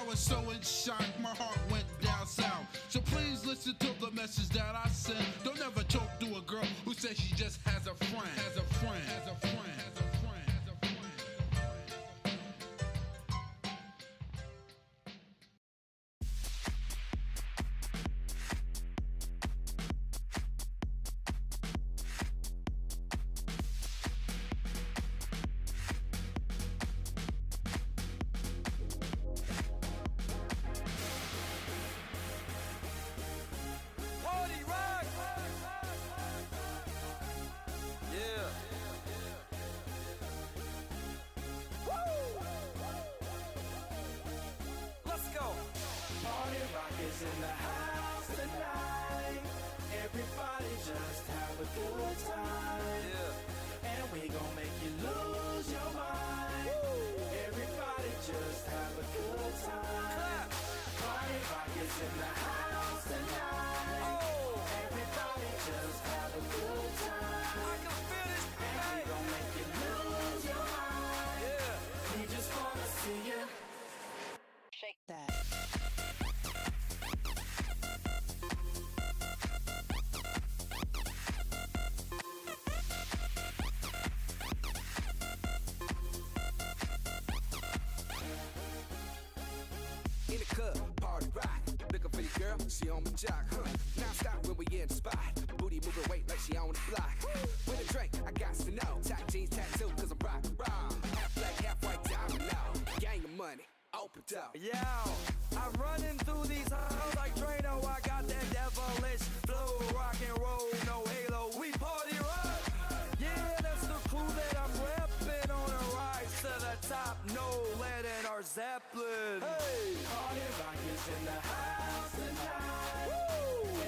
was so in shock, my heart went down south. So please listen to the message that I send. Don't ever choke to a girl who says she just has a friend. Has a friend. Has a friend. Has a friend. Has a friend. Party rock! Yeah. Woo! Let's go. Party rock is in the house tonight. Everybody just have a good time. Yeah. And we gon' make you lose your mind. Everybody just have a good time. Clap. Party rock is in the house tonight. Oh, Everybody just have a good time. I can feel this And we tonight. gon' make you lose your mind. Yeah. We just wanna see you. Shake that. In the club, party rock. Looking for your girl, she on my jock, huh? Now stop when we in the spot. Booty moving weight like she on the block. With a drink, I got to know. Tight jeans, tattoo, cause I'm rock, raw. Half black, half white, diamond now. Gang of money, open up. Yo, I'm running through these halls like Drano. I got that devilish flow, rock and roll, no halo. We party rock. Yeah, that's the crew that I'm repping on a rise to the top. No lead in our Zeppelin. Hey, Party rock is in the house tonight.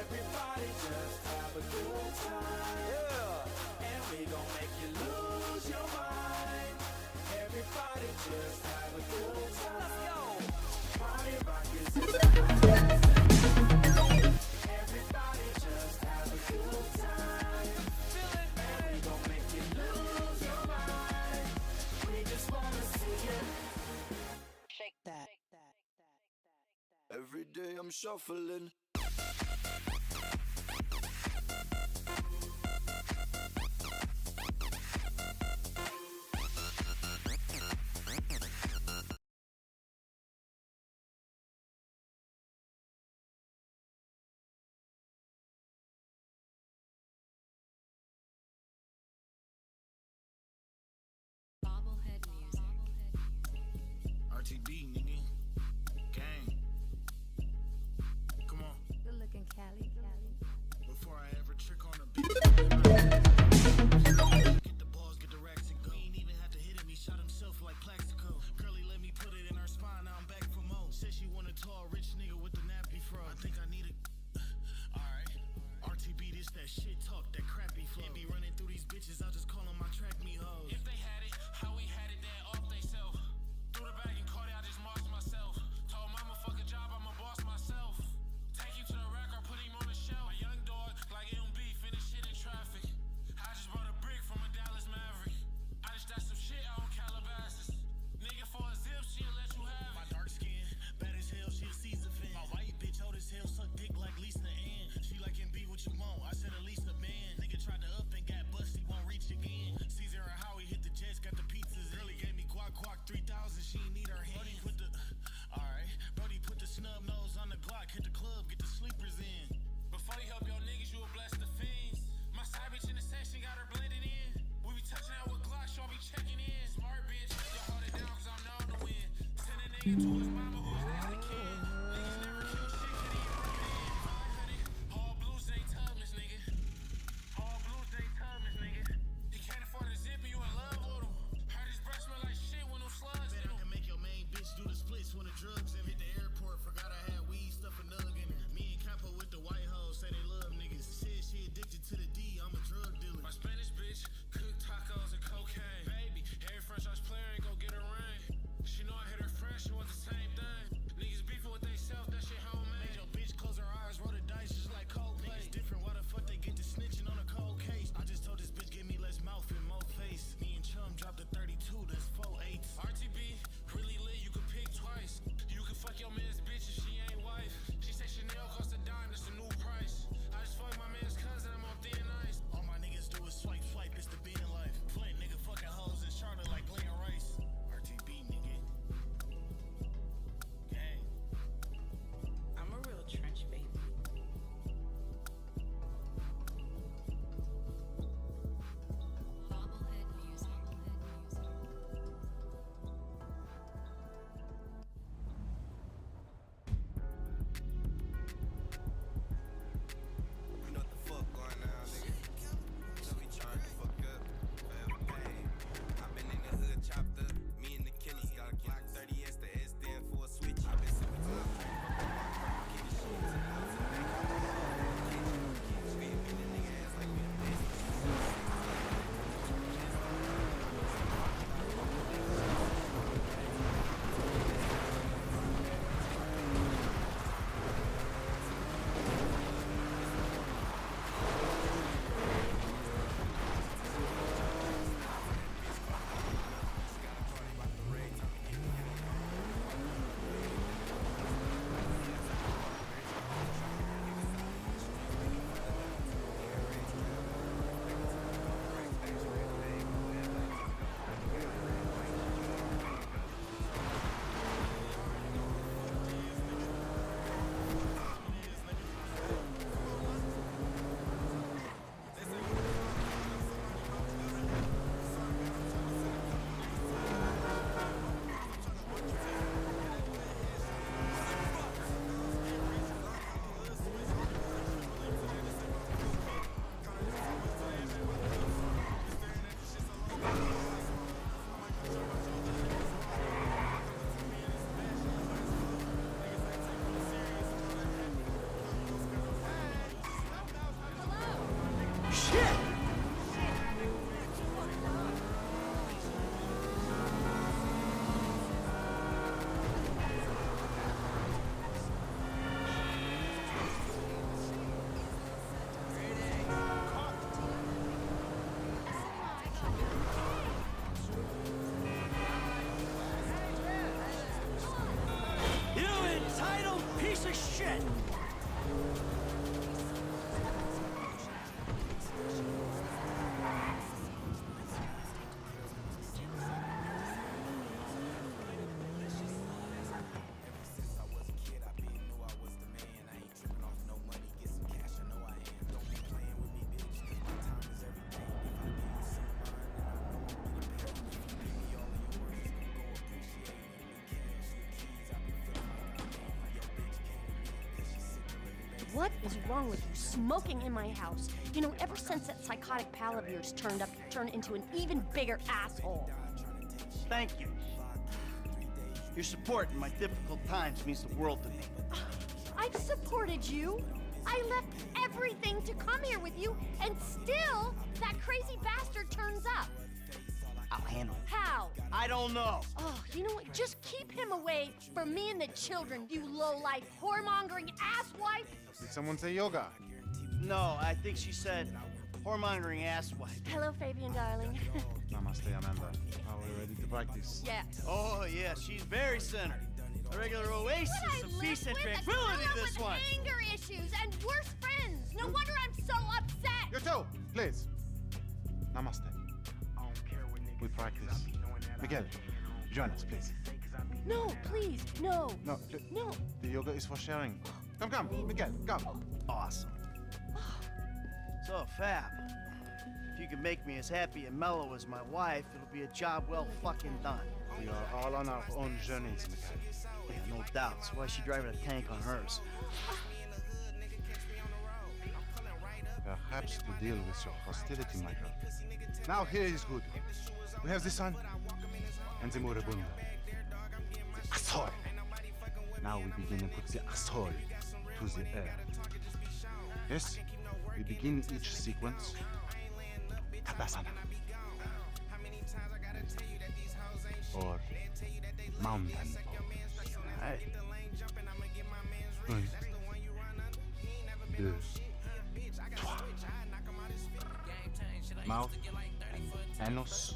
Everybody just have a good time. yeah. And we gon' make you lose your mind. Everybody just have a good time. Let's go. Party rock is in the house tonight. Everybody just have a good time. Feel it, And we man. gon' make you lose your mind. We just wanna see you. Shake that. Every day I'm shuffling. Bobblehead music. RTD, nigga. Gang. Come on. Good looking Cali. Before I ever trick on a beat. Get the balls, get the racks and go. He ain't even have to hit him, he shot himself like Plaxico. Girlie let me put it in her spine, now I'm back for more. Said she want a tall, rich nigga with the nappy fro. I think I need a. Alright. RTB, this that shit talk, that crappy flow. They be running through these bitches, I just call them my track me hoes. If they had it, how we had it, then off they self. Threw the bag and caught it, I just marched myself. Told mama, fuck a job, I'ma boss myself. Take you to the rack or put him on the shelf. A young dog, like MB, finish shit in traffic. I just brought a brick from a Dallas Maverick. I just got some shit out in Calabasas. Nigga for a zip, she'll let you have it. My dark skin, bad as hell, she a Caesar fan. My white bitch old as hell, suck dick like Lisa Ann. She like can be what you want, I said at least a band. Nigga tried to up and got bust, he won't reach again. Caesar and Howie hit the jets, got the pizzas. Girlie gave me guac 3000, she ain't need her hand. Brody put the, alright, Brody put the snub nose on the Glock, hit the club, get the sleepers in. Before you help your niggas, you will bless the fiends. My side bitch in the section got her blended in. We be touching out with Glocks, y'all be checking in. Smart bitch, you hold it down cause I'm known to win. Send a nigga to his mama who's next to kin. Niggas never kill shit, can he run it in? 500, all blues ain't Tubman's, nigga. All blues ain't Tubman's, nigga. He can't afford a zip, you in love with him. Heard his breath smell like shit when them slugs in him. I can make your main bitch do the splits when the drugs in. Hit the airport, forgot I had weed, stuff a nug in her. Me and Capo with the white hoes, say they love niggas. Said she addicted to the D, I'm a drug dealer. My Spanish bitch, cook tacos and cocaine. Baby, every franchise player ain't gon' get a ring. She know I hit her friend, she want the same thing. piece of shit! What is wrong with you smoking in my house? You know, ever since that psychotic pal of yours turned up, you turned into an even bigger asshole. Thank you. Your support in my difficult times means the world to me. I've supported you. I left everything to come here with you, and still, that crazy bastard turns up. I'll handle it. How? I don't know. Oh, you know what? Just keep him away from me and the children, you low-life, whoremongering asswipe. Did someone say yoga? No, I think she said whoremongering asswipe. Hello, Fabian, darling. Namaste, Amanda. Are we ready to practice? Yeah. Oh, yeah, she's very centered. A regular oasis of peace and tranquility, this with one. Anger issues and worse friends. No wonder I'm so upset. You too, please. Namaste. We practice. Miguel, join us, please. No, please, no. No, No. the yoga is for sharing. Come, Miguel, come. Awesome. So, Fab, if you can make me as happy and mellow as my wife, it'll be a job well fucking done. We are all on our own journeys, Miguel. Yeah, no doubts. Why is she driving a tank on hers? Perhaps to deal with your hostility, my girl. Now here is good. We have the sun and the moribundo. The asshole. Now we begin and put the asshole to the air. Yes, we begin each sequence. Tadasana. Or mountain pose. Hey, Un, deux, trois. Mouth and anus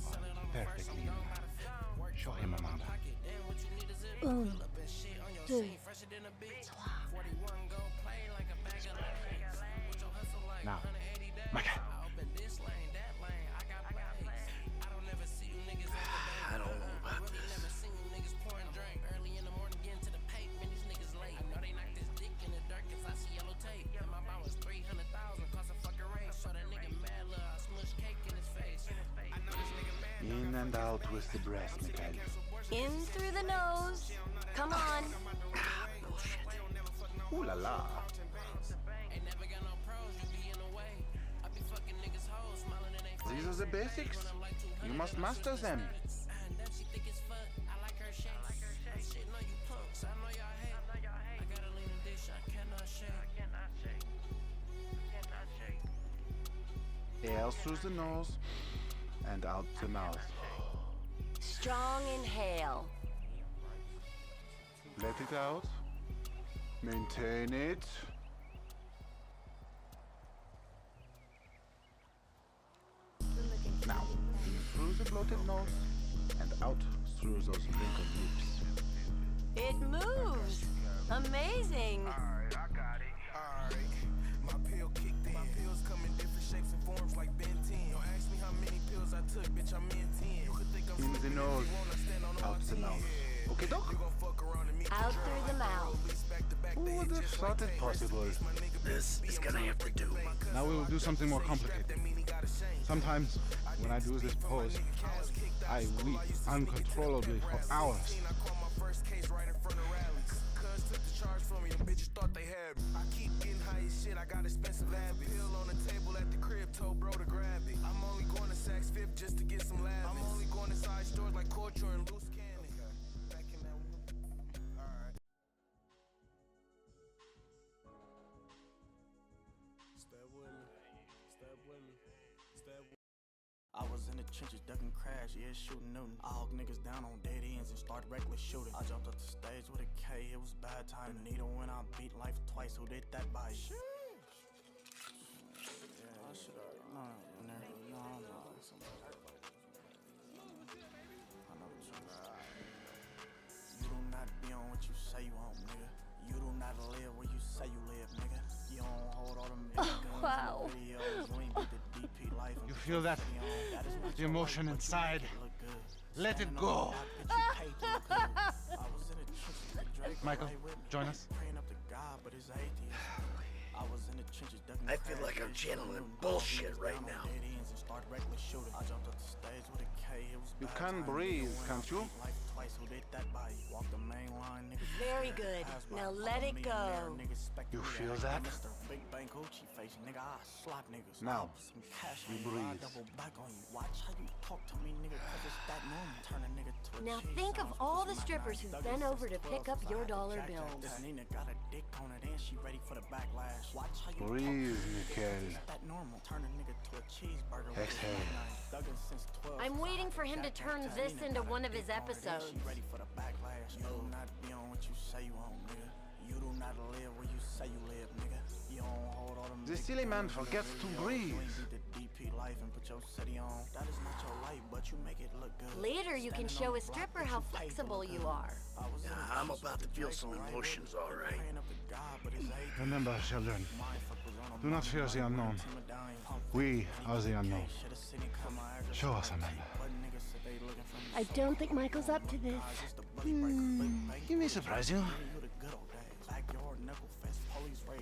are perfectly in line. Show him, Amanda. Un, deux, Now, Miguel. I don't know about this. In and out with the breath, Miguel. in through the nose. Come on. Ooh la la. These are the basics. You must master them. Air through the nose and out the mouth. Strong inhale. Let it out. Maintain it. Now, in through the bloated nose and out through those wrinkled lips. It moves. Amazing. Alright, I got it. Alright, my pill kicked in. My pills come in different shapes and forms like Ben 10. Don't ask me how many pills I took, bitch, I'm in 10. You could think I'm In the sleeping nose, if you wanna stand on all out the 10. mouth. Okay, doc? You gon' fuck around and meet Out the through the mouth. Who would have thought it possible? This is gonna have to do. Now we will do something more complicated. Sometimes, when I do this pose, I weep uncontrollably for hours. I caught my first case right in front of rallies. Cuz took the charge from me, them bitches thought they had me. I keep getting high as shit, I got expensive habits. Pill on the table at the crib, told bro to grab it. I'm only going to Saks Fifth just to get some lavish. I'm only going inside stores like Culture and Loose Cannon. Back in that one. Alright. Step with me. Step with me. Step with me. I was in the trenches ducking crash, yeah, shooting Newton. I hog niggas down on dead ends and started reckless shooting. I jumped up the stage with a K, it was bad time. Needle when I beat life twice, who did that by you? Yeah, I should have. No. I know the truth. You do not be on what you say you want, nigga. You do not live where you say you live, nigga. You don't hold all them big guns wow. in the videos. You ain't get the DP life. You feel that? The emotion inside. Let it go. Michael, join us. I feel like I'm channeling bullshit right now. You can breathe, can't you? Very good. Now let it go. You feel that? Now, you breathe. Now think of all the strippers who've been over to pick up your dollar bills. Breathe, Mikhail. Exhale. I'm waiting for him to turn this into one of his episodes. The silly man forgets to breathe. Later you can show a stripper how flexible you are. Yeah, I'm about to feel some emotions, all right. Remember, children, do not fear the unknown. We are the unknown. Show us, Amanda. I don't think Michael's up to this. He may surprise you.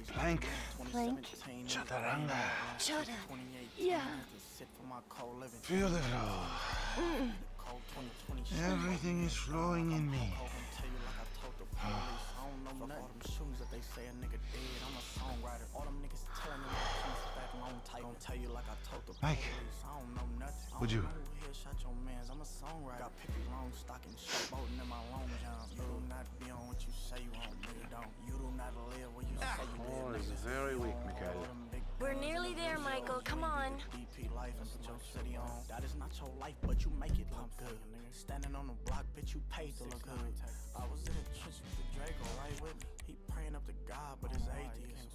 Plank. Plank. Chaturanga. Chata. Yeah. Feel the flow. Everything is flowing in me. Mike, would you? Oh, he's very weak, Mikhail. We're nearly there, Michael. Come on. That is not your life, but you make it look good. Standing on the block, bitch, you paid to look good. I was in the trenches with Draco right with me. He praying up to God, but his atheist.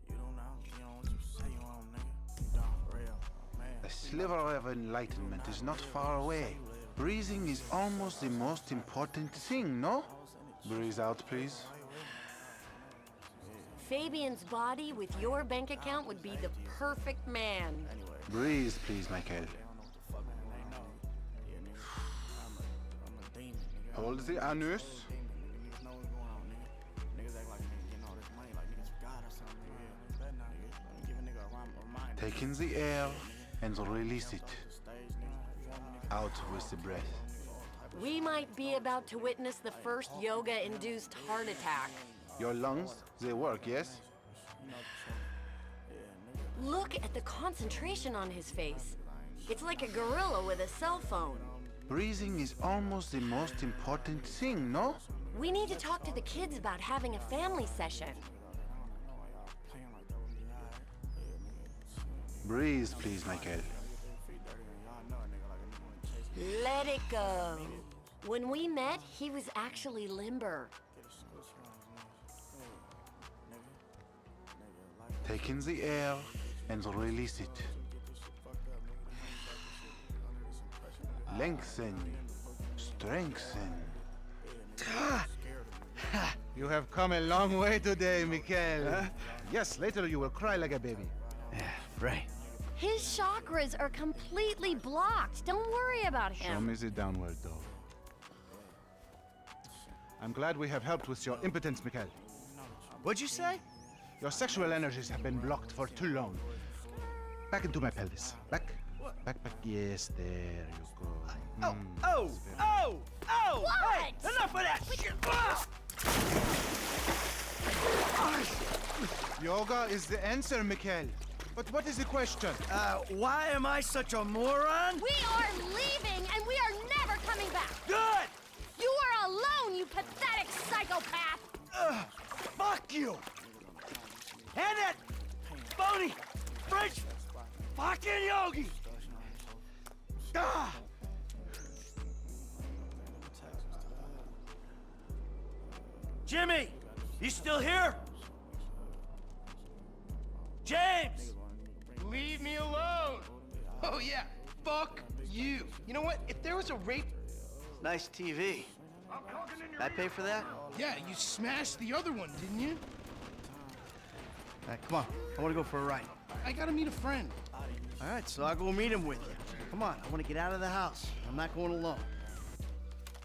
You don't know what you say you own, nigga. You don't, for real, man. The sliver of enlightenment is not far away. Breathing is almost the most important thing, no? Breathe out, please. Fabian's body with your bank account would be the perfect man. Breathe, please, Michael. Hold the anus. Take in the air and release it. Out with the breath. We might be about to witness the first yoga-induced heart attack. Your lungs, they work, yes? Look at the concentration on his face. It's like a gorilla with a cell phone. Breathing is almost the most important thing, no? We need to talk to the kids about having a family session. Breathe, please, Michael. Let it go. When we met, he was actually limber. Take in the air and release it. Lengthen. Strengthen. You have come a long way today, Mikhail. Huh? Yes, later you will cry like a baby. Yeah, right. His chakras are completely blocked. Don't worry about him. Show me the downward dog. I'm glad we have helped with your impotence, Mikhail. What'd you say? Your sexual energies have been blocked for too long. Back into my pelvis. Back. Back. Yes, there you go. Oh! What? Hey, enough of that shit! Yoga is the answer, Mikhail. But what is the question? Why am I such a moron? We are leaving, and we are never coming back. Good! You are alone, you pathetic psychopath. Fuck you! And that phony French fucking yogi! Ah! Jimmy, you still here? James! Leave me alone! Oh yeah, fuck you. You know what? If there was a rape... Nice TV. I pay for that? Yeah, you smashed the other one, didn't you? All right, come on. I want to go for a ride. I gotta meet a friend. All right, so I'll go meet him with you. Come on, I want to get out of the house. I'm not going alone.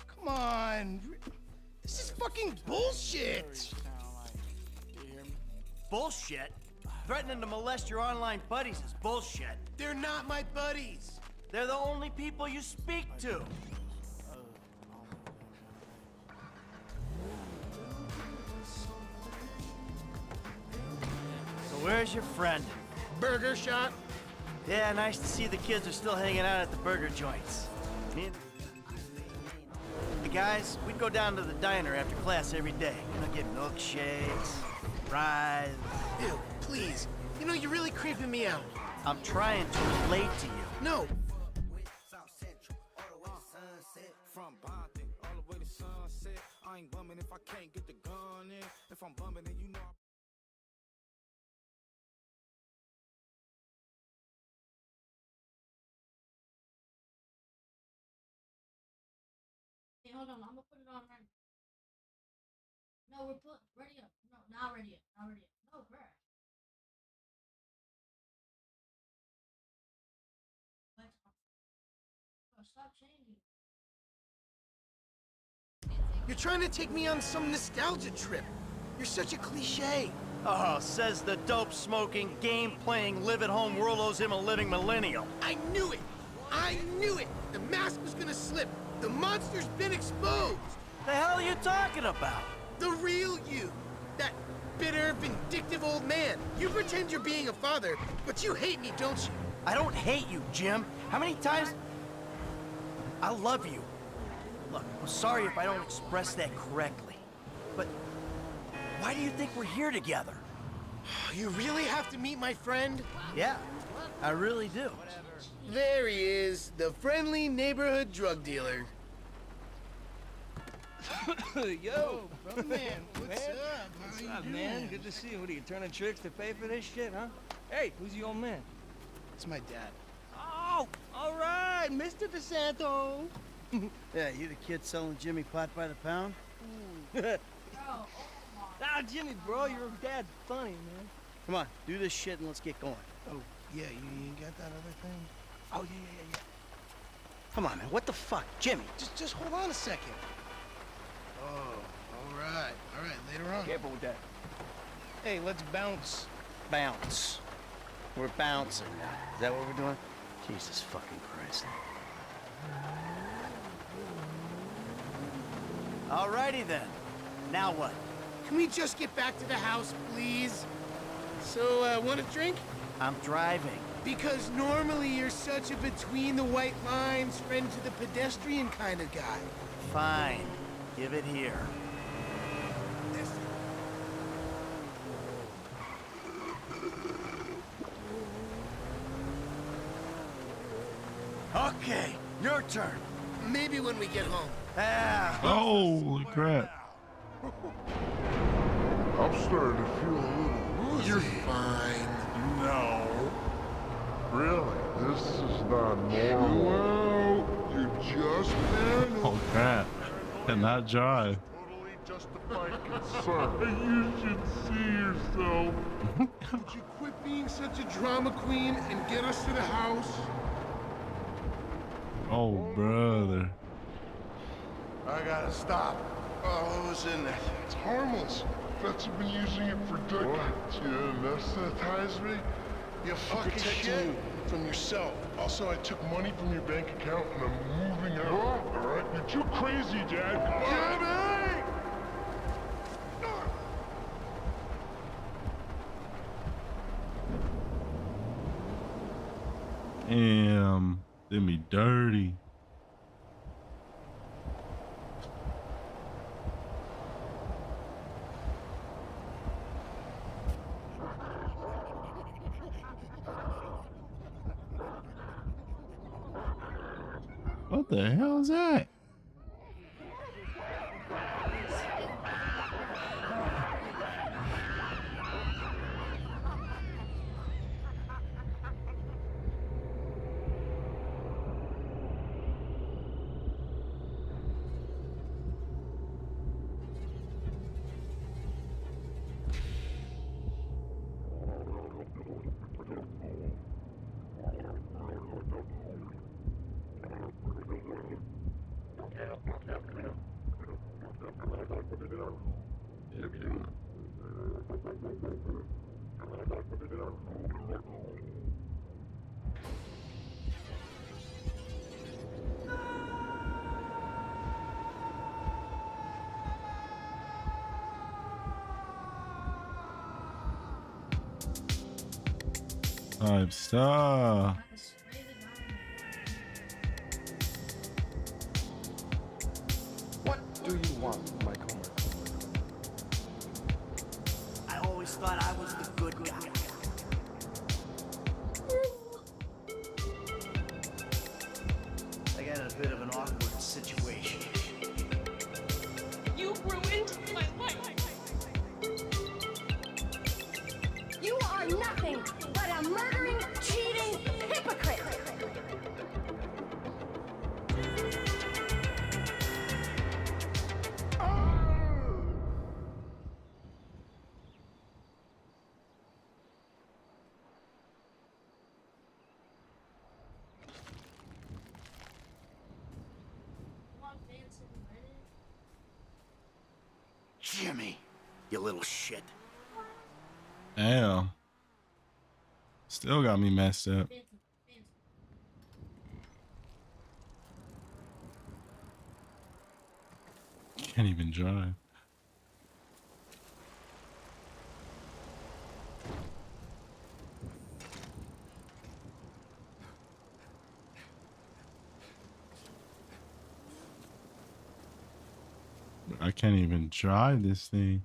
Come on. This is fucking bullshit. Bullshit? Threatening to molest your online buddies is bullshit. They're not my buddies. They're the only people you speak to. So where's your friend? Burger shot. Yeah, nice to see the kids are still hanging out at the burger joints. The guys, we'd go down to the diner after class every day. You know, get milkshakes, fries. Ew, please. You know, you're really creeping me out. I'm trying to relate to you. No. From Bonton all the way to Sunset. I ain't bumming if I can't get the gun in. If I'm bumming, then you know. Hey, hold on, I'm gonna put it on right now. No, ready up. No, not ready up. Not ready up. No, bruh. What? Bro, stop changing. You're trying to take me on some nostalgia trip. You're such a cliche. Oh, says the dope-smoking, game-playing, live-at-home world him a living millennial. I knew it. I knew it. The mask was gonna slip. The monster's been exposed. The hell are you talking about? The real you. That bitter, vindictive old man. You pretend you're being a father, but you hate me, don't you? I don't hate you, Jim. How many times... I love you. Look, I'm sorry if I don't express that correctly, but why do you think we're here together? You really have to meet my friend? Yeah, I really do. There he is, the friendly neighborhood drug dealer. Yo, brother man, what's up? What's up, man? Good to see you. What are you turning tricks to pay for this shit, huh? Hey, who's the old man? It's my dad. Oh, all right, Mr. DeSanto. Yeah, you the kid selling Jimmy pot by the pound? Ah, Jimmy, bro, your dad's funny, man. Come on, do this shit and let's get going. Oh, yeah, you got that other thing? Oh, yeah. Come on, man, what the fuck? Jimmy! Just hold on a second. Oh, all right, later on. Careful with that. Hey, let's bounce. Bounce. We're bouncing now. Is that what we're doing? Jesus fucking Christ. Alrighty then. Now what? Can we just get back to the house, please? So, want a drink? I'm driving. Because normally you're such a between the white lines, friend to the pedestrian kind of guy. Fine. Give it here. Okay, your turn. Maybe when we get home. Ah. Holy crap. I'm starting to feel a little woozy. You're fine. No. Really? This is not normal. You just been. Oh crap. Cannot drive. Totally justified concern. You should see yourself. Would you quit being such a drama queen and get us to the house? Oh brother. I gotta stop. Oh, who's in there? It's harmless. Vets have been using it for decades. You anesthetize me? You fucking shit. From yourself. Also, I took money from your bank account and I'm moving out. Alright? You're too crazy, Dad. Jimmy! Damn. Did me dirty. What the hell is that? Type stuff. What do you want, Michael? I always thought I was the good guy. I got in a bit of an awkward situation. You ruined my life. You are nothing but a murdering, cheating hypocrite. Jimmy, you little shit. Damn. Still got me messed up. Can't even drive. I can't even drive this thing.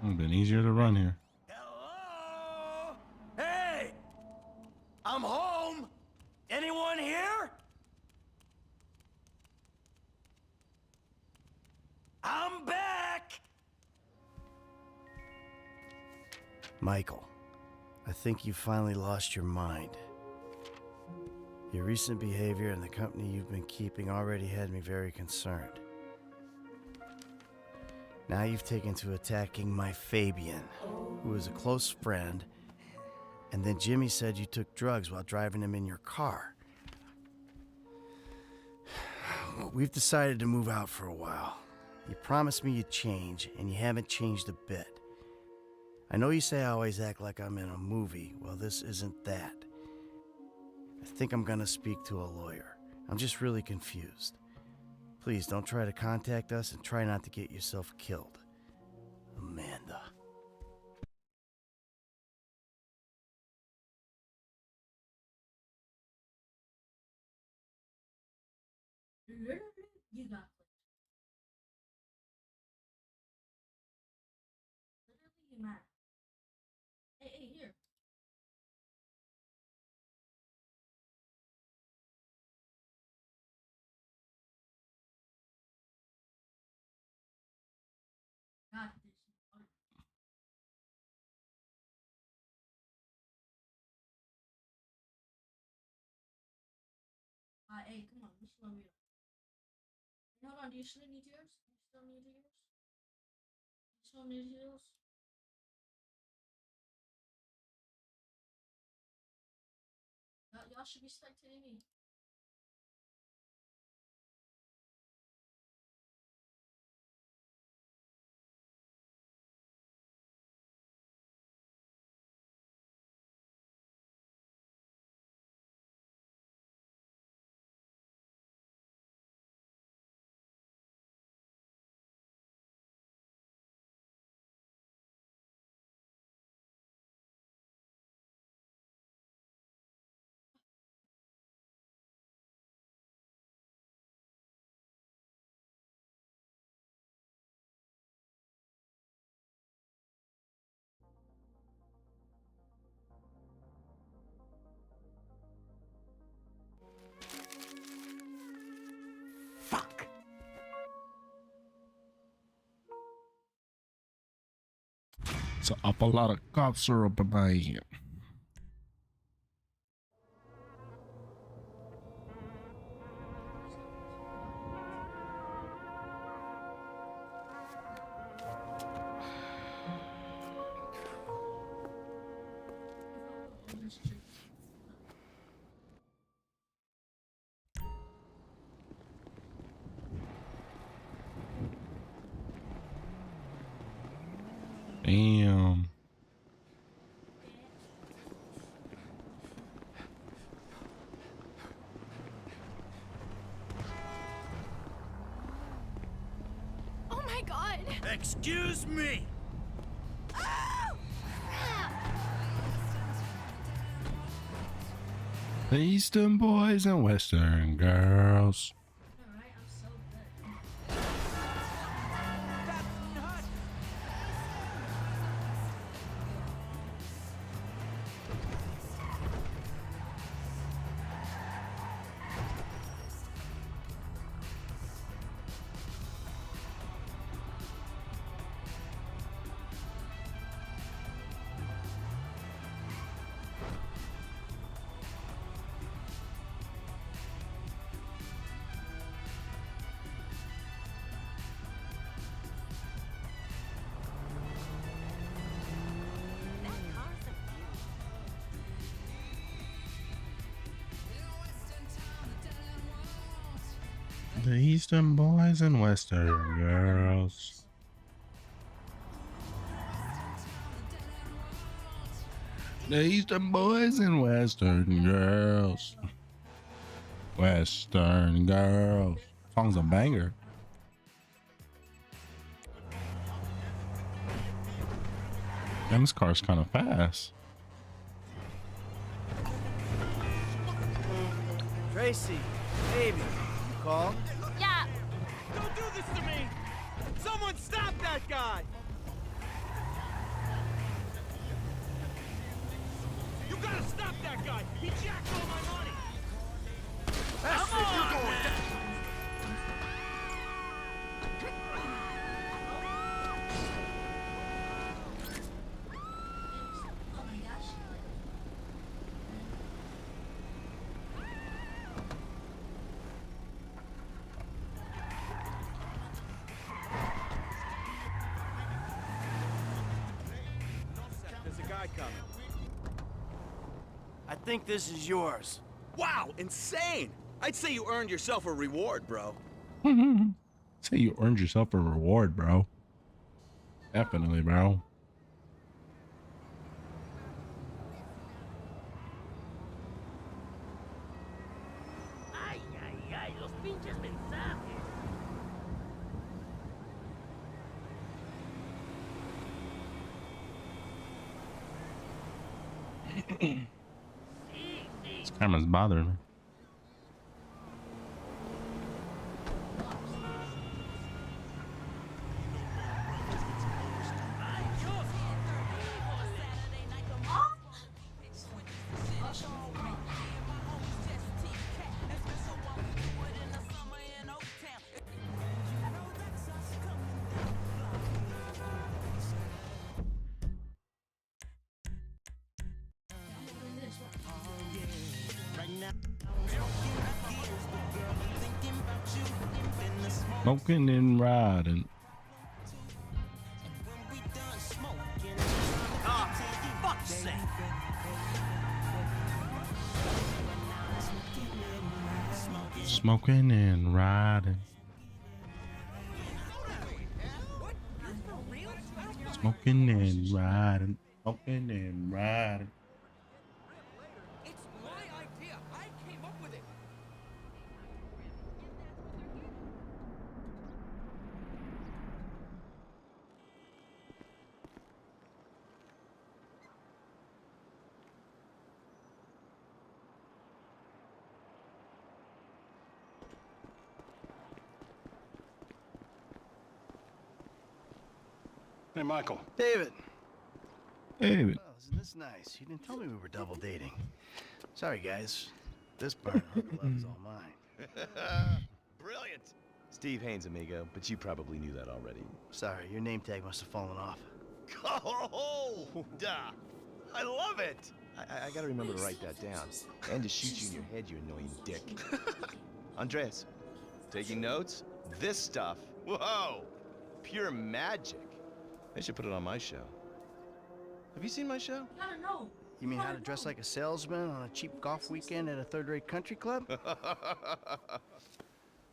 It would have been easier to run here. Hello? Hey! I'm home! Anyone here? I'm back! Michael, I think you finally lost your mind. Your recent behavior and the company you've been keeping already had me very concerned. Now you've taken to attacking my Fabian, who is a close friend, and then Jimmy said you took drugs while driving him in your car. We've decided to move out for a while. You promised me you'd change, and you haven't changed a bit. I know you say I always act like I'm in a movie. Well, this isn't that. I think I'm gonna speak to a lawyer. I'm just really confused. Please don't try to contact us and try not to get yourself killed. Amanda. Literally, you got clipped. Literally, you mad. Hey, here. Got this. Hey, come on, let's slow it up. Hold on, do you still need yours? You still need yours? You still need yours? Y'all should be spectating me. So up a lot of cough syrup in my head. Damn. my god! Excuse me! The Eastern boys and Western girls. Alright, I'm so good. The Eastern boys and Western girls. The Eastern boys and Western girls. Western girls. Song's a banger. And this car's kind of fast. Tracy, baby, you called? Yeah. Don't do this to me! Someone stop that guy! You gotta stop that guy! He jacked all my money! That's it, you're going down! Oh my gosh. There's a guy coming. I think this is yours. Wow, insane! I'd say you earned yourself a reward, bro. Say you earned yourself a reward, bro. Definitely, bro. Ay, ay, ay, los pinches mensajes. This camera's bothering me. Smoking and riding. Fuck's sake! Smoking and riding. Smoking and riding. Smoking and riding. It's my idea. I came up with it. Hey, Michael. David. David. Well, isn't this nice? You didn't tell me we were double dating. Sorry, guys. This part of love is all mine. Brilliant. Steve Haynes, amigo, but you probably knew that already. Sorry, your name tag must have fallen off. Oh, duh. I love it. I gotta remember to write that down. And to shoot you in your head, you annoying dick. Andreas, taking notes? This stuff, whoa, pure magic. They should put it on my show. Have you seen my show? I don't know. You mean how to dress like a salesman on a cheap golf weekend at a third-rate country club?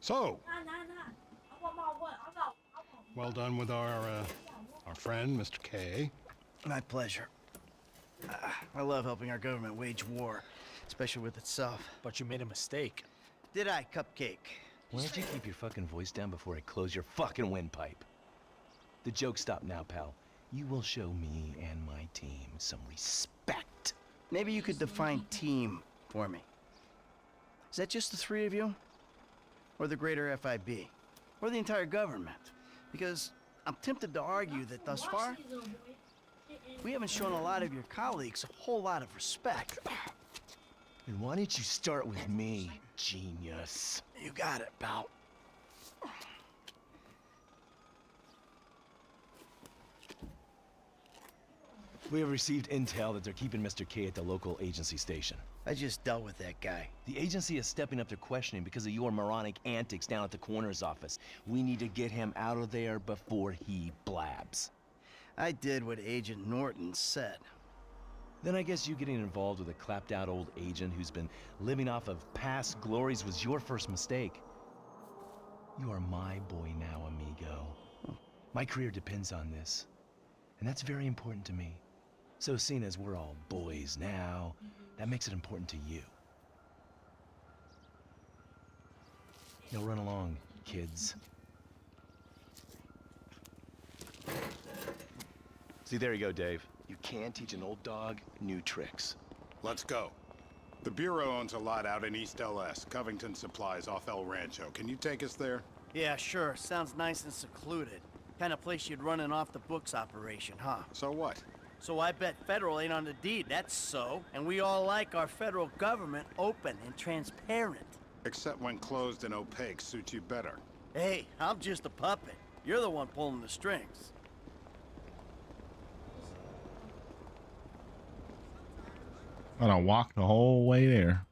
So, Nah. I want my what? I want. well done with our friend, Mr. K. My pleasure. I love helping our government wage war, especially with itself. But you made a mistake. Did I, Cupcake? Why don't you keep your fucking voice down before I close your fucking windpipe? The joke stop now, pal. You will show me and my team some respect. Maybe you could define team for me. Is that just the three of you? Or the greater FIB? Or the entire government? Because I'm tempted to argue that thus far, we haven't shown a lot of your colleagues a whole lot of respect. And why don't you start with me, genius? You got it, pal. We have received intel that they're keeping Mr. K at the local agency station. I just dealt with that guy. The agency is stepping up their questioning because of your moronic antics down at the coroner's office. We need to get him out of there before he blabs. I did what Agent Norton said. Then I guess you getting involved with a clapped-out old agent who's been living off of past glories was your first mistake. You are my boy now, amigo. My career depends on this, and that's very important to me. So seeing as we're all boys now, that makes it important to you. Now run along, kids. See, there you go, Dave. You can teach an old dog new tricks. Let's go. The Bureau owns a lot out in East LS, Covington Supplies off El Rancho. Can you take us there? Yeah, sure. Sounds nice and secluded. Kind of place you'd run an off-the-books operation, huh? So what? So I bet federal ain't on the deed, that's so. And we all like our federal government open and transparent. Except when closed and opaque suits you better. Hey, I'm just a puppet. You're the one pulling the strings. Gotta walk the whole way there.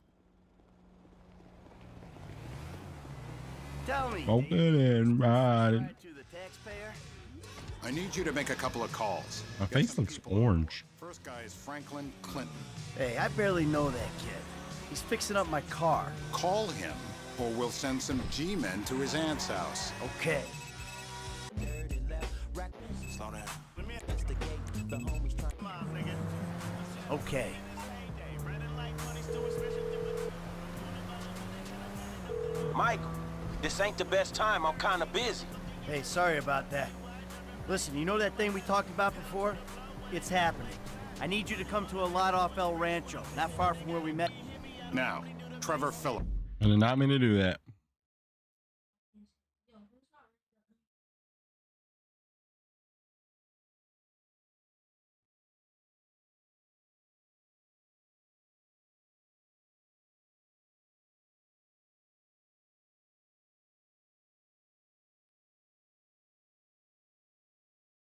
Tell me, Smoke it and ride it. to the taxpayer? I need you to make a couple of calls. My face looks orange. First guy is Franklin Clinton. Hey, I barely know that kid. He's fixing up my car. Call him, or we'll send some G-men to his aunt's house. Okay. Slow down. Okay. Michael, this ain't the best time. I'm kinda busy. Hey, sorry about that. Listen, you know that thing we talked about before? It's happening. I need you to come to a lot off El Rancho, not far from where we met. Now, Trevor Phillips. I did not mean to do that.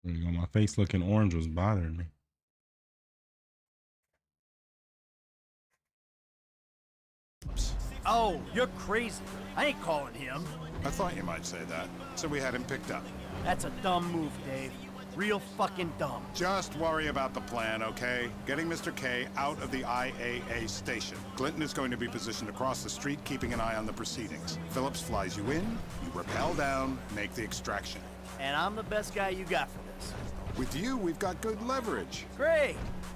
There you go. My face looking orange was bothering me. Oh, you're crazy. I ain't calling him. I thought you might say that, so we had him picked up. That's a dumb move, Dave. Real fucking dumb. Just worry about the plan, okay? Getting Mr. K out of the IAA station. Clinton is going to be positioned across the street, keeping an eye on the proceedings. Phillips flies you in, you rappel down, make the extraction. And I'm the best guy you got for this. With you, we've got good leverage. Great.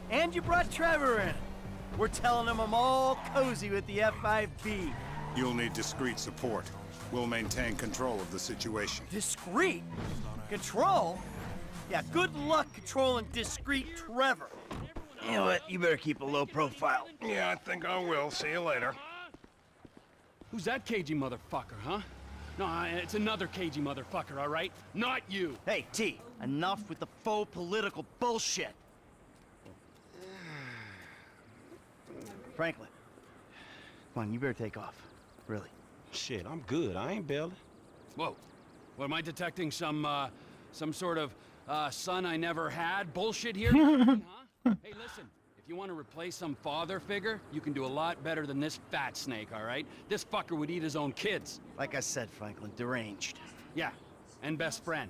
And you brought Trevor in. We're telling him I'm all cozy with the F5B. You'll need discreet support. We'll maintain control of the situation. Discreet? Control? Yeah, good luck controlling discreet Trevor. You know what? You better keep a low profile. Yeah, I think I will. See you later. Who's that cagey motherfucker, huh? No, it's another cagey motherfucker, all right? Not you. Hey, T, enough with the faux political bullshit. Franklin, come on, you better take off. Really. Shit, I'm good. I ain't bailing. Whoa. What, am I detecting some sort of son I never had bullshit here? Huh? Hey, listen. If you want to replace some father figure, you can do a lot better than this fat snake, all right? This fucker would eat his own kids. Like I said, Franklin, deranged. Yeah, and best friend.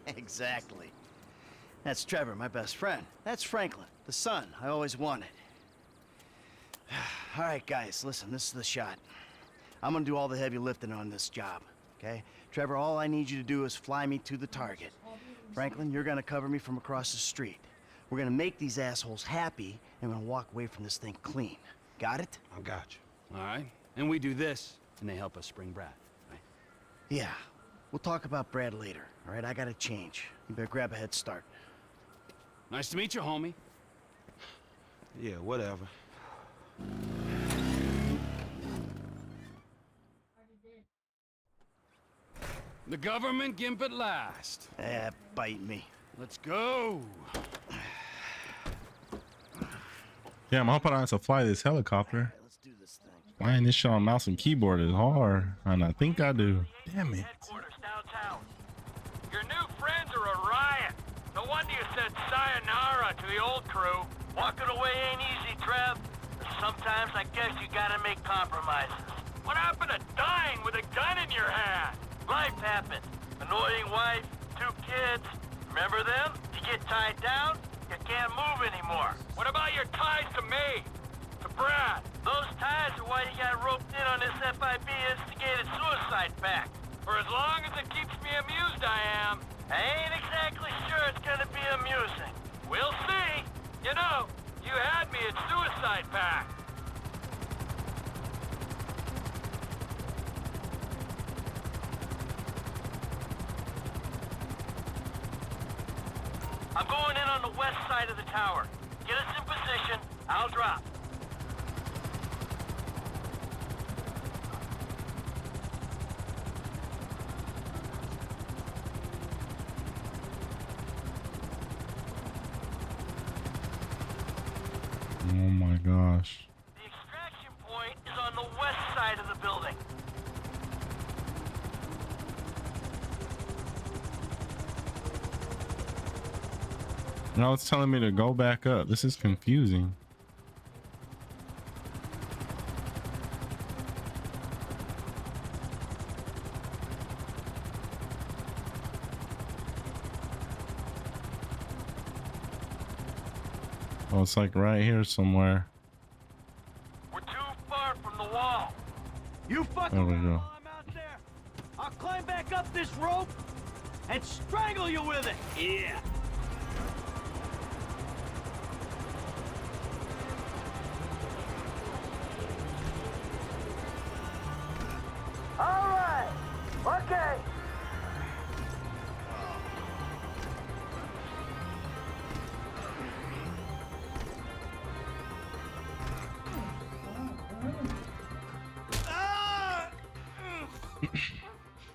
Exactly. That's Trevor, my best friend. That's Franklin, the son I always wanted. All right, guys, listen, this is the shot. I'm gonna do all the heavy lifting on this job, okay? Trevor, all I need you to do is fly me to the target. Franklin, you're gonna cover me from across the street. We're gonna make these assholes happy, and we're gonna walk away from this thing clean. Got it? I got you. All right. And we do this, and they help us spring Brad, right? Yeah. We'll talk about Brad later, all right? I gotta change. You better grab a head start. Nice to meet you, homie. Yeah, whatever. The government gimp at last. Bite me. Let's go. Damn, I hope I don't have to fly this helicopter. Let's do this thing. Flying this shit on mouse and keyboard is hard, and I think I do. Damn it. Your new friends are a riot. No wonder you said sayonara to the old crew. Walking away ain't easy, Trev. Sometimes I guess you gotta make compromises. What happened to dying with a gun in your hand? Life happens. Annoying wife, 2 kids. Remember them? You get tied down, you can't move anymore. What about your ties to me? To Brad? Those ties are why you got roped in on this FIB instigated suicide pact. For as long as it keeps me amused, I am. I ain't exactly sure it's gonna be amusing. We'll see. You know, you had me at suicide pact. I'm going in on the west side of the tower. Get us in position, I'll drop. Oh my gosh. The extraction point is on the west side of the building. Now it's telling me to go back up. This is confusing. Oh, it's like right here somewhere. We're too far from the wall. You fucking There we go. while I'm out there. I'll climb back up this rope and strangle you with it. Yeah. All right. Okay.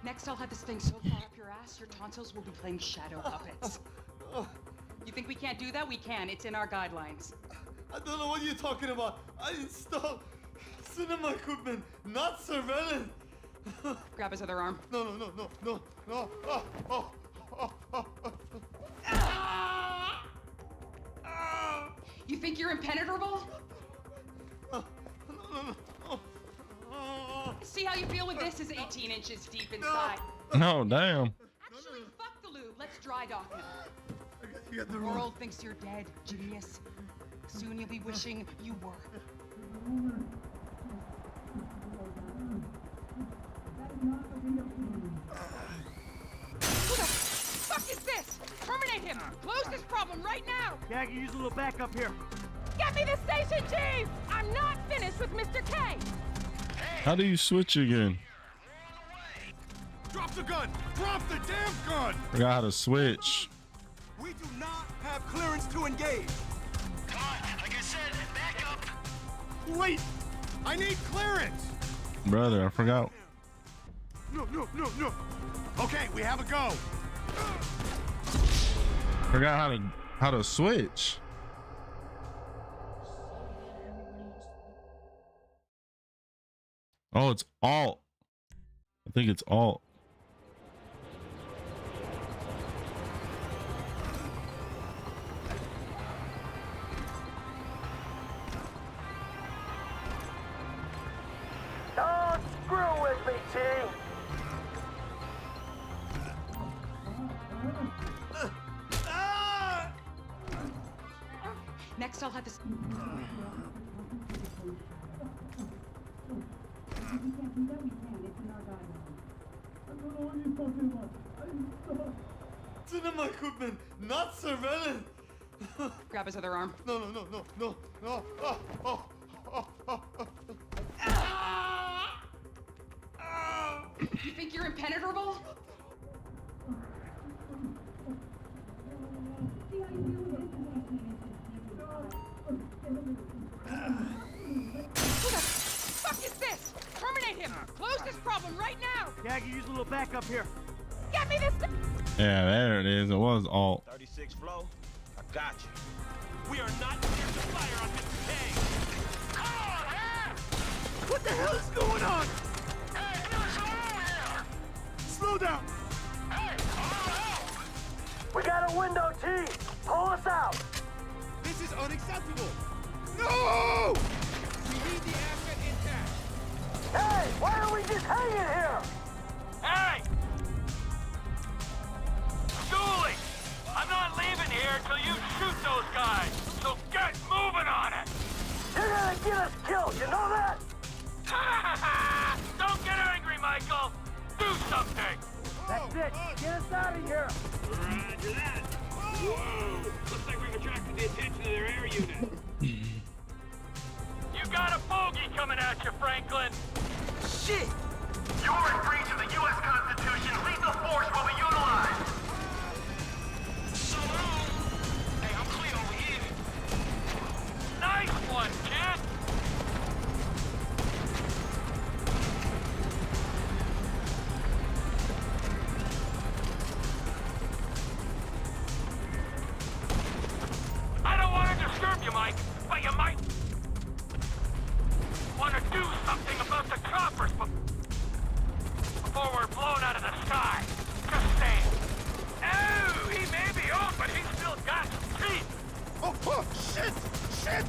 Next, I'll have this thing so far up your ass, your tonsils will be playing shadow puppets. You think we can't do that? We can. It's in our guidelines. I don't know what you're talking about. I installed cinema equipment, not surveillance. Grab his other arm. No. You think you're impenetrable? See how you feel with this is 18 inches deep inside. No, damn. Actually, fuck the lube. Let's dry dock him. You got The world thinks you're dead, genius. Soon you'll be wishing you were. Who the fuck is this? Terminate him! Close this problem right now! Yeah, I can use a little backup here. Get me the station chief! I'm not finished with Mr. K! How do you switch again? Drop the gun! Drop the damn gun! Forgot how to switch. We do not have clearance to engage. Come on, like I said, back up. Wait! I need clearance! Brother, I forgot. No. Okay, we have a go. Forgot how to switch. Oh, it's alt. I think it's alt. Don't screw with me, T. Next, I'll have this. cinema equipment, not surveillance. Grab his other arm. No. You think you're impenetrable? a little backup here. Get me this. Yeah, there it is. It was alt. 36 flow. I got you. We are not here to fire on Mr. K. What the hell is going on? Hey, there's over here. Slow down. Hey, we got a window, T. Pull us out. This is unacceptable. No! We need the asset intact. Hey, why are we just hanging here? Hey! Dooley! I'm not leaving here until you shoot those guys, so get moving on it! You're gonna get us killed, you know that? Don't get angry, Michael! Do something! That's it. Get us out of here. Roger that. Whoa! Looks like we've attracted the attention of their air unit. You got a bogey coming at you, Franklin! Shit! You're in breach of the U.S. Constitution. Lethal force will be utilized! So long! Hey, I'm clear over here. Nice one, kid! I don't want to disturb you, Mike, but you might want to do something about the choppers before we're blown out of the sky. Just saying. Oh, he may be old, but he's still got some teeth. Oh, shit! Shit!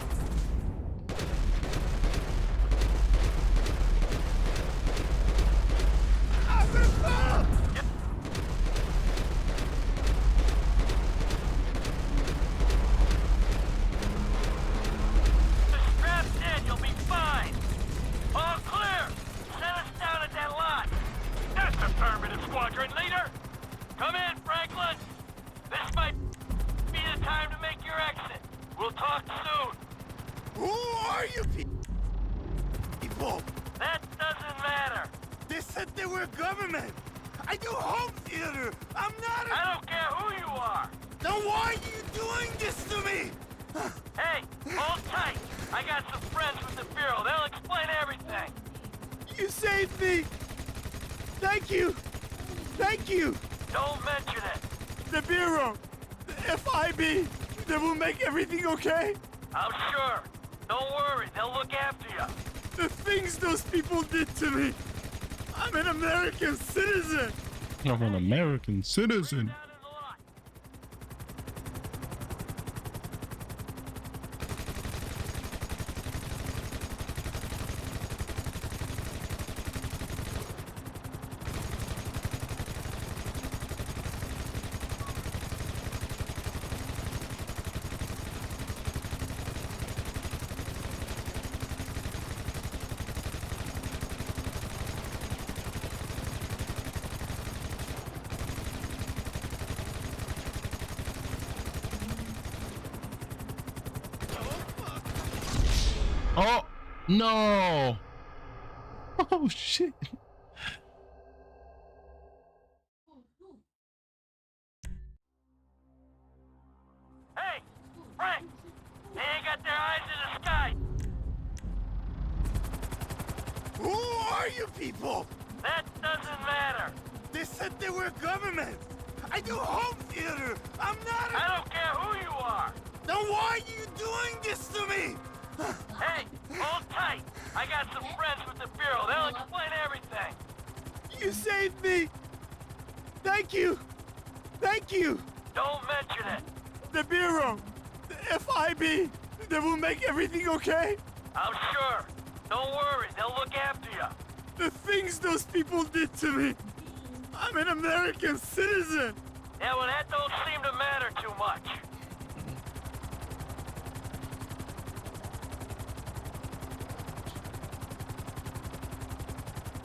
Strapped in, you'll be fine. All clear. Set us down at that lot. That's affirmative, squadron leader. Come in, Franklin. This might be the time to make your exit. We'll talk soon. Who are you people? That doesn't matter. They said they were government. I do home theater. I'm not a... I don't care who you are. Then why are you doing this to me? Hey, hold tight. I got some friends with the Bureau. They'll explain everything. You saved me. Thank you. Thank you. Don't mention it. The Bureau. The FIB. They will make everything okay? I'm sure. Don't worry. They'll look after you. The things those people did to me. I'm an American citizen. I'm an American citizen. Oh no! Oh shit! Hey, Frank! They ain't got their eyes in the sky. Who are you people? That doesn't matter. They said they were government. I do home theater. I'm not a... I don't care who you are. Then why are you doing this to me? Hey, hold tight. I got some friends with the Bureau. They'll explain everything. You saved me. Thank you. Thank you. Don't mention it. The Bureau. The FIB. They will make everything okay? I'm sure. Don't worry. They'll look after you. The things those people did to me. I'm an American citizen. Yeah, well, that don't seem to matter too much.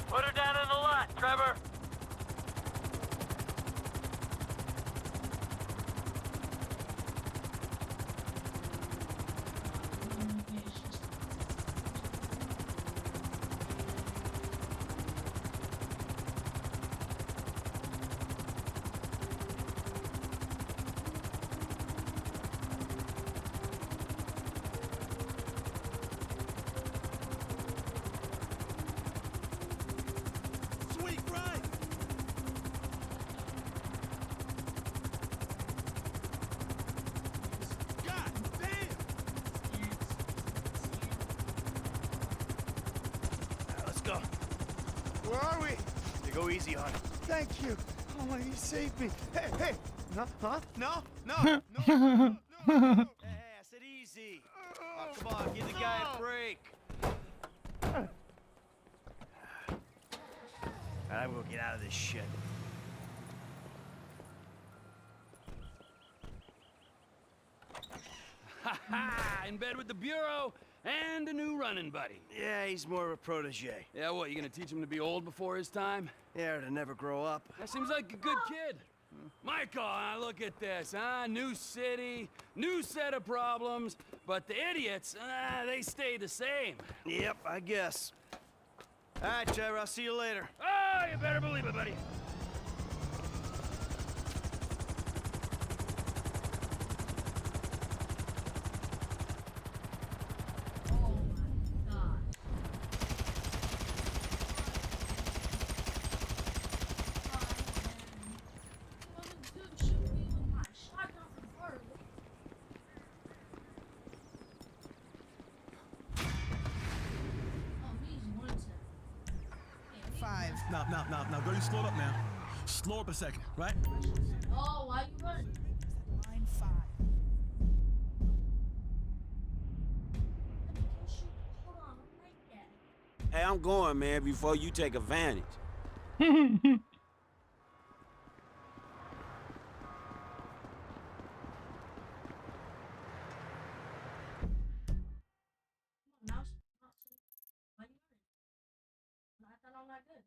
Put her down in the lot, Trevor. Sweet ride. go. Where are we? They go easy on him. Thank you. Oh my, he saved me. Hey, hey. No, huh? No, no, no, no, no, no. Hey, I said easy. Oh, come on, give the guy a break. I will get out of this shit. Ha ha! In bed with the Bureau and a new running buddy. Yeah, he's more of a protege. Yeah, what, you gonna teach him to be old before his time? Yeah, or to never grow up. That seems like a good kid. Michael, look at this, huh? New city, new set of problems, but the idiots, they stay the same. Yep, I guess. All right, Trevor, I'll see you later. Oh, you better believe it, buddy. Now, girl, you slow up now. Slow up a second, right? Oh, why you running? Line 5. Hold on, I'm right there. Hey, I'm going, man, before you take advantage. Now, why you running? I thought I'm not good.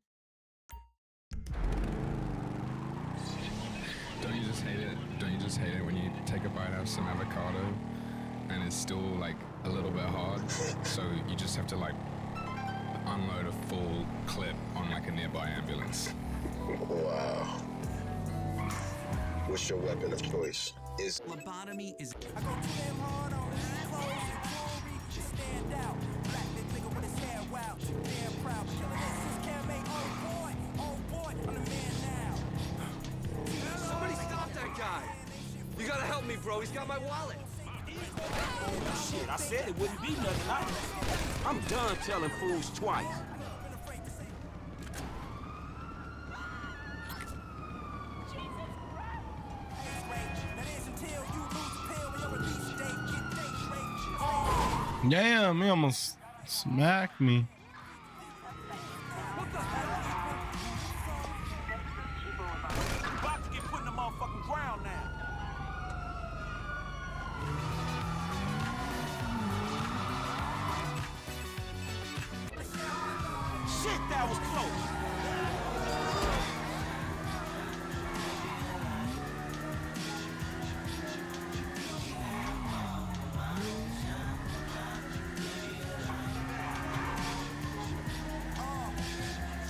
Don't you just hate it? Don't you just hate it when you take a bite out of some avocado and it's still like a little bit hard? So you just have to like unload a full clip on like a nearby ambulance. Wow. What's your weapon of choice? Is Lobotomy is. I go damn hard on his clothes and jewelry to stand out. Black nigga with his hair wild, damn proud. Killing this is can't make oh boy, I'm the man now. Somebody stop that guy! You gotta help me, bro. He's got my wallet. Shit, I said it wouldn't be nothing. I'm done telling fools twice. Damn, he almost smacked me. About to get put in the motherfucking ground now. Shit, that was close.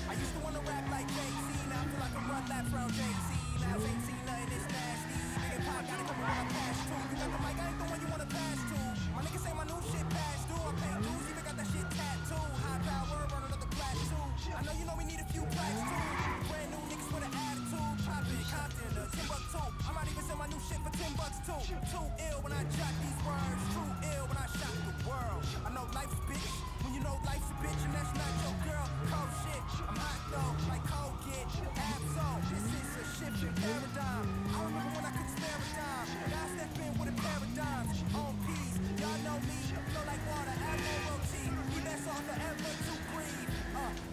I used to wanna rap like Jay-Z, now I feel like I'm run laps around Jay-Z. Now ain't seen nothing this nasty. Nigga pop gotta come around pass too. You got the mic, I ain't the one you wanna pass to. My niggas say my new shit pass due. I'm paying dues, even got that shit tattooed. High power, run another plateau. I know you know we need a few plaques too. Brand new niggas with an attitude. Poppin', Compton, Timbuktu. I might even sell my new shit for $10 too. Too ill when I jot these words. True ill when I shot the world. I know life's bitch. When you know life's a bitch and that's not your girl. Cold shit. I'm hot though, like cold get. Absol. This is a shift in paradigm. I remember when I could spare a dime. Now I step in with a paradigm. On peas. Y'all know me. Flow like water. Admiralty. We best off forever to breathe.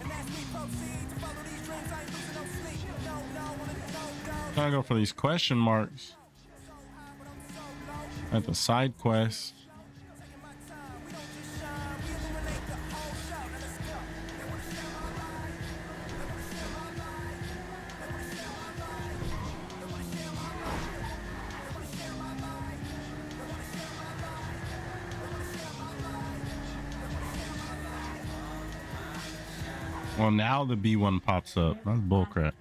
And as we proceed to follow these dreams, I ain't losing no sleep. No, wanna no. Gotta go for these question marks at the side quest. Well, now the B1 pops up. That's bullcrap.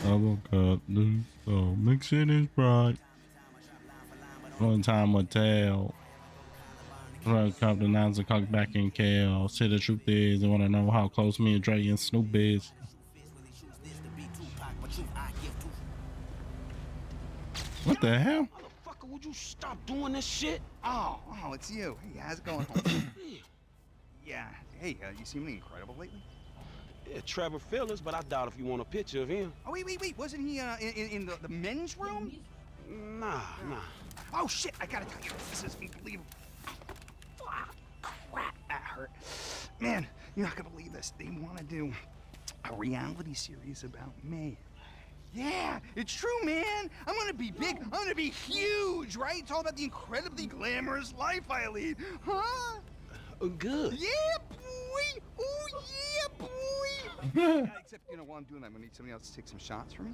Avocado, so mix it is bright. One time will tell. Run cop the nines and cock back in Cal. Say the truth is, they want to know how close me and Dre and Snoop is. What the hell? Motherfucker, would you stop doing this shit? Oh, it's you. Hey, how's it going home? Yeah. Hey, you seen anything incredible lately? Yeah, Trevor Phillips, but I doubt if you want a picture of him. Oh, wait. Wasn't he in the men's room? Nah. Oh, shit, I gotta tell you, this is unbelievable. Ah, crap, that hurt. Man, you're not gonna believe this. They want to do a reality series about me. Yeah, it's true, man. I'm gonna be big. I'm gonna be huge, right? It's all about the incredibly glamorous life I lead. Huh? Good. Yeah, boy. Oh, yeah, boy. Except, you know, while I'm doing that, I'm gonna need somebody else to take some shots for me.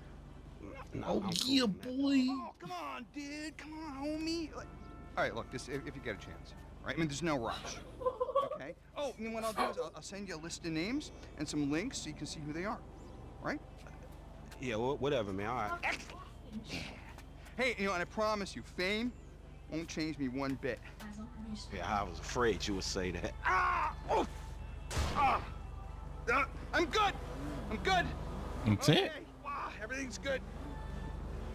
No, yeah, boy. Oh, come on, dude. Come on, homie. All right, look, this if you get a chance, right? I mean, there's no rush. Okay? Oh, you know what I'll do is I'll send you a list of names and some links so you can see who they are, right? Yeah, whatever, man. All right. Excellent. Yeah. Hey, you know, and I promise you, fame won't change me one bit. Yeah, I was afraid you would say that. I'm good. I'm good. That's okay. it. Wow, everything's good.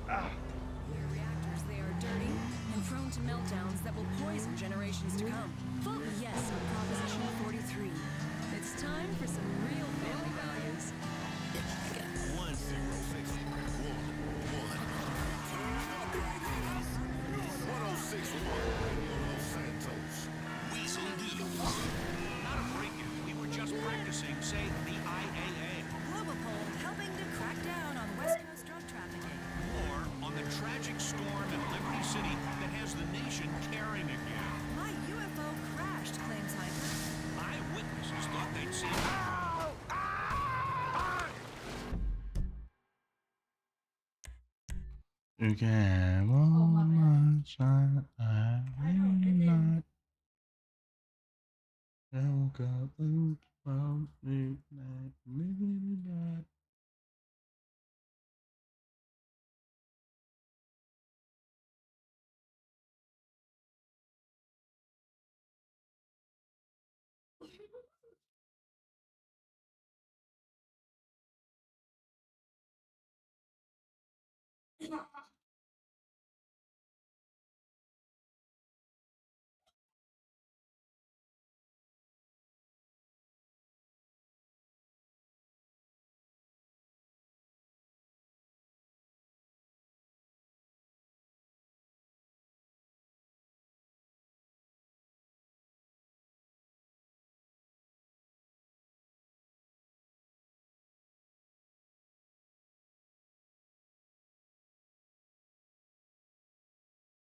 Reactors, they are dirty and prone to meltdowns that will poison generations to come. Vote yes on Proposition 43. It's time for some real family values. 1061 Los Santos. Weasel News. Not a break-in. We were just practicing, say, the IAA. Globopol helping to crack down on West Coast drug trafficking. Or on the tragic storm in Liberty City that has the nation caring again. My UFO crashed, claims Hyper. Eyewitnesses thought they'd seen You can all my shine, I will not. I woke up from midnight, midnight.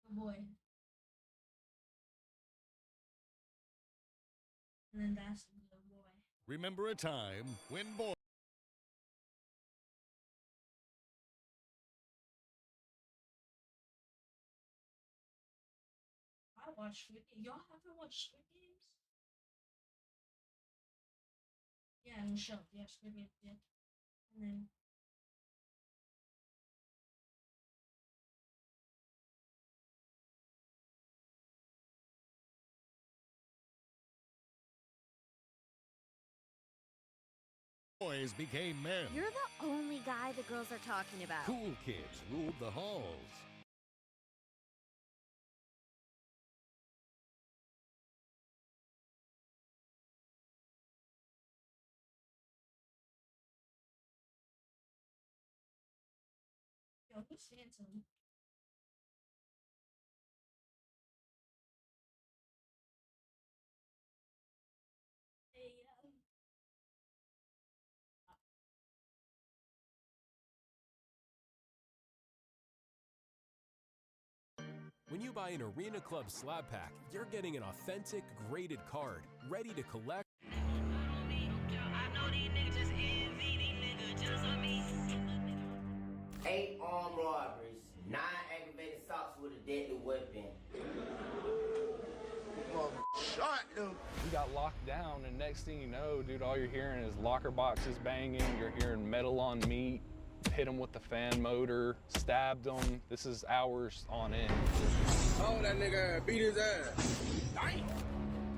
Boy. And then that's the little boy. Remember a time when boy. I watch Squid Games. Y'all haven't watched Squid Games? Yeah, in the show. Yeah, Squid Games did. And then Boys became men. You're the only guy the girls are talking about. Cool kids ruled the halls. yo, who's handsome? Hey, When you buy an Arena Club slab pack, you're getting an authentic, graded card, ready to collect. Eight armed robberies, 9 aggravated assaults with a deadly weapon. Shot him. We got locked down, and next thing you know, dude, all you're hearing is locker boxes banging. You're hearing metal on meat. Hit him with the fan motor, stabbed him. This is hours on end. Oh, that nigga beat his ass.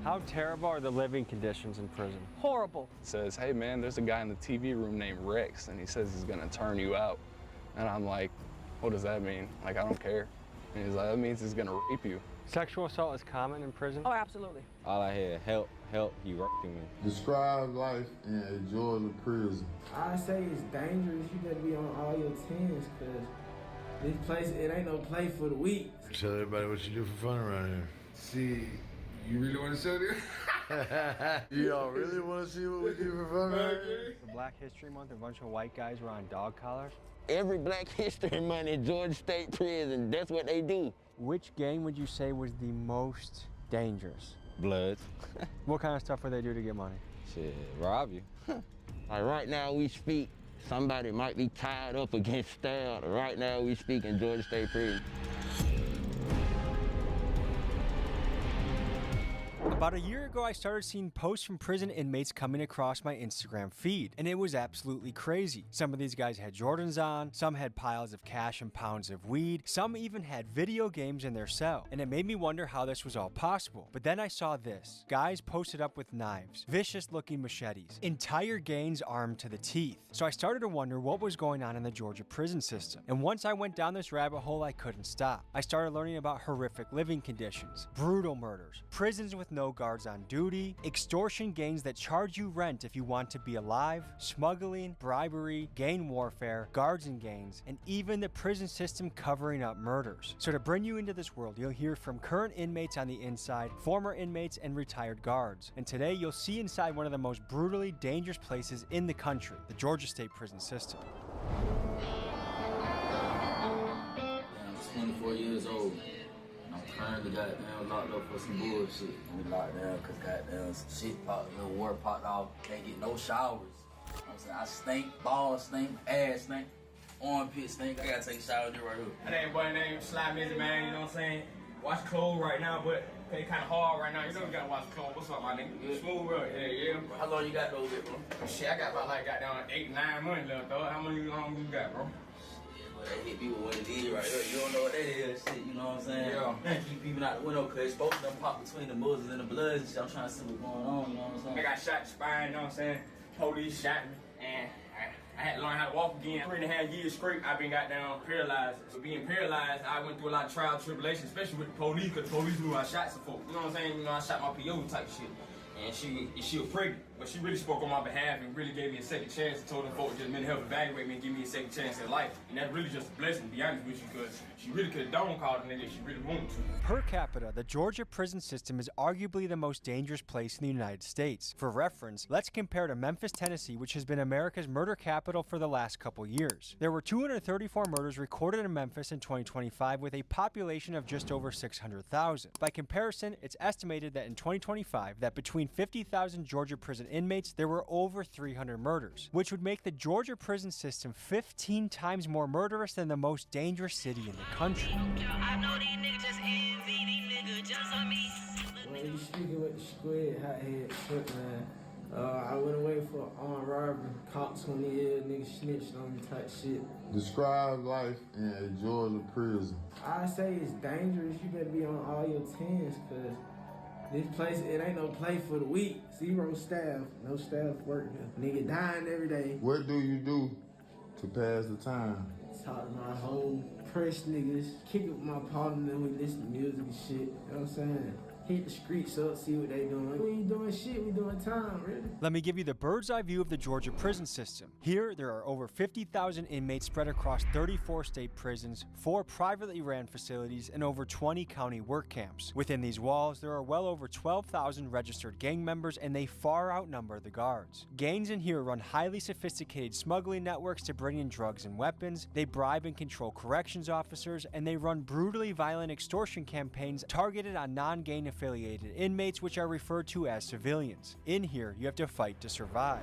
How terrible are the living conditions in prison? Horrible. Says, hey man, there's a guy in the TV room named Rex, and he says he's gonna turn you out. And I'm like, what does that mean? Like, I don't care. And he's like, that means he's gonna rape you. Sexual assault is common in prison? Oh, absolutely. All I hear, help, he raping me. Describe life in a Georgia prison. I say it's dangerous. You better be on all your tens, cause this place, it ain't no place for the weak. Tell everybody what you do for fun around here. See, you really want to show this? Y'all really want to see what we do for fun around here? For Black History Month, a bunch of white guys were on dog collars. Every Black History Month in Georgia State Prison, that's what they do. Which gang would you say was the most dangerous? Bloods. What kind of stuff would they do to get money? Shit, rob you. Like right now we speak, somebody might be tied up against stabbed. Right now we speak in Georgia State Prison. About a year ago, I started seeing posts from prison inmates coming across my Instagram feed, and it was absolutely crazy. Some of these guys had Jordans on, some had piles of cash and pounds of weed, some even had video games in their cell, and it made me wonder how this was all possible. But then I saw this. Guys posted up with knives, vicious-looking machetes, entire gangs armed to the teeth. So I started to wonder what was going on in the Georgia prison system. And once I went down this rabbit hole, I couldn't stop. I started learning about horrific living conditions, brutal murders, prisons with no guards on duty, extortion gangs that charge you rent if you want to be alive, smuggling, bribery, gang warfare, guards and gangs, and even the prison system covering up murders. So to bring you into this world, you'll hear from current inmates on the inside, former inmates, and retired guards. And today you'll see inside one of the most brutally dangerous places in the country, the Georgia State prison system. I'm 24 years old. I'm currently goddamn locked up for some bullshit. I'm locked down because goddamn some shit popped, little water popped off. Can't get no showers. You know what I'm saying? I stink, balls stink, ass stink, armpit stink. I gotta take a shower right here. That ain't boy name Sly Busy, man, you know what I'm saying? Wash clothes right now, but it's kind of hard right now. You know you gotta wash clothes. What's up, my nigga? Smooth bro. Yeah. How long you got those with, bro? Shit, I got about like goddamn 8, 9 months left, though. How long you got, bro? But that hit people what it is right here. You don't know what that is, shit, you know what I'm saying? Yeah. Man, keep people out the window because both of them pop between the muzzles and the bloods and shit. I'm trying to see what's going on, you know what I'm saying? I got shot in the spine, you know what I'm saying? Police shot me, and I had to learn how to walk again. 3.5 years straight, I've been goddamn paralyzed. So being paralyzed, I went through a lot of trial and tribulation, especially with the police, because the police knew I shot some folks. You know what I'm saying? You know, I shot my PO type shit. And she was pregnant, but she really spoke on my behalf and really gave me a second chance and told them folks just meant to help evaluate me and give me a second chance at life. And that's really just a blessing, to be honest with you, because she really could have don't call the nigga if she really wanted to. Per capita, the Georgia prison system is arguably the most dangerous place in the United States. For reference, let's compare to Memphis, Tennessee, which has been America's murder capital for the last couple years. There were 234 murders recorded in Memphis in 2025 with a population of just over 600,000. By comparison, it's estimated that in 2025 that between 50,000 Georgia prison inmates, there were over 300 murders, which would make the Georgia prison system 15 times more murderous than the most dangerous city in the country. I know these niggas just envy, these niggas just on me. When you speaking with the squid, hot head, shit, man. I went away for armed robbery, caught 20 years, niggas snitched on me type shit. Describe life in a Georgia prison. I say it's dangerous, you better be on all your tens, cause this place, it ain't no place for the weak. 0 staff, no staff working. Nigga dying every day. What do you do to pass the time? Talk to my whole press niggas, kick it with my partner, we listen to music and shit, you know what I'm saying? Hit the streets up, see what they doing. We ain't doing shit, we doing time, really. Let me give you the bird's eye view of the Georgia prison system. Here, there are over 50,000 inmates spread across 34 state prisons, 4 privately ran facilities, and over 20 county work camps. Within these walls, there are well over 12,000 registered gang members, and they far outnumber the guards. Gangs in here run highly sophisticated smuggling networks to bring in drugs and weapons, they bribe and control corrections officers, and they run brutally violent extortion campaigns targeted on non-gang affiliated inmates, which are referred to as civilians. In here, you have to fight to survive.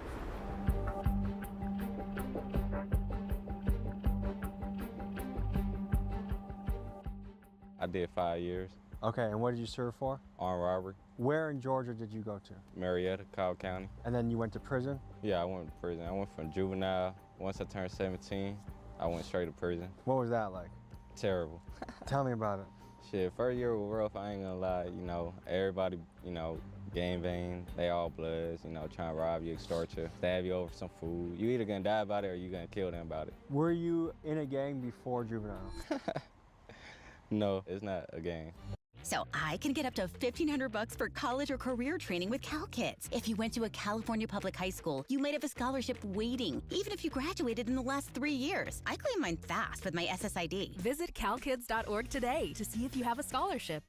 I did 5 years. Okay, and what did you serve for? Armed robbery. Where in Georgia did you go to? Marietta, Cobb County. And then you went to prison? Yeah, I went to prison. I went from juvenile. Once I turned 17, I went straight to prison. What was that like? Terrible. Tell me about it. Shit, first year was rough, I ain't gonna lie. You know, everybody, you know, gang bang, they all bloods, you know, trying to rob you, extort you, stab you over some food. You either gonna die about it or you gonna kill them about it. Were you in a gang before juvenile? No, it's not a game. So I can get up to $1,500 for college or career training with CalKids. If you went to a California public high school, you might have a scholarship waiting, even if you graduated in the last 3 years. I claimed mine fast with my SSID. Visit calkids.org today to see if you have a scholarship.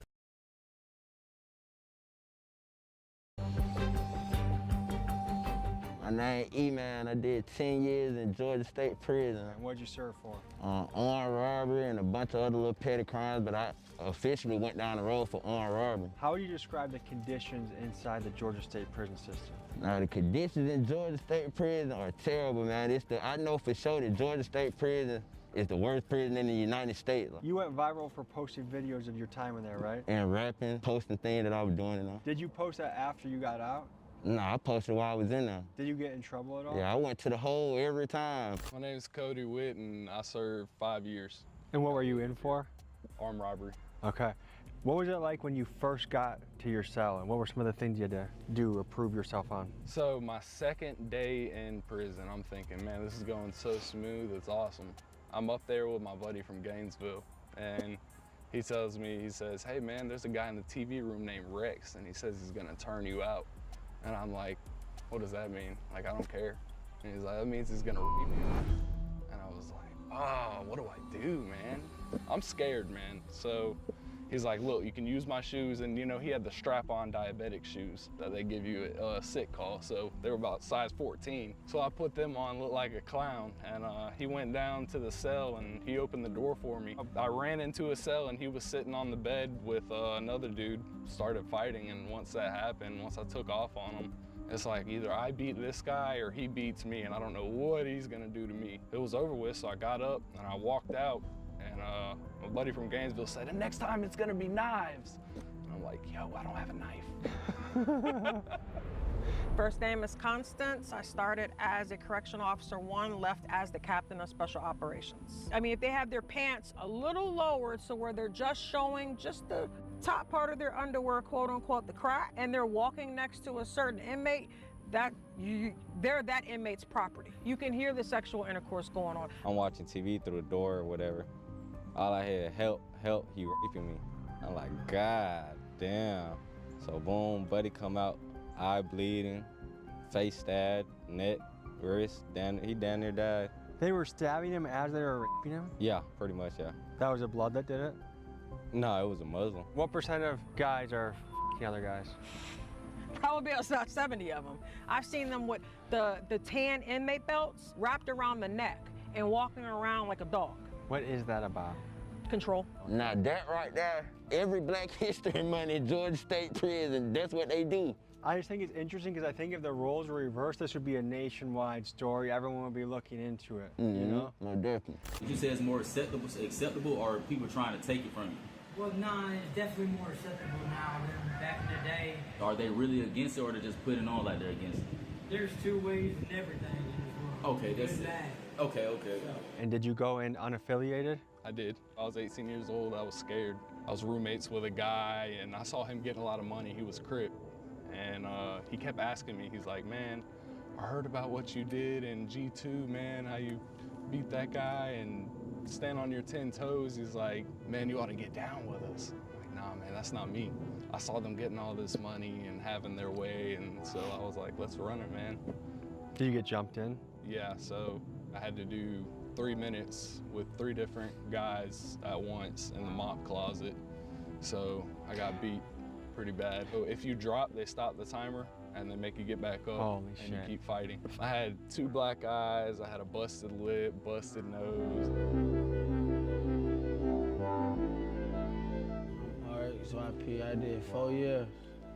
My name E-Man. I did 10 years in Georgia State Prison. And what'd you serve for? Armed robbery and a bunch of other little petty crimes, but I officially went down the road for armed robbery. How would you describe the conditions inside the Georgia State prison system? Now, the conditions in Georgia State Prison are terrible, man. I know for sure that Georgia State Prison is the worst prison in the United States. You went viral for posting videos of your time in there, right? And rapping, posting things that I was doing and all. Did you post that after you got out? No, I posted while I was in there. Did you get in trouble at all? Yeah, I went to the hole every time. My name's Cody Witt, and I served 5 years. And what were you in for? Armed robbery. Okay. What was it like when you first got to your cell, and what were some of the things you had to do or prove yourself on? So my second day in prison, I'm thinking, man, this is going so smooth, it's awesome. I'm up there with my buddy from Gainesville, and he tells me, he says, hey man, there's a guy in the TV room named Rex, and he says he's gonna turn you out. And I'm like, what does that mean? Like, I don't care. And he's like, that means he's gonna rape me. And I was like, oh, what do I do, man? I'm scared, man. So he's like, look, you can use my shoes. And you know, he had the strap-on diabetic shoes that they give you at a sick call. So they were about size 14. So I put them on, looked like a clown. And he went down to the cell and he opened the door for me. I ran into a cell and he was sitting on the bed with another dude, started fighting. And once that happened, once I took off on him, it's like either I beat this guy or he beats me, and I don't know what he's gonna do to me. It was over with, so I got up and I walked out. And my buddy from Gainesville said, and next time it's gonna be knives. And I'm like, yo, I don't have a knife. First name is Constance. I started as a correctional officer 1, left as the captain of special operations. I mean, if they have their pants a little lowered so where they're just showing just the top part of their underwear, quote unquote, the crack, and they're walking next to a certain inmate, they're that inmate's property. You can hear the sexual intercourse going on. I'm watching TV through the door or whatever. All I hear, help, help, he raping me. I'm like, God damn. So boom, buddy come out, eye bleeding, face stabbed, neck, wrist, he damn near died. They were stabbing him as they were raping him? Yeah, pretty much, yeah. That was the blood that did it? No, it was a Muslim. What percent of guys are f***ing other guys? Probably about 70 of them. I've seen them with the tan inmate belts wrapped around the neck and walking around like a dog. What is that about? Control. Now that right there, every Black History Month in Georgia State Prison, that's what they do. I just think it's interesting because I think if the roles were reversed, this would be a nationwide story. Everyone would be looking into it, you know? No, definitely. Would you say it's more acceptable or are people trying to take it from you? Well, no, it's definitely more acceptable now than back in the day. Are they really against it or they're just putting on like they're against it? There's two ways in everything in this world. Okay, that's it. Okay. And did you go in unaffiliated? I did. I was 18 years old, I was scared. I was roommates with a guy and I saw him getting a lot of money, he was Crip. And he kept asking me, he's like, man, I heard about what you did in G2, man, how you beat that guy and stand on your 10 toes. He's like, man, you ought to get down with us. I'm like, nah, man, that's not me. I saw them getting all this money and having their way, and so I was like, let's run it, man. Did you get jumped in? Yeah, so I had to do 3 minutes with 3 different guys at once in the mop closet. So I got beat pretty bad. So if you drop, they stop the timer and they make you get back up. Holy and shit. you keep fighting. I had 2 black eyes, I had a busted lip, busted nose. All right, so I did 4 years.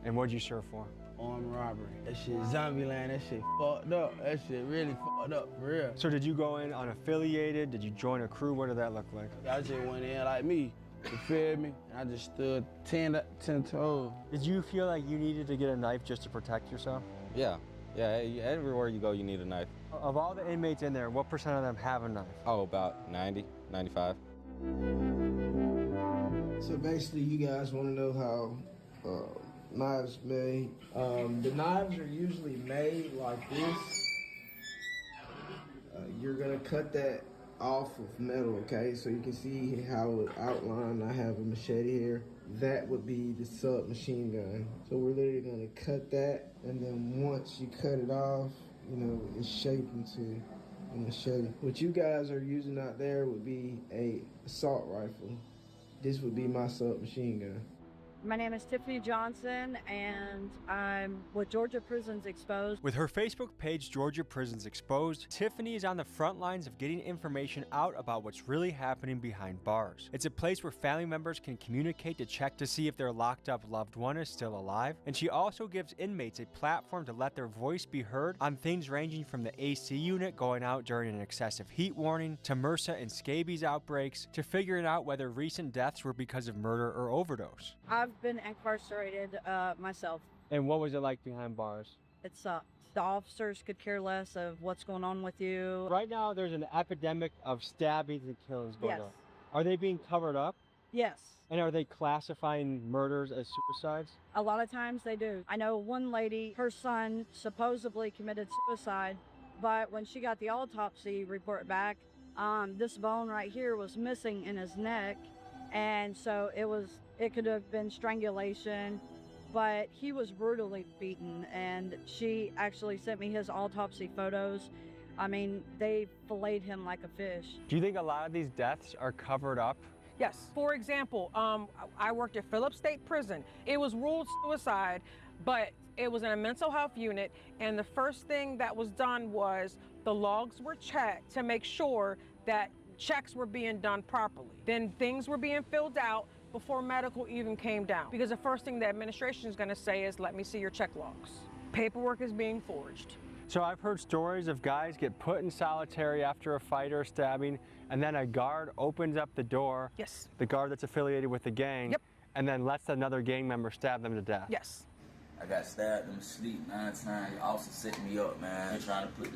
And what'd you serve for? Armed robbery. That shit zombie land, that shit fucked up. That shit really fucked up, for real. So did you go in unaffiliated? Did you join a crew? What did that look like? I just went in like me. You feel me? And I just stood 10 toes. Did you feel like you needed to get a knife just to protect yourself? Yeah, everywhere you go, you need a knife. Of all the inmates in there, what percent of them have a knife? Oh, about 90, 95. So basically, you guys want to know how knives made. The knives are usually made like this. You're gonna cut that off of metal, okay? So you can see how it outlined. I have a machete here. That would be the submachine gun. So we're literally gonna cut that, and then once you cut it off, you know, it's shaped into a machete. What you guys are using out there would be a assault rifle. This would be my submachine gun. My name is Tiffany Johnson, and I'm with Georgia Prisons Exposed. With her Facebook page, Georgia Prisons Exposed, Tiffany is on the front lines of getting information out about what's really happening behind bars. It's a place where family members can communicate to check to see if their locked up loved one is still alive, and she also gives inmates a platform to let their voice be heard on things ranging from the AC unit going out during an excessive heat warning, to MRSA and scabies outbreaks, to figuring out whether recent deaths were because of murder or overdose. I've been incarcerated myself. And what was it like behind bars? It sucked. The officers could care less of what's going on with you. Right now, there's an epidemic of stabbings and killings going Yes. on. Are they being covered up? Yes. And are they classifying murders as suicides? A lot of times they do. I know one lady, her son supposedly committed suicide, but when she got the autopsy report back, this bone right here was missing in his neck, and so it could have been strangulation, but he was brutally beaten, and she actually sent me his autopsy photos. I mean, they filleted him like a fish. Do you think a lot of these deaths are covered up? Yes. For example, I worked at Phillips State Prison. It was ruled suicide, but it was in a mental health unit, and the first thing that was done was the logs were checked to make sure that checks were being done properly. Then things were being filled out before medical even came down. Because the first thing the administration is going to say is, let me see your check logs. Paperwork is being forged. So I've heard stories of guys get put in solitary after a fight or a stabbing, and then a guard opens up the door. Yes. The guard that's affiliated with the gang. Yep. And then lets another gang member stab them to death. Yes. I got stabbed in my sleep 9 times. The officer set me up, man. They're trying to put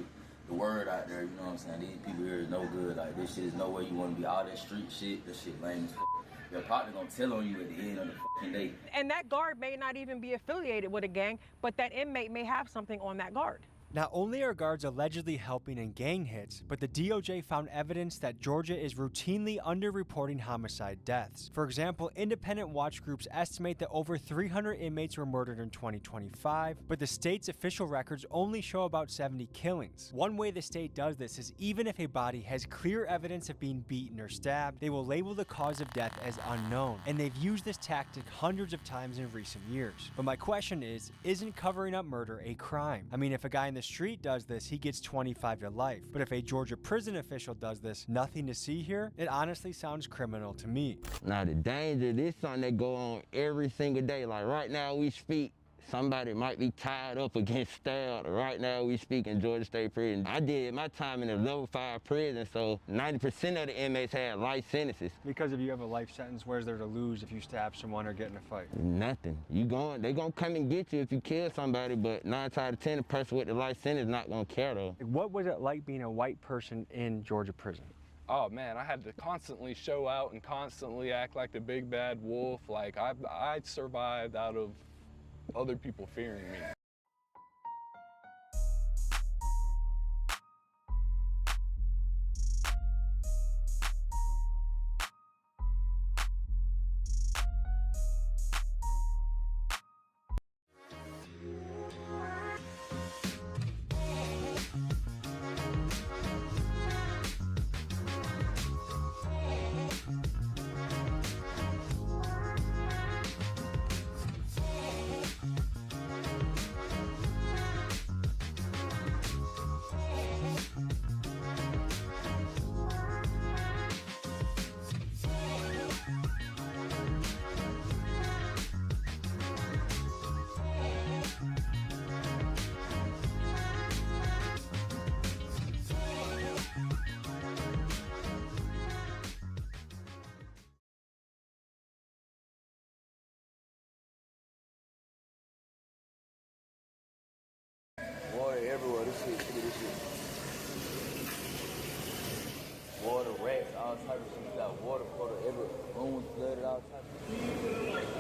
the word out there, you know what I'm saying? These people here is no good. Like, this shit is nowhere you want to be. All that street shit, this shit lame as fuck. Your partner gonna tell on you at the end of the fucking day. And that guard may not even be affiliated with a gang, but that inmate may have something on that guard. Not only are guards allegedly helping in gang hits, but the DOJ found evidence that Georgia is routinely underreporting homicide deaths. For example, independent watch groups estimate that over 300 inmates were murdered in 2025, but the state's official records only show about 70 killings. One way the state does this is even if a body has clear evidence of being beaten or stabbed, they will label the cause of death as unknown, and they've used this tactic hundreds of times in recent years. But my question is, isn't covering up murder a crime? I mean, if a guy in the street does this, he gets 25 to life. But if a Georgia prison official does this, nothing to see here, it honestly sounds criminal to me. Now the danger, this is something that go on every single day. Like right now we speak, somebody might be tied up against stabbed. Right now we speak in Georgia State Prison. I did my time in a level 5 prison, so 90% of the inmates had life sentences. Because if you have a life sentence, where's there to lose if you stab someone or get in a fight? Nothing. They gonna come and get you if you kill somebody, but 9 times out of 10, the person with the life sentence not gonna care though. What was it like being a white person in Georgia prison? Oh man, I had to constantly show out and constantly act like the big bad wolf. Like I survived out of other people fearing me. Water everywhere. This shit, look at this shit. Water, rats, all type of shit. You got water for the every room flooded, all type of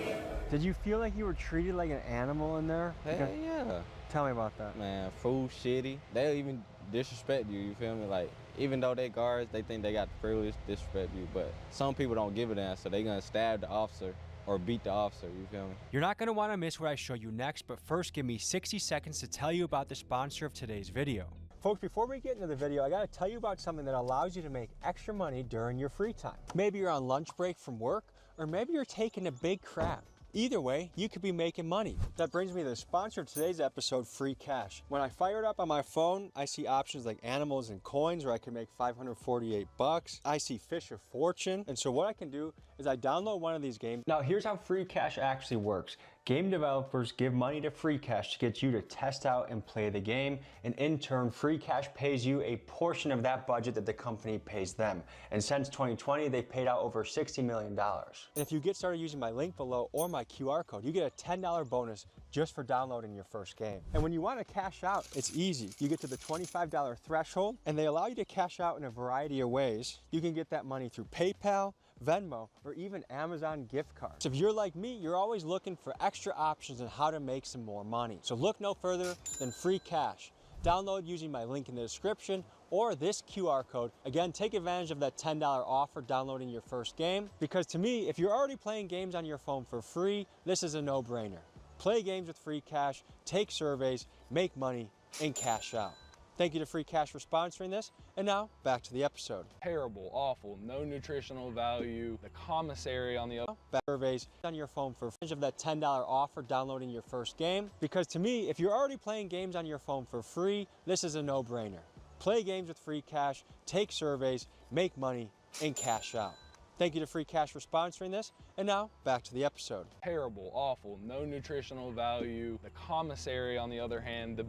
shit. Did you feel like you were treated like an animal in there? Hell yeah. Tell me about that. Man, food shitty. They'll even disrespect you, you feel me? Like, even though they guards, they think they got the privilege to disrespect you, but some people don't give a damn, so they gonna stab the officer or beat the officer, you feel me? You're not going to want to miss what I show you next, but first give me 60 seconds to tell you about the sponsor of today's video. Folks, before we get into the video, I gotta tell you about something that allows you to make extra money during your free time. Maybe you're on lunch break from work, or maybe you're taking a big crap. Either way, you could be making money. That brings me to the sponsor of today's episode, Free Cash. When I fire it up on my phone, I see options like animals and coins where I can make 548 bucks. I see Fish of Fortune. And so what I can do is I download one of these games. Now here's how Free Cash actually works. Game developers give money to Free Cash to get you to test out and play the game, and in turn, Free Cash pays you a portion of that budget that the company pays them. And since 2020, they've paid out over $60 million. And if you get started using my link below or my QR code, you get a $10 bonus just for downloading your first game. And when you want to cash out, it's easy. You get to the $25 threshold, and they allow you to cash out in a variety of ways. You can get that money through PayPal, Venmo, or even Amazon gift cards. So if you're like me, you're always looking for extra options on how to make some more money. So look no further than Free Cash. Download using my link in the description or this QR code. Again, take advantage of that $10 offer downloading your first game, because to me, if you're already playing games on your phone for free, this is a no-brainer. Play games with Free Cash, take surveys, make money, and cash out. Thank you to Free Cash for sponsoring this, and now back to the episode. Terrible, awful, no nutritional value. The commissary on the other. Surveys on your phone for of that $10 offer downloading your first game, because to me, if you're already playing games on your phone for free, this is a no-brainer. Play games with Free Cash, take surveys, make money, and cash out. Thank you to Free Cash for sponsoring this, and now back to the episode. Terrible, awful, no nutritional value. The commissary on the other hand,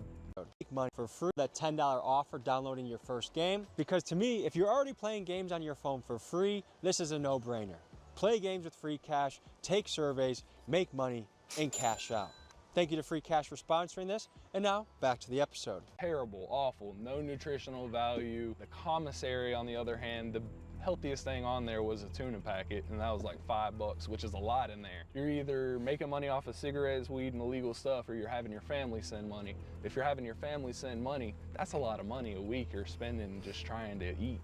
Make money for free, that $10 offer downloading your first game, because to me, if you're already playing games on your phone for free, this is a no-brainer. Play games with Free Cash, take surveys, make money, and cash out. Thank you to Free Cash for sponsoring this, and now back to the episode. Terrible, awful, no nutritional value. The commissary on the other hand, the healthiest thing on there was a tuna packet, and that was like $5, which is a lot in there. You're either making money off of cigarettes, weed, and illegal stuff, or you're having your family send money. If you're having your family send money, that's a lot of money a week you're spending just trying to eat.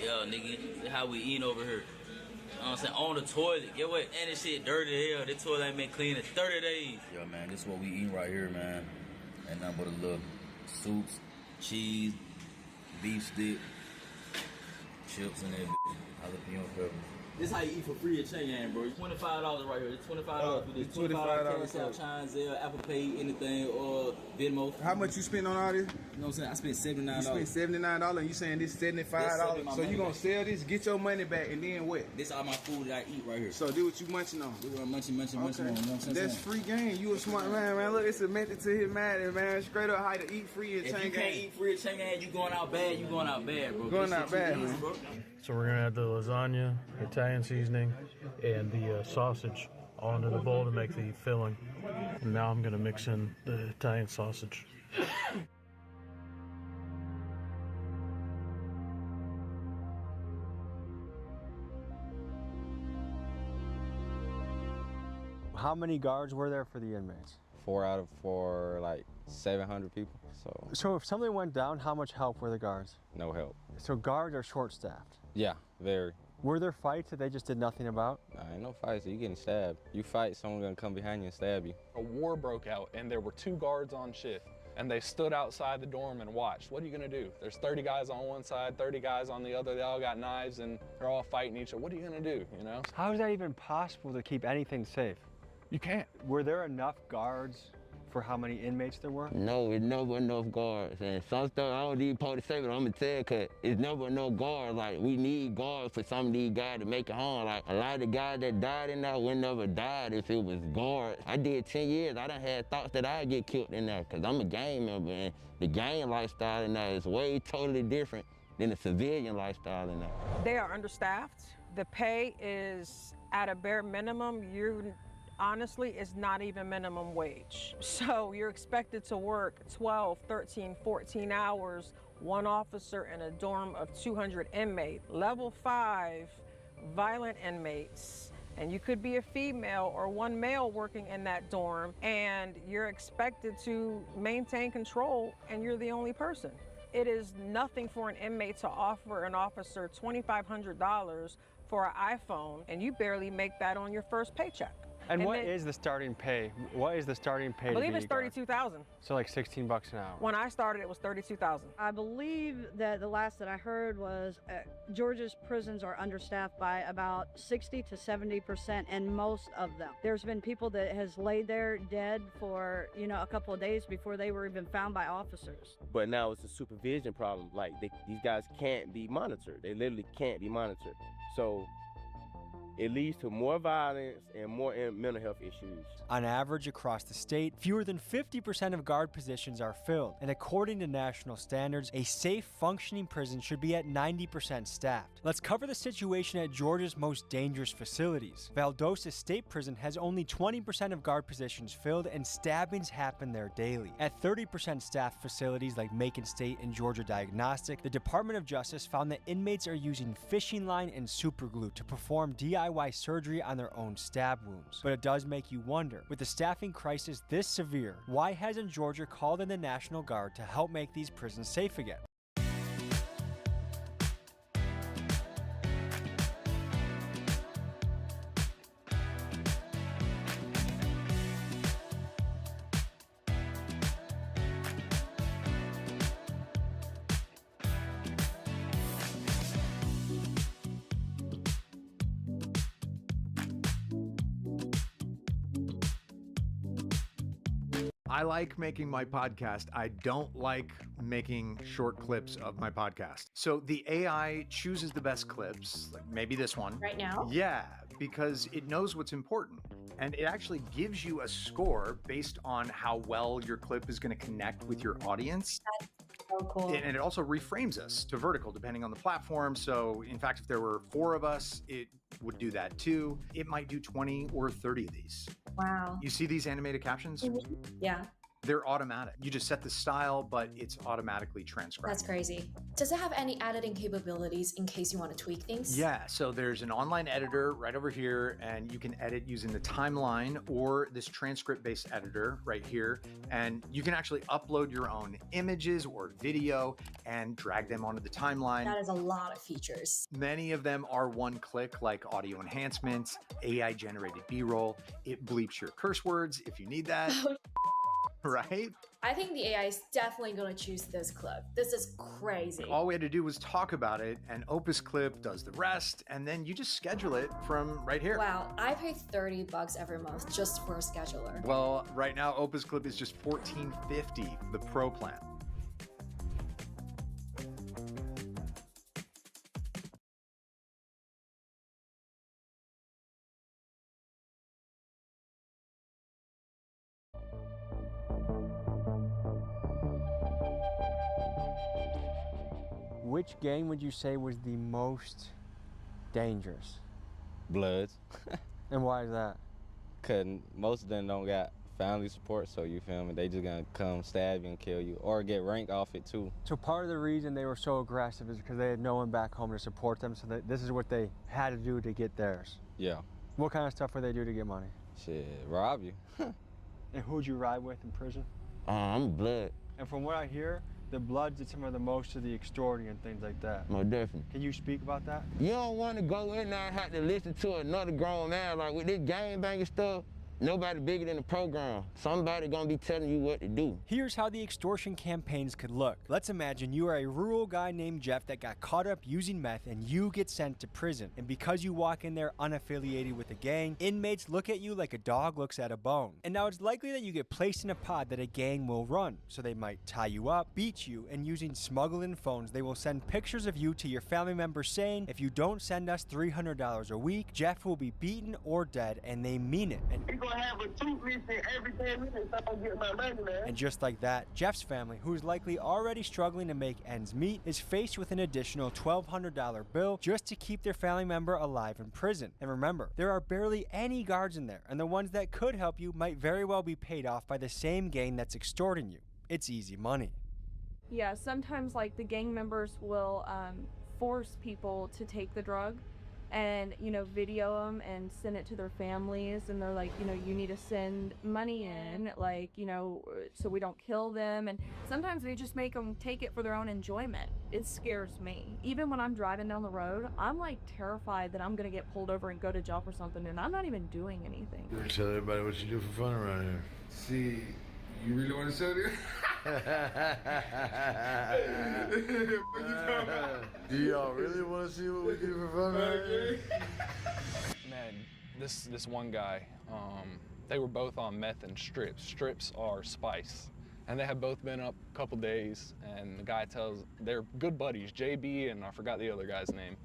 Yeah, nigga, how we eating over here. You know what I'm saying? On the toilet. Get what? And this shit dirty as hell. This toilet ain't been clean in 30 days. Yo, man, this is what we eating right here, man. Ain't nothing but a little soups, cheese, beef stick, chips, and that bitch. Jalapeno peppers. This how you eat for free at Cheyenne, bro. It's $25 right here. It's $25 for this. $25 Cash App, Chime, Zelle, Apple Pay, anything, or Venmo. How much you spend on all this? You know what I'm saying? I spent $79. You spent $79, and you saying this $75. So you gonna sell this, get your money back, and then what? This all my food that I eat right here. So do what you munching on. Do what I'm munching on. You know what I'm saying? That's free game. You a smart man, man. Look, it's a method to his madness, man. Straight up how to eat free at Cheyenne. If you can't eat free at Cheyenne, you going out bad. You going out bad, bro. Going out bad, man. Bro. So we're gonna add the lasagna, Italian seasoning, and the sausage all into the bowl to make the filling. And now I'm gonna mix in the Italian sausage. How many guards were there for the inmates? 4 out of 4, like 700 people. So if something went down, how much help were the guards? No help. So guards are short-staffed? Yeah, very. Were there fights that they just did nothing about? Nah, ain't no fights. You getting stabbed. You fight, someone gonna come behind you and stab you. A war broke out, and there were 2 guards on shift, and they stood outside the dorm and watched. What are you gonna do? There's 30 guys on one side, 30 guys on the other. They all got knives, and they're all fighting each other. What are you gonna do, you know? How is that even possible to keep anything safe? You can't. Were there enough guards for how many inmates there were? No, it's never enough guards. And some stuff I don't even supposed to say, but I'm gonna tell you, cause it's never enough guards. Like, we need guards for some of these guys to make it home. Like, a lot of the guys that died in there would never died if it was guards. I did 10 years. I done had thoughts that I'd get killed in there, cause I'm a gang member, and the gang lifestyle in there is way totally different than the civilian lifestyle in there. They are understaffed. The pay is at a bare minimum. Honestly, it's not even minimum wage. So you're expected to work 12, 13, 14 hours, one officer in a dorm of 200 inmates. Level 5 violent inmates And you could be a female or one male working in that dorm, and you're expected to maintain control, and you're the only person. It is nothing for an inmate to offer an officer $2,500 for an iPhone, and you barely make that on your first paycheck. And what is the starting pay? What is the starting pay? I believe it's $32,000. So like 16 bucks an hour. When I started, it was $32,000. I believe that the last that I heard was Georgia's prisons are understaffed by about 60 to 70% in most of them. There's been people that has laid there dead for, you know, a couple of days before they were even found by officers. But now it's a supervision problem. Like these guys can't be monitored. They literally can't be monitored. So it leads to more violence and more mental health issues. On average, across the state, fewer than 50% of guard positions are filled, and according to national standards, a safe, functioning prison should be at 90% staffed. Let's cover the situation at Georgia's most dangerous facilities. Valdosta State Prison has only 20% of guard positions filled, and stabbings happen there daily. At 30% staffed facilities like Macon State and Georgia Diagnostic, the Department of Justice found that inmates are using fishing line and superglue to perform DIY surgery on their own stab wounds. But it does make you wonder, with the staffing crisis this severe, why hasn't Georgia called in the National Guard to help make these prisons safe again? I like making my podcast. I don't like making short clips of my podcast. So the AI chooses the best clips, like maybe this one. Right now? Yeah, because it knows what's important. And it actually gives you a score based on how well your clip is going to connect with your audience. That's so cool. And it also reframes us to vertical depending on the platform. So in fact, if there were 4 of us, it would do that too. It might do 20 or 30 of these. Wow. You see these animated captions? Yeah. They're automatic. You just set the style, but it's automatically transcribed. That's crazy. Does it have any editing capabilities in case you want to tweak things? Yeah, so there's an online editor right over here, and you can edit using the timeline or this transcript-based editor right here. And you can actually upload your own images or video and drag them onto the timeline. That is a lot of features. Many of them are one click, like audio enhancements, AI-generated B-roll. It bleeps your curse words if you need that. Right? I think the AI is definitely going to choose this clip. This is crazy. All we had to do was talk about it, and Opus Clip does the rest, and then you just schedule it from right here. Wow, I pay $30 every month just for a scheduler. Well, right now Opus Clip is just $14.50, the Pro plan. Which gang would you say was the most dangerous? Bloods. And why is that? Cause most of them don't got family support, so you feel me? They just gonna come stab you and kill you, or get rank off it too. So part of the reason they were so aggressive is because they had no one back home to support them, so that this is what they had to do to get theirs. Yeah. What kind of stuff would they do to get money? Shit, rob you. And who'd you ride with in prison? I'm Blood. And from what I hear, the Bloods did some of the most of the extorting and things like that. Most definitely. Can you speak about that? You don't want to go in there and have to listen to another grown man. Like with this gangbanging stuff, nobody bigger than the program. Somebody gonna be telling you what to do. Here's how the extortion campaigns could look. Let's imagine you are a rural guy named Jeff that got caught up using meth and you get sent to prison. And because you walk in there unaffiliated with a gang, inmates look at you like a dog looks at a bone. And now it's likely that you get placed in a pod that a gang will run. So they might tie you up, beat you, and using smuggling phones, they will send pictures of you to your family members saying, if you don't send us $300 a week, Jeff will be beaten or dead, and they mean it. Have a tooth missing every 10 minutes so I don't get my money, man. And just like that, Jeff's family, who is likely already struggling to make ends meet, is faced with an additional $1,200 bill just to keep their family member alive in prison. And remember, there are barely any guards in there, and the ones that could help you might very well be paid off by the same gang that's extorting you. It's easy money. Yeah, sometimes like the gang members will force people to take the drug. and, you know, video them and send it to their families, and they're like, you know, you need to send money in, like, you know, so we don't kill them. And sometimes they just make them take it for their own enjoyment. It scares me. Even when I'm driving down the road, I'm like terrified that I'm gonna get pulled over and go to jail for something, and I'm not even doing anything. Tell everybody what you do for fun around here. See, you really want to show this? Do y'all really want to see what we do for fun around here? Man, this one guy, they were both on meth and strips. Strips are spice. And they had both been up a couple days, and the guy tells, they're good buddies, JB and I forgot the other guy's name.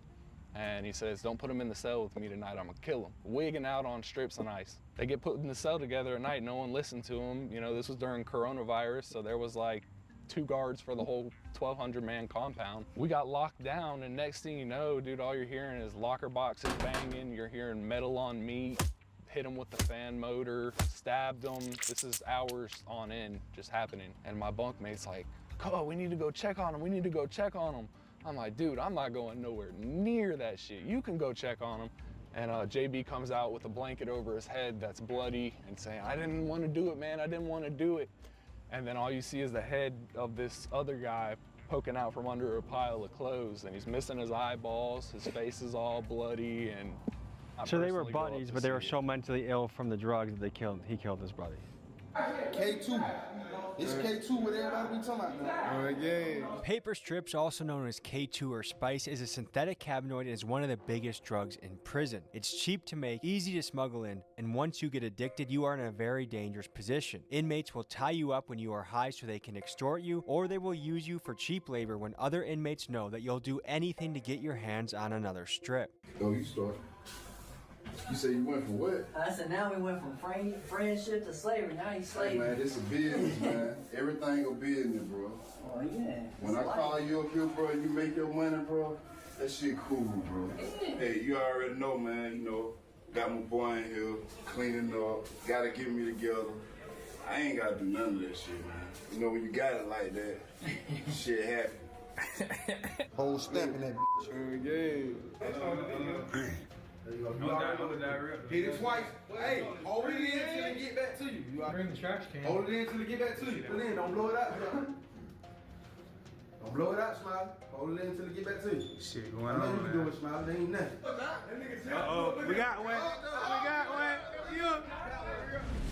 And he says, don't put him in the cell with me tonight, I'm gonna kill him. Wigging out on strips and ice. They get put in the cell together at night, no one listened to them. You know, this was during coronavirus, so there was like 2 guards for the whole 1,200 man compound. We got locked down, and next thing you know, dude, all you're hearing is locker boxes banging, you're hearing metal on meat, hit him with the fan motor, stabbed him. This is hours on end just happening. And my bunkmate's like, "Oh, we need to go check on him, we need to go check on him." I'm like, dude, I'm not going nowhere near that shit. You can go check on him. And JB comes out with a blanket over his head that's bloody and saying, I didn't want to do it, man, I didn't want to do it. And then all you see is the head of this other guy poking out from under a pile of clothes, and he's missing his eyeballs, his face is all bloody, and So they were buddies, but they were so mentally ill from the drugs that he killed his brother. K2. It's K2 what everybody be talking about now. Oh, yeah. Paper strips, also known as K2 or spice, is a synthetic cannabinoid and is one of the biggest drugs in prison. It's cheap to make, easy to smuggle in, and once you get addicted, you are in a very dangerous position. Inmates will tie you up when you are high so they can extort you, or they will use you for cheap labor when other inmates know that you'll do anything to get your hands on another strip. Oh, you start. You say you went from what? I said now we went from friendship to slavery. Now he's slavery. Hey, man, this a business, man. Everything a business, bro. Oh, yeah. When I call you up here, bro, and you make your money, bro, that shit cool, bro. Yeah. Hey, you already know, man, you know, got my boy in here, cleaning up, gotta get me together. I ain't gotta do none of that shit, man. You know, when you got it like that, shit happen. Whole step in that bitch. Yeah. Hit it twice. Hey, hold it in till it get back to you. Bring the trash can. Hold it in till it get back to you. Put it in, don't blow it out. Don't blow it out, Smiley. Hold it in till it get back to you. Shit going I on. know you can do it, Smiley. There ain't nothing. Uh-oh, we got one. We got one.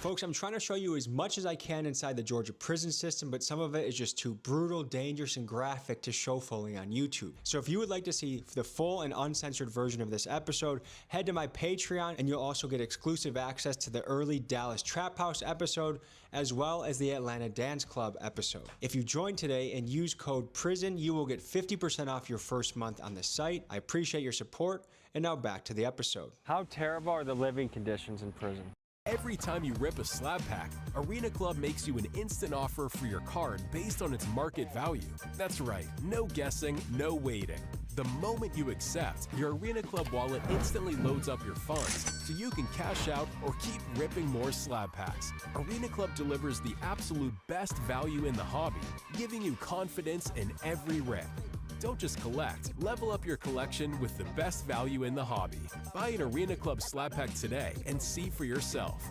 Folks, I'm trying to show you as much as I can inside the Georgia prison system, but some of it is just too brutal, dangerous, and graphic to show fully on YouTube. So if you would like to see the full and uncensored version of this episode, head to my Patreon, and you'll also get exclusive access to the early Dallas Trap House episode, as well as the Atlanta Dance Club episode. If you join today and use code PRISON, you will get 50% off your first month on the site. I appreciate your support, and now back to the episode. How terrible are the living conditions in prison? Every time you rip a slab pack, Arena Club makes you an instant offer for your card based on its market value. That's right, no guessing, no waiting. The moment you accept, your Arena Club wallet instantly loads up your funds so you can cash out or keep ripping more slab packs. Arena Club delivers the absolute best value in the hobby, giving you confidence in every rip. Don't just collect, level up your collection with the best value in the hobby. Buy an Arena Club slab pack today and see for yourself.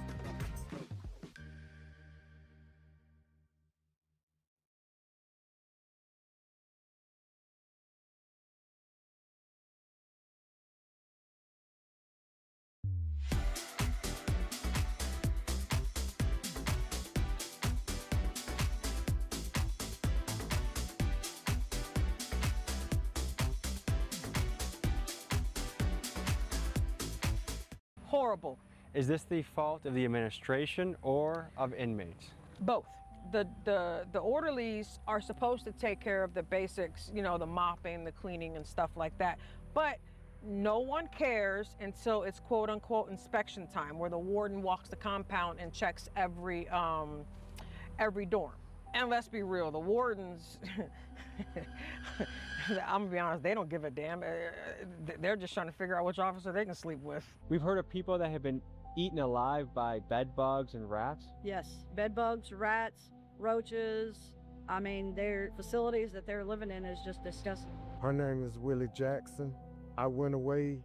Horrible. Is this the fault of the administration or of inmates? Both. The orderlies are supposed to take care of the basics, you know, the mopping, the cleaning and stuff like that. But no one cares until it's quote unquote inspection time, where the warden walks the compound and checks every dorm. And let's be real, the wardens, I'm gonna be honest, they don't give a damn. They're just trying to figure out which officer they can sleep with. We've heard of people that have been eaten alive by bed bugs and rats. Yes, bed bugs, rats, roaches. I mean, their facilities that they're living in is just disgusting. Her name is Willie Jackson. I went away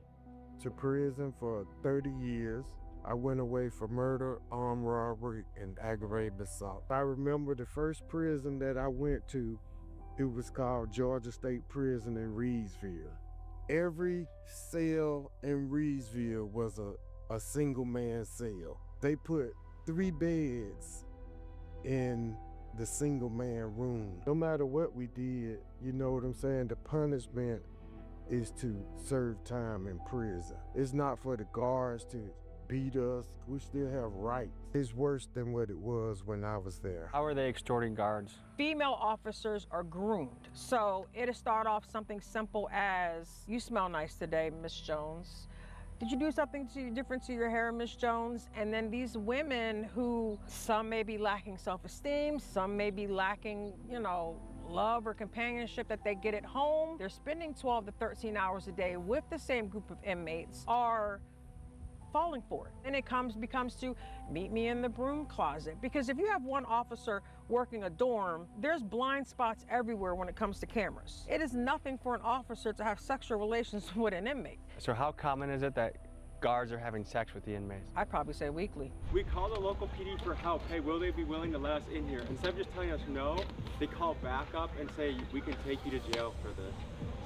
to prison for 30 years. I went away for murder, armed robbery, and aggravated assault. I remember the first prison that I went to, it was called Georgia State Prison in Reedsville. Every cell in Reedsville was a single man cell. They put 3 beds in the single man room. No matter what we did, you know what I'm saying, the punishment is to serve time in prison. It's not for the guards to beat us. We still have rights. It's worse than what it was when I was there. How are they extorting guards? Female officers are groomed. So it'll start off something simple as, you smell nice today, Miss Jones. Did you do something different to your hair, Miss Jones? And then these women who, some may be lacking self-esteem, some may be lacking, love or companionship that they get at home. They're spending 12 to 13 hours a day with the same group of inmates, are falling for it. And it becomes to meet me in the broom closet. Because if you have one officer working a dorm, there's blind spots everywhere when it comes to cameras. It is nothing for an officer to have sexual relations with an inmate. So how common is it that guards are having sex with the inmates? I'd probably say weekly. We call the local PD for help. Hey, will they be willing to let us in here? Instead of just telling us no, they call back up and say, we can take you to jail for this.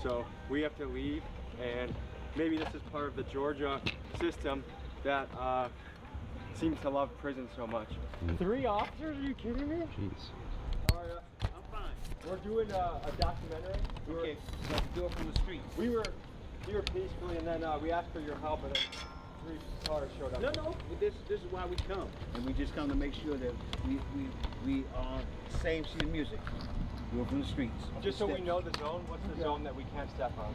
So we have to leave, and maybe this is part of the Georgia system that seems to love prison so much. 3 officers? Are you kidding me? Jeez. All right, I'm fine. We're doing a documentary. Okay, so do it from the street. We were peacefully, and then we asked for your help, and then 3 cars showed up. No. This is why we come, and we just come to make sure that we are same sheet of music. Do it from the streets. Just so we know the zone. What's the zone that we can't step on?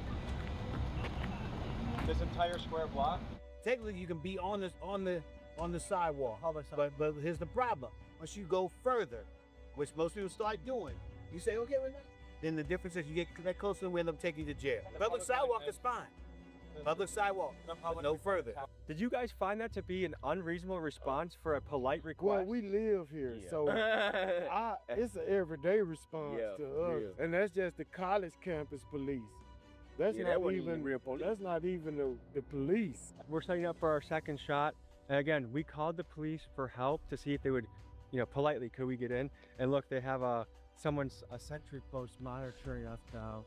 This entire square block. Technically, you can be on the sidewalk. But here's the problem: once you go further, which most people start doing, you say, okay, we're not. Then the difference is you get that closer, and we end up taking you to jail. Public sidewalk is fine. Public sidewalk, no further. Did you guys find that to be an unreasonable response for a polite request? Well, we live here, so it's an everyday response to us, and that's just the college campus police. That's not even real police. That's not even the police. We're setting up for our second shot. And again, we called the police for help to see if they would, politely, could we get in? And look, they have a sentry post monitoring us now.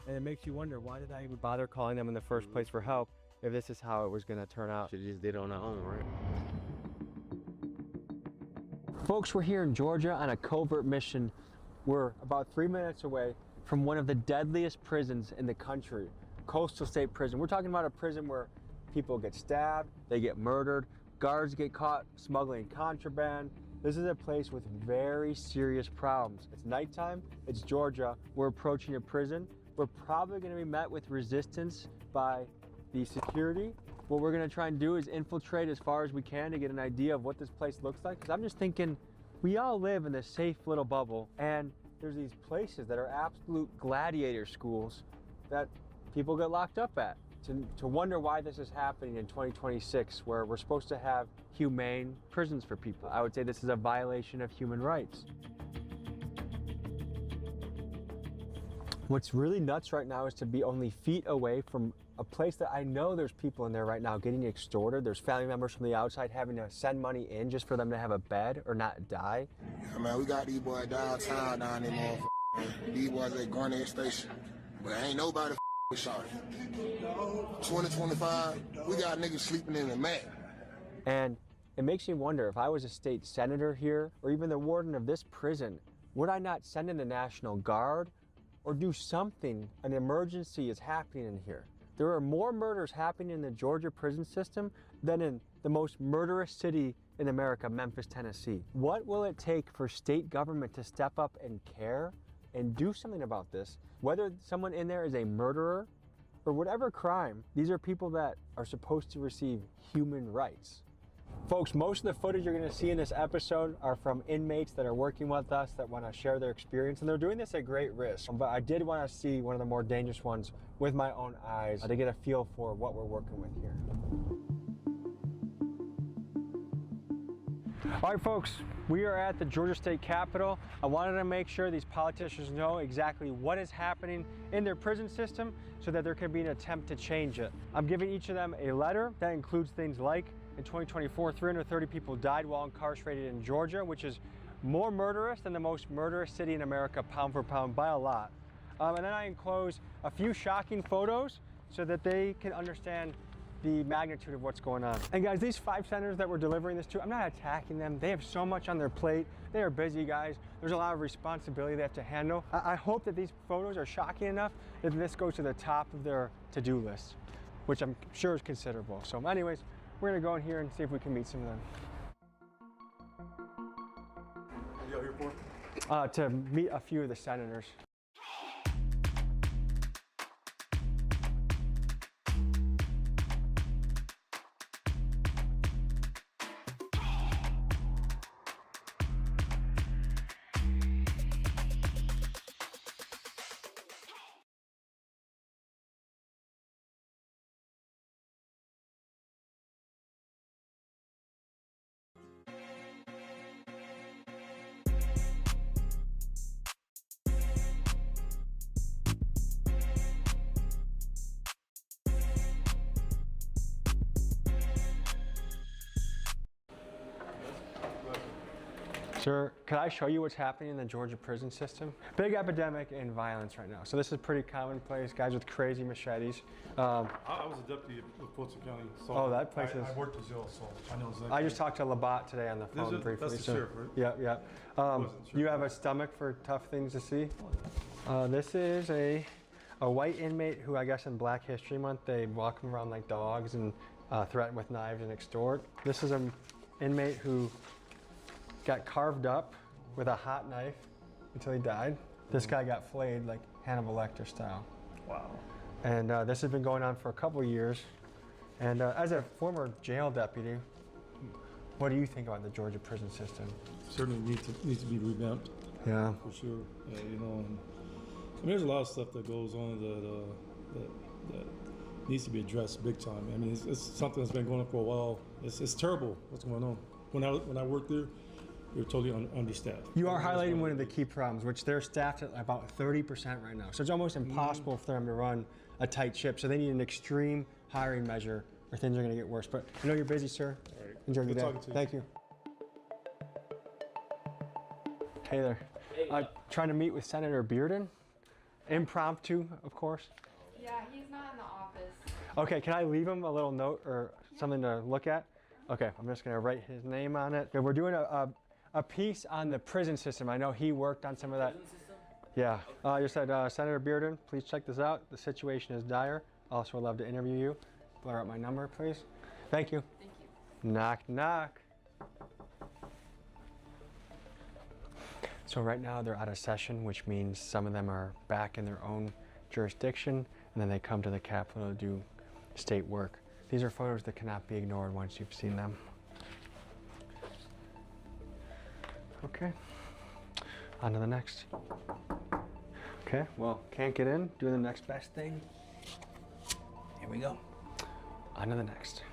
And it makes you wonder, why did I even bother calling them in the first place for help if this is how it was going to turn out? Should've just did it on our own, right? Folks, we're here in Georgia on a covert mission. We're about 3 minutes away from one of the deadliest prisons in the country, Coastal State Prison. We're talking about a prison where people get stabbed, they get murdered, guards get caught smuggling contraband. This is a place with very serious problems. It's nighttime, it's Georgia, we're approaching a prison. We're probably gonna be met with resistance by the security. What we're gonna try and do is infiltrate as far as we can to get an idea of what this place looks like. Because I'm just thinking, we all live in this safe little bubble, and there's these places that are absolute gladiator schools that people get locked up at. To wonder why this is happening in 2026, where we're supposed to have humane prisons for people. I would say this is a violation of human rights. What's really nuts right now is to be only feet away from a place that I know there's people in there right now getting extorted. There's family members from the outside having to send money in just for them to have a bed or not die. Yeah, man, we got these boys downtown down there, motherfucker. These boys at Garnett Station. But ain't nobody with shot. 2025, we got niggas sleeping in the mat. And it makes me wonder, if I was a state senator here, or even the warden of this prison, would I not send in the National Guard or do something? An emergency is happening in here. There are more murders happening in the Georgia prison system than in the most murderous city in America, Memphis, Tennessee. What will it take for state government to step up and care and do something about this? Whether someone in there is a murderer or whatever crime, these are people that are supposed to receive human rights. Folks, most of the footage you're going to see in this episode are from inmates that are working with us that want to share their experience, and they're doing this at great risk. But I did want to see one of the more dangerous ones with my own eyes to get a feel for what we're working with here. All right, folks, we are at the Georgia State Capitol. I wanted to make sure these politicians know exactly what is happening in their prison system so that there can be an attempt to change it. I'm giving each of them a letter that includes things like, in 2024, 330 people died while incarcerated in Georgia, which is more murderous than the most murderous city in America, pound for pound, by a lot. And then I enclose a few shocking photos so that they can understand the magnitude of what's going on. And guys, these 5 senators that we're delivering this to, I'm not attacking them. They have so much on their plate. They are busy guys. There's a lot of responsibility they have to handle. I hope that these photos are shocking enough that this goes to the top of their to-do list, which I'm sure is considerable. So anyways, we're gonna go in here and see if we can meet some of them. What are you out here for? To meet a few of the senators. Sir, could I show you what's happening in the Georgia prison system? Big epidemic in violence right now. So this is pretty commonplace, guys with crazy machetes. I was a deputy with Fulton County. So oh, that place is... I worked the jail, so I know exactly. I just talked to Labat today on the phone briefly. That's the sheriff, right? Yeah, yeah. You have a stomach for tough things to see? This is a white inmate who I guess in Black History Month, they walk him around like dogs and threaten with knives and extort. This is an inmate who got carved up with a hot knife until he died. This guy got flayed like Hannibal Lecter style. Wow. And this has been going on for a couple of years. And as a former jail deputy, what do you think about the Georgia prison system? Certainly needs to be revamped. Yeah. For sure. You know, I mean, there's a lot of stuff that goes on that needs to be addressed big time. I mean, it's something that's been going on for a while. It's terrible what's going on. When I worked there, we were totally understaffed. You are highlighting one of the key problems, which they're staffed at about 30% right now. So it's almost impossible for them to run a tight ship. So they need an extreme hiring measure or things are going to get worse. But I know you're busy, sir. All right. Enjoy your day. Talking to you. Thank you. Hey there. Trying to meet with Senator Bearden. Impromptu, of course. Yeah, he's not in the office. Okay, can I leave him a little note or something to look at? Okay, I'm just going to write his name on it. We're doing a piece on the prison system. I know he worked on some of that. Yeah. You said, Senator Bearden, please check this out. The situation is dire. Also would love to interview you. Blur out my number, please. Thank you. Thank you. Knock, knock. So right now they're out of session, which means some of them are back in their own jurisdiction, and then they come to the Capitol to do state work. These are photos that cannot be ignored once you've seen them. Okay, on to the next. Okay, well, can't get in, doing the next best thing. Here we go. On to the next.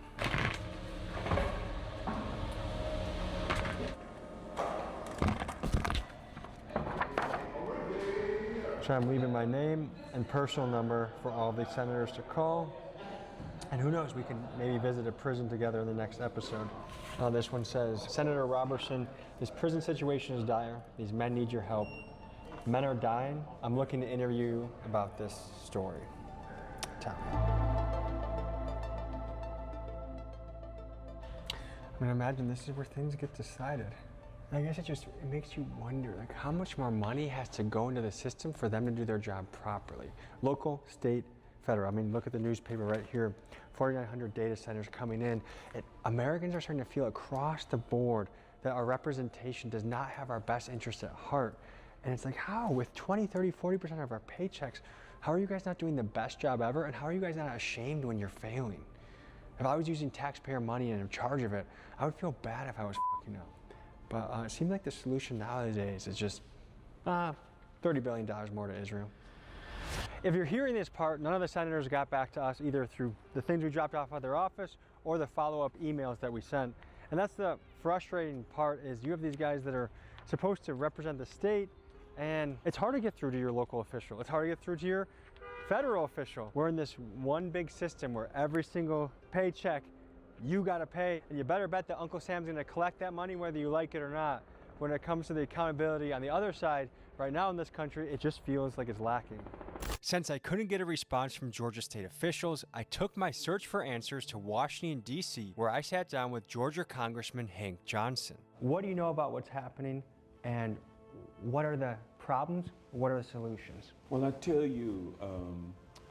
So I'm leaving my name and personal number for all the senators to call. And who knows, we can maybe visit a prison together in the next episode. This one says, Senator Robertson, this prison situation is dire. These men need your help. Men are dying. I'm looking to interview you about this story. Tell me. I mean, imagine this is where things get decided. I guess it makes you wonder, like, how much more money has to go into the system for them to do their job properly? Local, state, federal. I mean, look at the newspaper right here. 4,900 data centers coming in. Americans are starting to feel across the board that our representation does not have our best interest at heart. And it's like, how? With 20, 30, 40% of our paychecks, how are you guys not doing the best job ever? And how are you guys not ashamed when you're failing? If I was using taxpayer money and in charge of it, I would feel bad if I was fucking up. But it seems like the solution nowadays is just $30 billion more to Israel. If you're hearing this part, none of the senators got back to us either through the things we dropped off at their office or the follow-up emails that we sent. And that's the frustrating part, is you have these guys that are supposed to represent the state, and it's hard to get through to your local official. It's hard to get through to your federal official. We're in this one big system where every single paycheck you gotta pay, and you better bet that Uncle Sam's gonna collect that money whether you like it or not. When it comes to the accountability on the other side, right now in this country, it just feels like it's lacking. Since I couldn't get a response from Georgia state officials, I took my search for answers to Washington, D.C., where I sat down with Georgia Congressman Hank Johnson. What do you know about what's happening, and what are the problems? What are the solutions? Well, I tell you,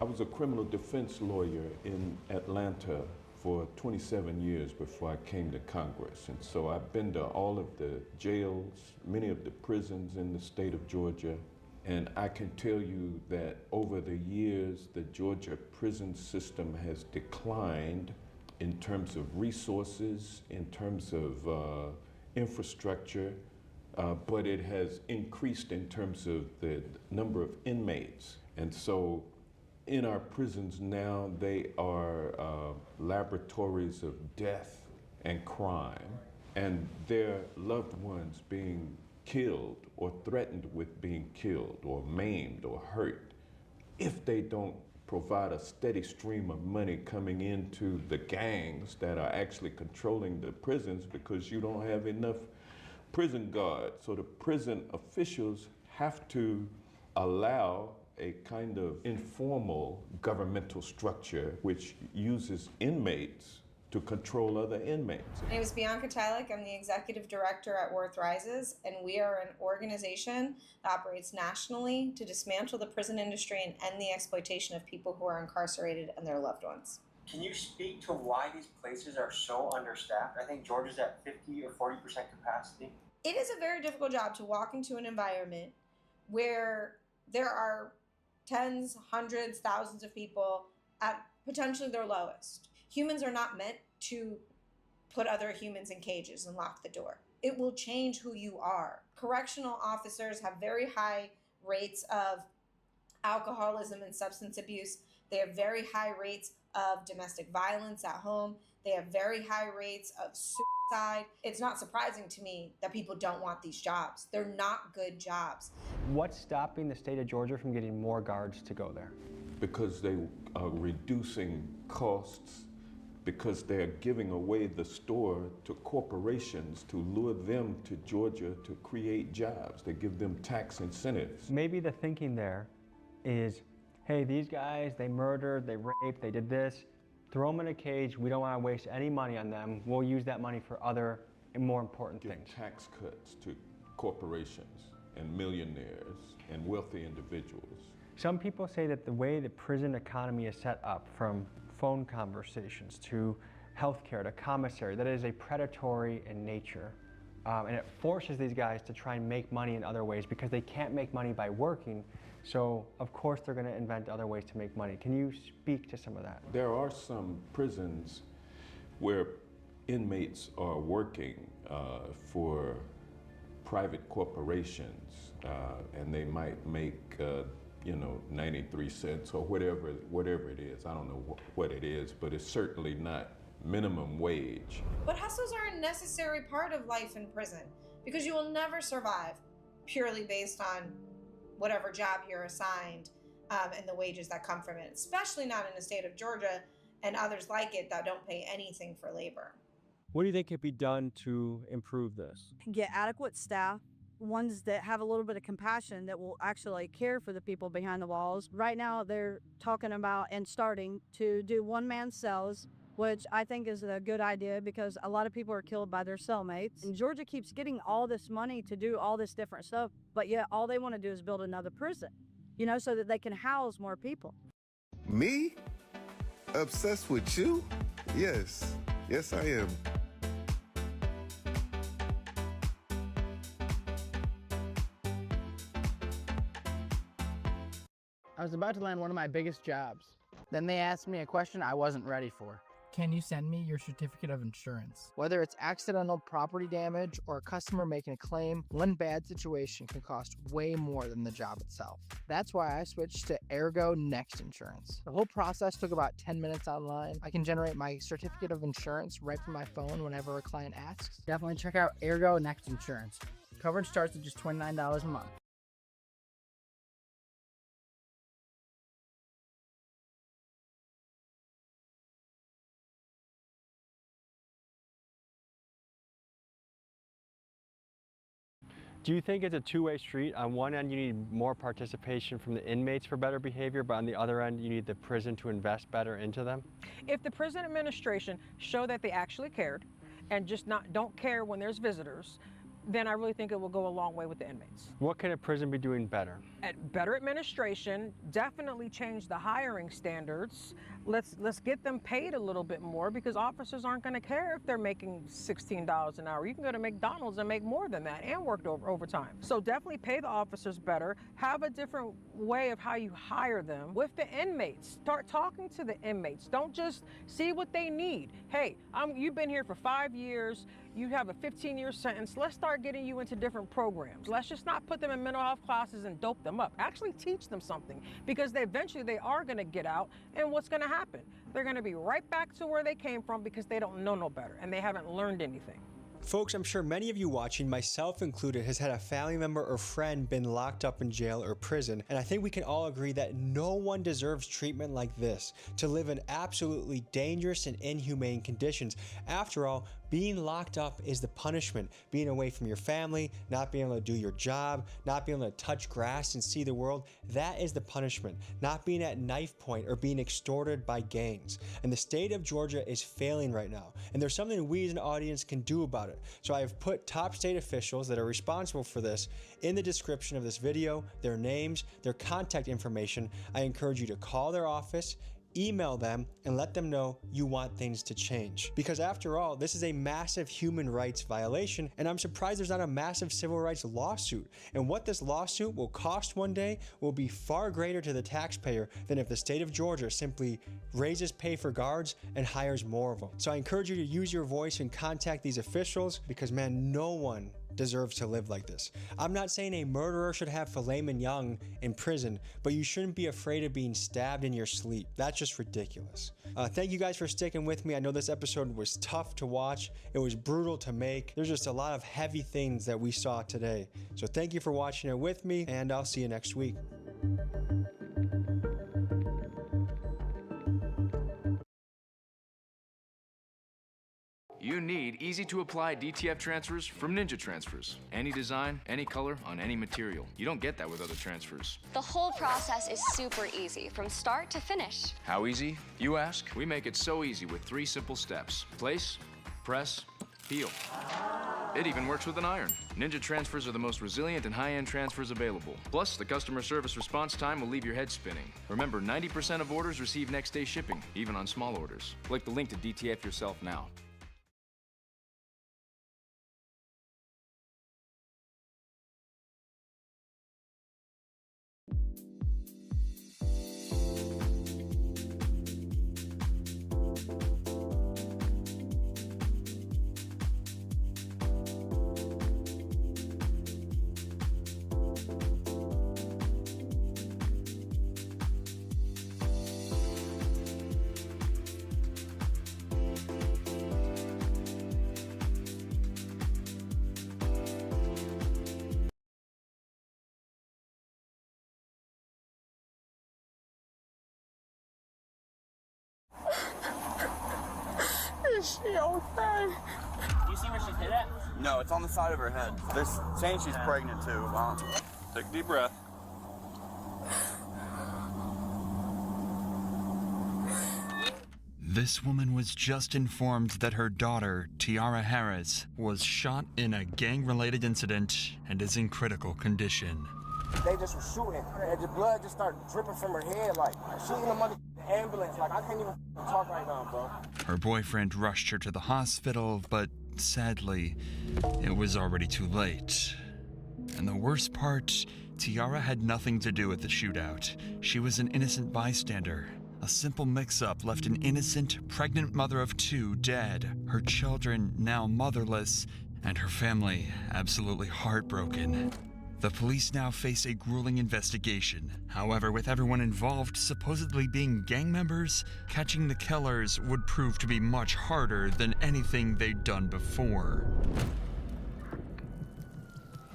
I was a criminal defense lawyer in Atlanta for 27 years before I came to Congress. And so I've been to all of the jails, many of the prisons in the state of Georgia. And I can tell you that over the years, the Georgia prison system has declined in terms of resources, in terms of infrastructure, but it has increased in terms of the number of inmates. And so in our prisons now, they are laboratories of death and crime, and their loved ones being killed or threatened with being killed or maimed or hurt if they don't provide a steady stream of money coming into the gangs that are actually controlling the prisons, because you don't have enough prison guards. So the prison officials have to allow a kind of informal governmental structure which uses inmates to control other inmates. My name is Bianca Tylik. I'm the executive director at Worth Rises, and we are an organization that operates nationally to dismantle the prison industry and end the exploitation of people who are incarcerated and their loved ones. Can you speak to why these places are so understaffed? I think Georgia's at 50 or 40% capacity. It is a very difficult job to walk into an environment where there are tens, hundreds, thousands of people at potentially their lowest. Humans are not meant to put other humans in cages and lock the door. It will change who you are. Correctional officers have very high rates of alcoholism and substance abuse. They have very high rates of domestic violence at home. They have very high rates of suicide. It's not surprising to me that people don't want these jobs. They're not good jobs. What's stopping the state of Georgia from getting more guards to go there? Because they are reducing costs, because they're giving away the store to corporations to lure them to Georgia to create jobs. They give them tax incentives. Maybe the thinking there is, hey, these guys, they murdered, they raped, they did this. Throw them in a cage. We don't want to waste any money on them. We'll use that money for other and more important things. Tax cuts to corporations and millionaires and wealthy individuals. Some people say that the way the prison economy is set up, from phone conversations to healthcare to commissary, that it is a predatory in nature. And it forces these guys to try and make money in other ways because they can't make money by working. So, of course, they're going to invent other ways to make money. Can you speak to some of that? There are some prisons where inmates are working for private corporations, and they might make 93 cents or whatever it is. I don't know what it is, but it's certainly not minimum wage. But hustles are a necessary part of life in prison, because you will never survive purely based on whatever job you're assigned and the wages that come from it, especially not in the state of Georgia and others like it that don't pay anything for labor. What do you think could be done to improve this? Get adequate staff, ones that have a little bit of compassion, that will actually care for the people behind the walls. Right now, they're talking about and starting to do one-man cells, which I think is a good idea because a lot of people are killed by their cellmates. And Georgia keeps getting all this money to do all this different stuff, but yet all they want to do is build another prison, so that they can house more people. Me? Obsessed with you? Yes. Yes, I am. I was about to land one of my biggest jobs. Then they asked me a question I wasn't ready for. can you send me your certificate of insurance? Whether it's accidental property damage or a customer making a claim, one bad situation can cost way more than the job itself. That's why I switched to Ergo Next Insurance. The whole process took about 10 minutes online. I can generate my certificate of insurance right from my phone whenever a client asks. Definitely check out Ergo Next Insurance. Coverage starts at just $29 a month. Do you think it's a two-way street? On one end, you need more participation from the inmates for better behavior, but on the other end, you need the prison to invest better into them? If the prison administration show that they actually cared and just don't care when there's visitors, then I really think it will go a long way with the inmates. What can a prison be doing better? At better administration, definitely change the hiring standards. Let's get them paid a little bit more, because officers aren't going to care if they're making $16 an hour. You can go to McDonald's and make more than that and work overtime. So definitely pay the officers better. Have a different way of how you hire them. With the inmates, start talking to the inmates. Don't just see what they need. Hey, you've been here for 5 years. You have a 15-year sentence. Let's start getting you into different programs. Let's just not put them in mental health classes and dope them up. Actually teach them something, because eventually they are going to get out, and what's going to happen? They're going to be right back to where they came from, because they don't know no better and they haven't learned anything. Folks, I'm sure many of you watching, myself included, has had a family member or friend been locked up in jail or prison, and I think we can all agree that no one deserves treatment like this, to live in absolutely dangerous and inhumane conditions. After all, being locked up is the punishment. Being away from your family, not being able to do your job, not being able to touch grass and see the world, that is the punishment. Not being at knife point or being extorted by gangs. And the state of Georgia is failing right now, and there's something we as an audience can do about it. So I have put top state officials that are responsible for this in the description of this video, their names, their contact information. I encourage you to call their office, email them, and let them know you want things to change. Because after all, this is a massive human rights violation, and I'm surprised there's not a massive civil rights lawsuit. And what this lawsuit will cost one day will be far greater to the taxpayer than if the state of Georgia simply raises pay for guards and hires more of them. So I encourage you to use your voice and contact these officials, because man, no one deserves to live like this. I'm not saying a murderer should have filet mignon in prison, but you shouldn't be afraid of being stabbed in your sleep. That's just ridiculous. Thank you guys for sticking with me. I know this episode was tough to watch. It was brutal to make. There's just a lot of heavy things that we saw today. So thank you for watching it with me, and I'll see you next week. You need easy-to-apply DTF transfers from Ninja Transfers. Any design, any color, on any material. You don't get that with other transfers. The whole process is super easy, from start to finish. How easy, you ask? We make it so easy with 3 simple steps. Place, press, peel. It even works with an iron. Ninja Transfers are the most resilient and high-end transfers available. Plus, the customer service response time will leave your head spinning. Remember, 90% of orders receive next-day shipping, even on small orders. Click the link to DTF yourself now. Is she okay? You see where she's hit at? No, it's on the side of her head. They're saying she's pregnant too. Take a deep breath. This woman was just informed that her daughter, Tiara Harris, was shot in a gang-related incident and is in critical condition. They just were shooting, and the blood just started dripping from her head. Like, she in the ambulance. Like, I can't even talk right now, bro. Her boyfriend rushed her to the hospital, but sadly, it was already too late. And the worst part, Tiara had nothing to do with the shootout. She was an innocent bystander, a A simple mix-up left an innocent, pregnant mother of 2 dead, her children now motherless, and her family absolutely heartbroken. The police now face a grueling investigation. However, with everyone involved supposedly being gang members, catching the killers would prove to be much harder than anything they'd done before.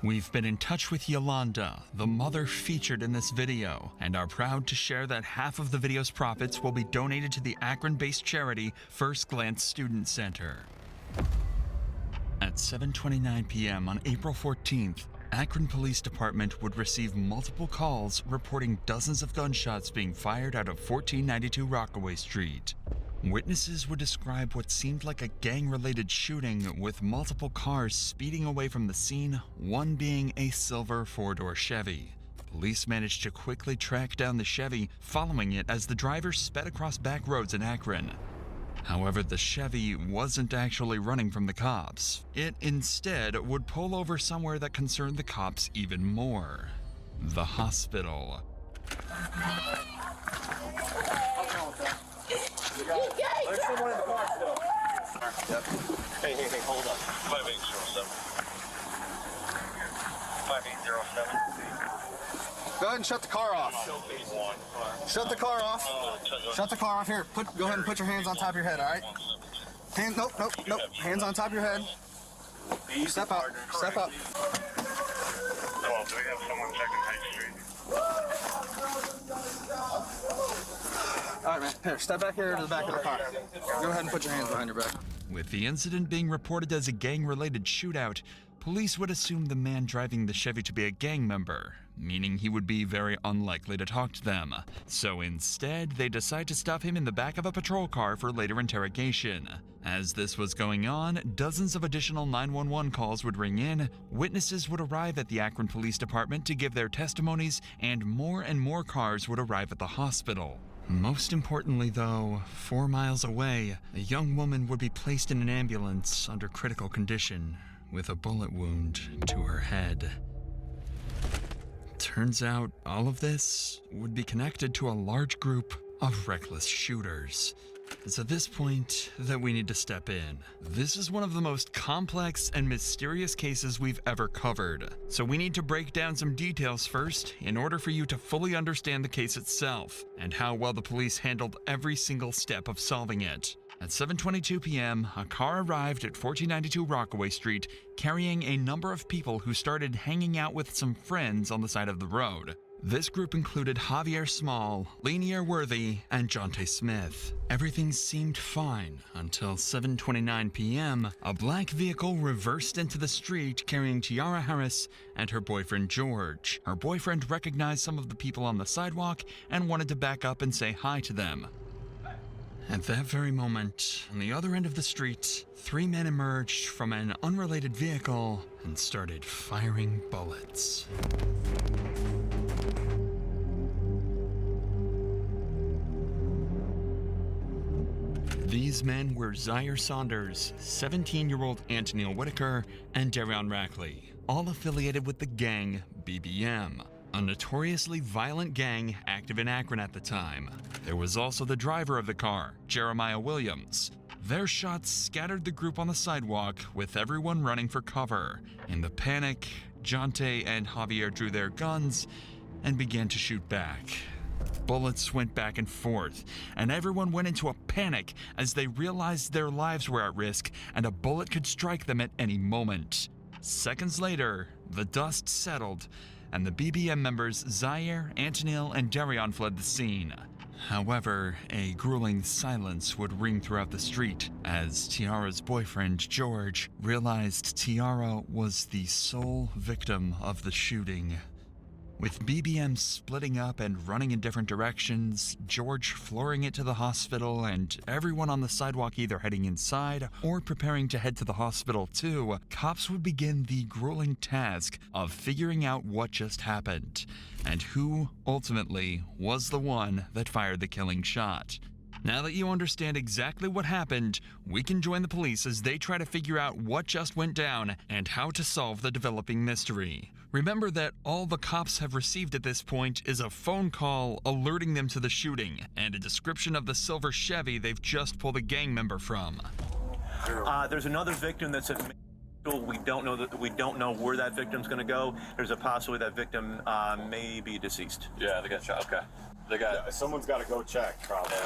We've been in touch with Yolanda, the mother featured in this video, and are proud to share that half of the video's profits will be donated to the Akron-based charity First Glance Student Center. At 7:29 p.m. on April 14th, Akron Police Department would receive multiple calls reporting dozens of gunshots being fired out of 1492 Rockaway Street. Witnesses would describe what seemed like a gang-related shooting with multiple cars speeding away from the scene, one being a silver 4-door Chevy. Police managed to quickly track down the Chevy, following it as the driver sped across back roads in Akron. However, the Chevy wasn't actually running from the cops. It instead would pull over somewhere that concerned the cops even more: the hospital. There's someone in the car still. Yep. Hey, hold up. 5807. 5807. Go ahead and shut the car off. Shut the car off. Shut the car off here. Go ahead and put your hands on top of your head, all right? Nope. Hands on top of your head. Step up. Step up. Well, do we have someone checking High Street? All right, man. Here, step back here to the back of the car. Go ahead and put your hands behind your back. With the incident being reported as a gang-related shootout, police would assume the man driving the Chevy to be a gang member, meaning he would be very unlikely to talk to them. So instead, they decide to stuff him in the back of a patrol car for later interrogation. As this was going on, dozens of additional 911 calls would ring in, witnesses would arrive at the Akron Police Department to give their testimonies, and more cars would arrive at the hospital. Most importantly, though, 4 miles away, a young woman would be placed in an ambulance under critical condition, with a bullet wound to her head. Turns out all of this would be connected to a large group of reckless shooters. It's at this point that we need to step in. This is one of the most complex and mysterious cases we've ever covered, so we need to break down some details first in order for you to fully understand the case itself and how well the police handled every single step of solving it. At 7:22 p.m., a car arrived at 1492 Rockaway Street carrying a number of people who started hanging out with some friends on the side of the road. This group included Javier Small, Lanier Worthy, and Jonte Smith. Everything seemed fine until 7:29 p.m., a black vehicle reversed into the street carrying Tiara Harris and her boyfriend George. Her boyfriend recognized some of the people on the sidewalk and wanted to back up and say hi to them. At that very moment, on the other end of the street, 3 men emerged from an unrelated vehicle and started firing bullets. These men were Zaire Saunders, 17-year-old Antonil Whitaker, and Darion Rackley, all affiliated with the gang BBM, a notoriously violent gang active in Akron at the time. There was also the driver of the car, Jeremiah Williams. Their shots scattered the group on the sidewalk, with everyone running for cover. In the panic, Jonte and Javier drew their guns and began to shoot back. Bullets went back and forth, and everyone went into a panic as they realized their lives were at risk and a bullet could strike them at any moment. Seconds later, the dust settled, and the BBM members Zaire, Antonil, and Darion fled the scene. However, a grueling silence would ring throughout the street as Tiara's boyfriend, George, realized Tiara was the sole victim of the shooting. With BBM splitting up and running in different directions, George flooring it to the hospital, and everyone on the sidewalk either heading inside or preparing to head to the hospital too, cops would begin the grueling task of figuring out what just happened and who ultimately was the one that fired the killing shot. Now that you understand exactly what happened, we can join the police as they try to figure out what just went down and how to solve the developing mystery. Remember that all the cops have received at this point is a phone call alerting them to the shooting and a description of the silver Chevy they've just pulled a gang member from. There's another victim that's at we don't know where that victim's going to go. There's a possibility that victim may be deceased. Yeah, they got shot. Okay. They got. Someone's got to go check, probably.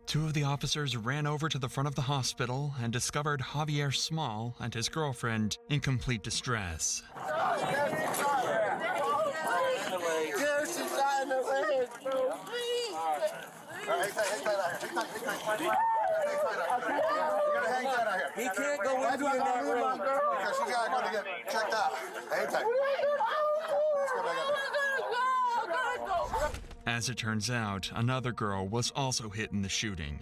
Two of the officers ran over to the front of the hospital and discovered Javier Small and his girlfriend in complete distress. He can't go with you in that room. Because she's got to get checked out. Hang tight. Let's go back up. As it turns out, another girl was also hit in the shooting,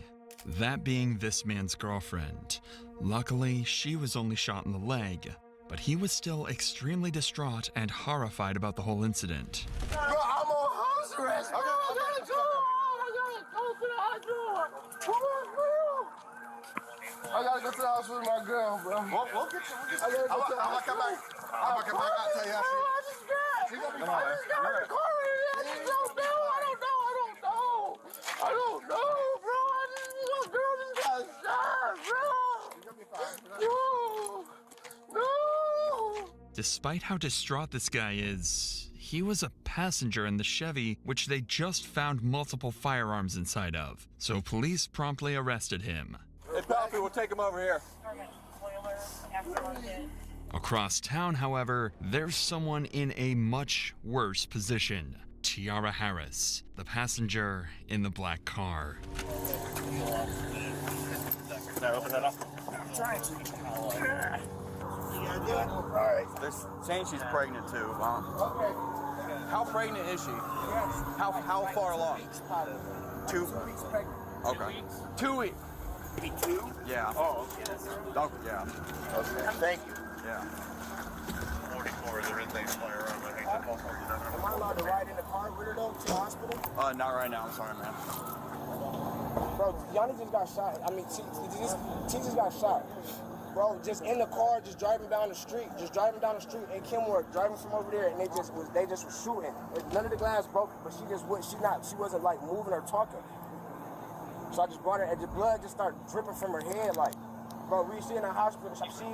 that being this man's girlfriend. Luckily, she was only shot in the leg, but he was still extremely distraught and horrified about the whole incident. Bro, I'm on house arrest. I gotta go. I gotta go to the house with my girl, bro. We'll get you. I'm gonna come back. I'm gonna come back. I'll tell you how she's gonna be fine. I don't know, bro. My girl just got shot, bro. No. Despite how distraught this guy is, he was a passenger in the Chevy, which they just found multiple firearms inside of. So police promptly arrested him. Hey, Palpy, we'll take him over here. Across town, however, there's someone in a much worse position. Tiara Harris, the passenger in the black car. Can I open that up? I'm trying to. All right. They're saying she's pregnant too. Okay. How pregnant is she? Yes. How far along? 2 weeks pregnant. Okay. 2 weeks. Maybe 2? Yeah. Oh, okay. Oh, yeah. Okay. Thank you. Yeah. 44, there is a fire around. I think that's also Am I allowed to ride in the car with her though to the hospital? Not right now. I'm sorry, man. Bro, Yanni just got shot. I mean, T just got shot. Bro, just in the car, just driving down the street in Kenmore, driving from over there, and they just was shooting. None of the glass broke, but she wasn't like moving or talking. So I just brought her, and the blood just started dripping from her head. Like, bro, we see in the hospital. She's in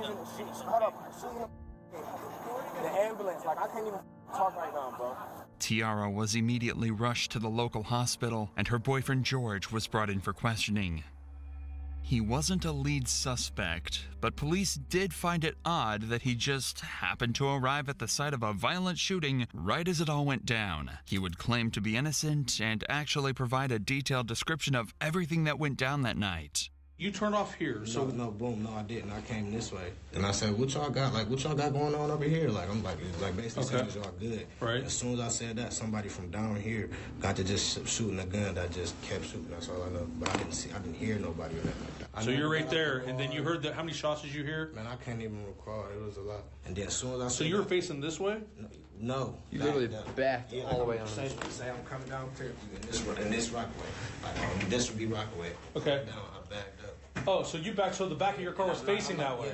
the ambulance. Like, I can't even talk right now, bro. Tiara was immediately rushed to the local hospital, and her boyfriend George was brought in for questioning. He wasn't a lead suspect, but police did find it odd that he just happened to arrive at the site of a violent shooting right as it all went down. He would claim to be innocent and actually provide a detailed description of everything that went down that night. You turned off here, so no, I didn't. I came this way, and I said, "What y'all got? Like, what y'all got going on over here?" Like, I'm like basically saying, "Y'all good?" Right. As soon as I said that, somebody from down here got to just shooting a gun that just kept shooting. That's all I know. But I didn't hear nobody or nothing like that. So you're right there, and then you heard that. How many shots did you hear? Man, I can't even recall. It was a lot. And then as soon as I so you were facing this way? No. You literally backed all the way on. Say I'm coming down here in this Rockaway. Like, this would be Rockaway. Okay. Now I backed up. Oh, so you backed, so the back of your car was facing that way?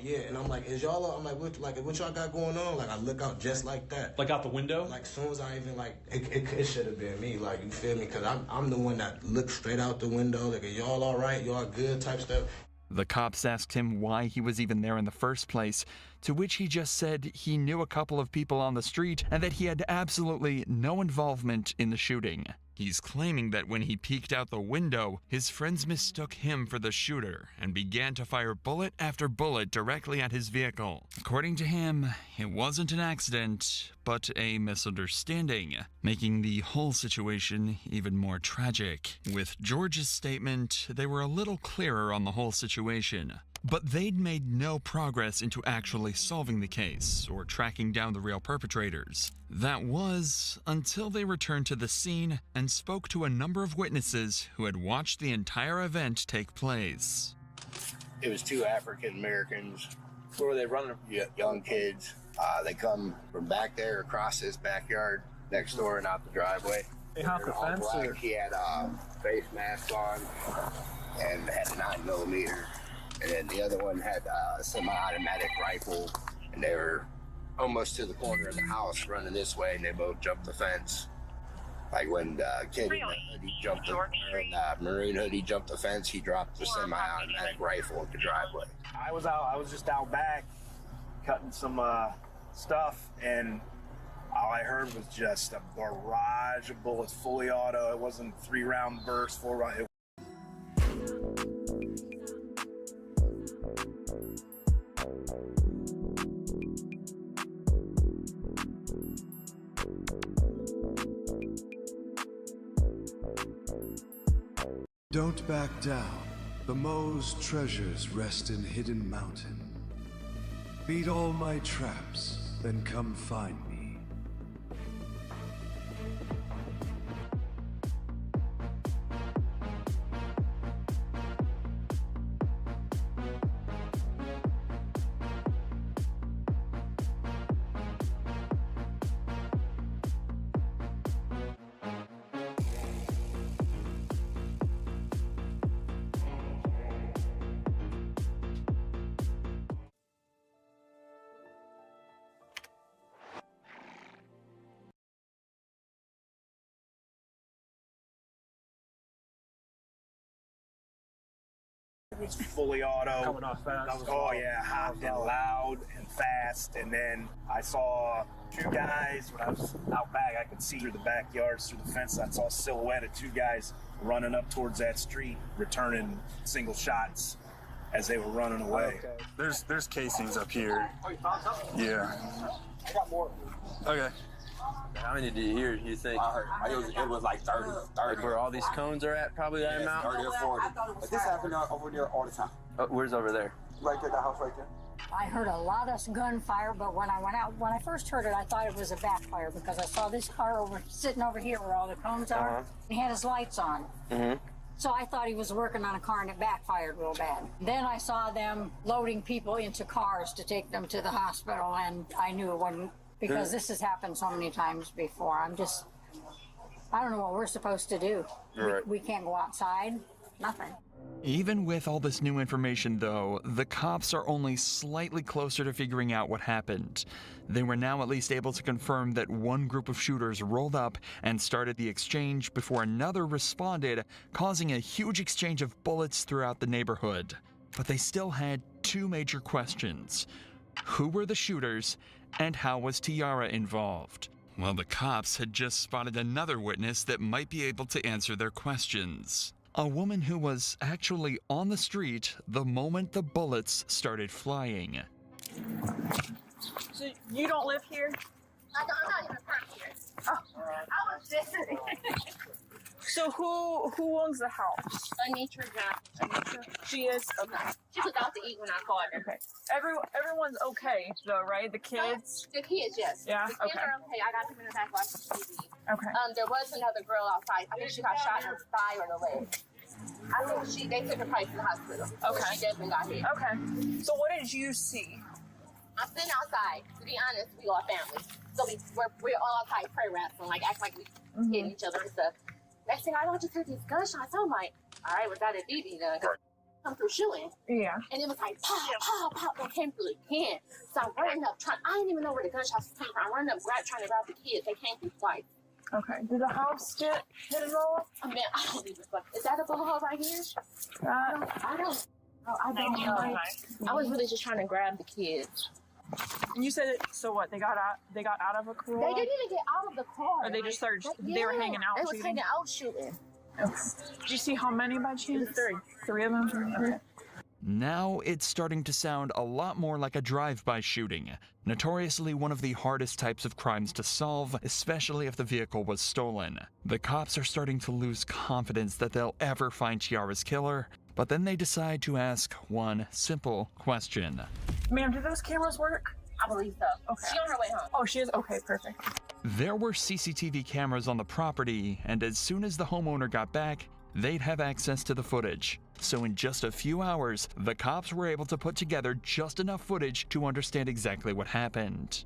Yeah, and I'm like, is y'all, I'm like, what y'all got going on? Like, I look out just like that. Like out the window? Like, as soon as I even, like, it should have been me, like, you feel me? Because I'm the one that looked straight out the window, like, are y'all all right? Y'all good type stuff? The cops asked him why he was even there in the first place, to which he just said he knew a couple of people on the street and that he had absolutely no involvement in the shooting. He's claiming that when he peeked out the window, his friends mistook him for the shooter and began to fire bullet after bullet directly at his vehicle. According to him, it wasn't an accident, but a misunderstanding, making the whole situation even more tragic. With George's statement, they were a little clearer on the whole situation. But they'd made no progress into actually solving the case or tracking down the real perpetrators. That was until they returned to the scene and spoke to a number of witnesses who had watched the entire event take place. It was two African Americans. Where were they running? Young kids. They come from back there across this backyard next door and out the driveway. They hopped the fence. He had a face mask on and had a 9mm. And then the other one had a semi-automatic rifle, and they were almost to the corner of the house running this way, and they both jumped the fence. Like when the kid in the hoodie jumped the maroon hoodie jumped the fence, he dropped the semi-automatic rifle at the driveway. I was just out back cutting some stuff, and all I heard was just a barrage of bullets, fully auto. It wasn't 3-round burst, 4-round. Don't back down. The Moe's treasures rest in Hidden Mountain. Beat all my traps, then come find me. It was fully auto. Coming off fast. Oh yeah, hot and loud and fast. And then I saw two guys when I was out back. I could see through the backyards, through the fence. I saw a silhouette of two guys running up towards that street, returning single shots as they were running away. Okay. There's casings up here. Yeah. I got more. Okay. How many did you hear, you think? I heard. It was like 30. Like where all these cones are at, probably that amount? 30 or 40. But this happened over there all the time. Where's over there? Right there, the house right there. I heard a lot of gunfire, but when I went out, when I first heard it, I thought it was a backfire because I saw this car sitting over here where all the cones are. He had his lights on. So I thought he was working on a car and it backfired real bad. Then I saw them loading people into cars to take them to the hospital, and I knew it wasn't, because this has happened so many times before. I don't know what we're supposed to do. Right. We can't go outside, nothing. Even with all this new information, though, the cops are only slightly closer to figuring out what happened. They were now at least able to confirm that one group of shooters rolled up and started the exchange before another responded, causing a huge exchange of bullets throughout the neighborhood. But they still had two major questions. Who were the shooters, and how was Tiara involved? Well, the cops had just spotted another witness that might be able to answer their questions. A woman who was actually on the street the moment the bullets started flying. So you don't live here? I'm not even from here. Oh. I was just So who owns the house? Anitra Johnson. She is? Okay. She was out to eat when I called her. Okay. Everyone's okay though, right? The kids? The kids, yes. Yeah, the kids are okay. I got them in the back watching TV. Okay. There was another girl outside. I think she got shot in the thigh or the leg. I think they took her place to the hospital. Okay. She definitely got hit. Okay. So what did you see? I'm sitting outside. To be honest, we all family. So we're all outside prayer wrestling, like act like we hitting each other and stuff. Next thing I know, I just heard these gunshots. I'm like, all right, was that a BB gun? Come through shooting. Yeah. And it was like, pow, pow, pow. They came through again. So I'm running up, I didn't even know where the gunshots came from. I'm running up, trying to grab the kids. They came through twice. Okay. Did the house get hit at all? I mean, I don't even know. Is that a bullet hole right here? I don't know. I was really just trying to grab the kids. And you said, so what? They got out of a Corolla? They didn't even get out of the car. Or they just started. They were hanging out. They was shooting? hanging out shooting. Okay. Did you see how many by chance? Three of them. Okay. Now it's starting to sound a lot more like a drive-by shooting, notoriously one of the hardest types of crimes to solve, especially if the vehicle was stolen. The cops are starting to lose confidence that they'll ever find Tiara's killer, but then they decide to ask one simple question. Ma'am, do those cameras work? I believe so. Okay. She's on her way home. Oh, she is? Okay, perfect. There were CCTV cameras on the property, and as soon as the homeowner got back, they'd have access to the footage. So in just a few hours, the cops were able to put together just enough footage to understand exactly what happened.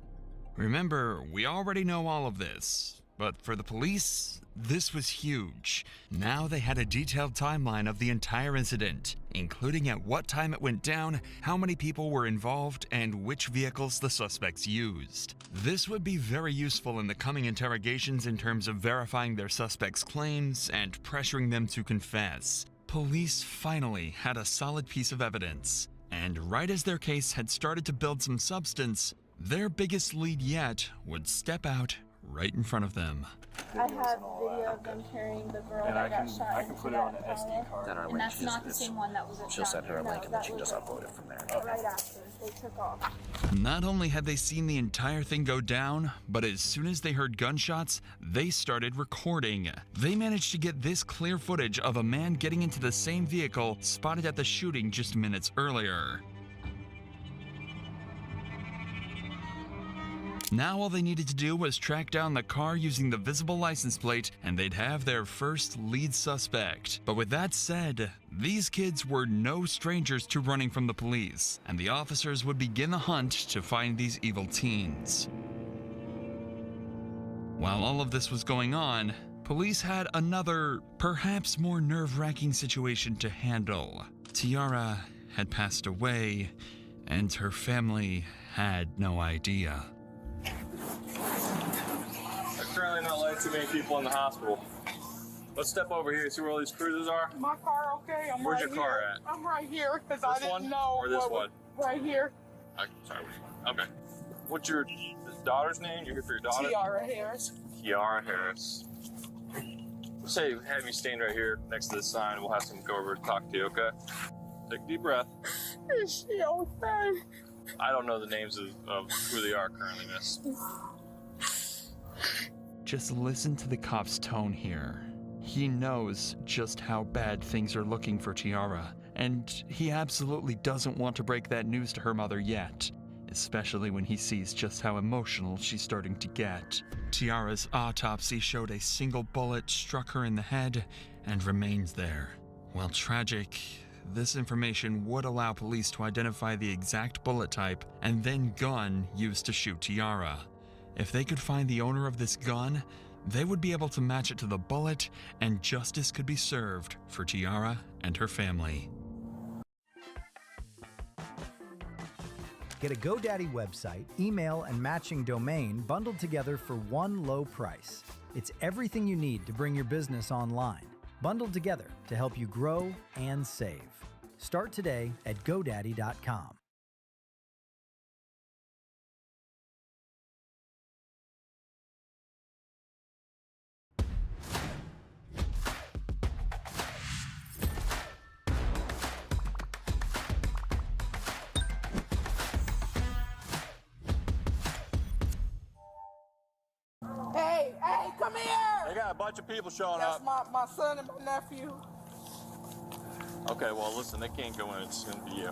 Remember, we already know all of this, but for the police, this was huge. Now they had a detailed timeline of the entire incident, including at what time it went down, how many people were involved, and which vehicles the suspects used. This would be very useful in the coming interrogations in terms of verifying their suspects' claims and pressuring them to confess. Police finally had a solid piece of evidence, and right as their case had started to build some substance, their biggest lead yet would step out right in front of them. I have video of them carrying the girl that got shot. I can put it on an SD card. Then our link, that's not the same one that was at She'll send her a link and then she can was just upload it from there. Right after they took off. Not only had they seen the entire thing go down, but as soon as they heard gunshots, they started recording. They managed to get this clear footage of a man getting into the same vehicle spotted at the shooting just minutes earlier. Now all they needed to do was track down the car using the visible license plate, and they'd have their first lead suspect. But with that said, these kids were no strangers to running from the police, and the officers would begin the hunt to find these evil teens. While all of this was going on, police had another, perhaps more nerve-wracking situation to handle. Tiara had passed away, and her family had no idea. There's currently not like too many people in the hospital. Let's step over here and see where all these cruises are. My car, okay? Where's your car at? I'm right here because I didn't one know. or this one? Right here. Sorry. Okay. What's your daughter's name? You're here for your daughter? Tiara Harris. Tiara Harris. Let's say have you stand right here next to the sign. We'll have someone go over and talk to you, okay? Take a deep breath. Is she okay? I don't know the names of who they are currently, miss. Just listen to the cop's tone here. He knows just how bad things are looking for Tiara, and he absolutely doesn't want to break that news to her mother yet, especially when he sees just how emotional she's starting to get. Tiara's autopsy showed a single bullet struck her in the head and remained there. While tragic, this information would allow police to identify the exact bullet type and then gun used to shoot Tiara. If they could find the owner of this gun, they would be able to match it to the bullet, and justice could be served for Tiara and her family. Get a GoDaddy website, email, and matching domain bundled together for one low price. It's everything you need to bring your business online, bundled together to help you grow and save. Start today at GoDaddy.com. Hey, come here! They got a bunch of people showing That's up. my son and my nephew. Okay, well, listen, they can't go in. It's going to be you.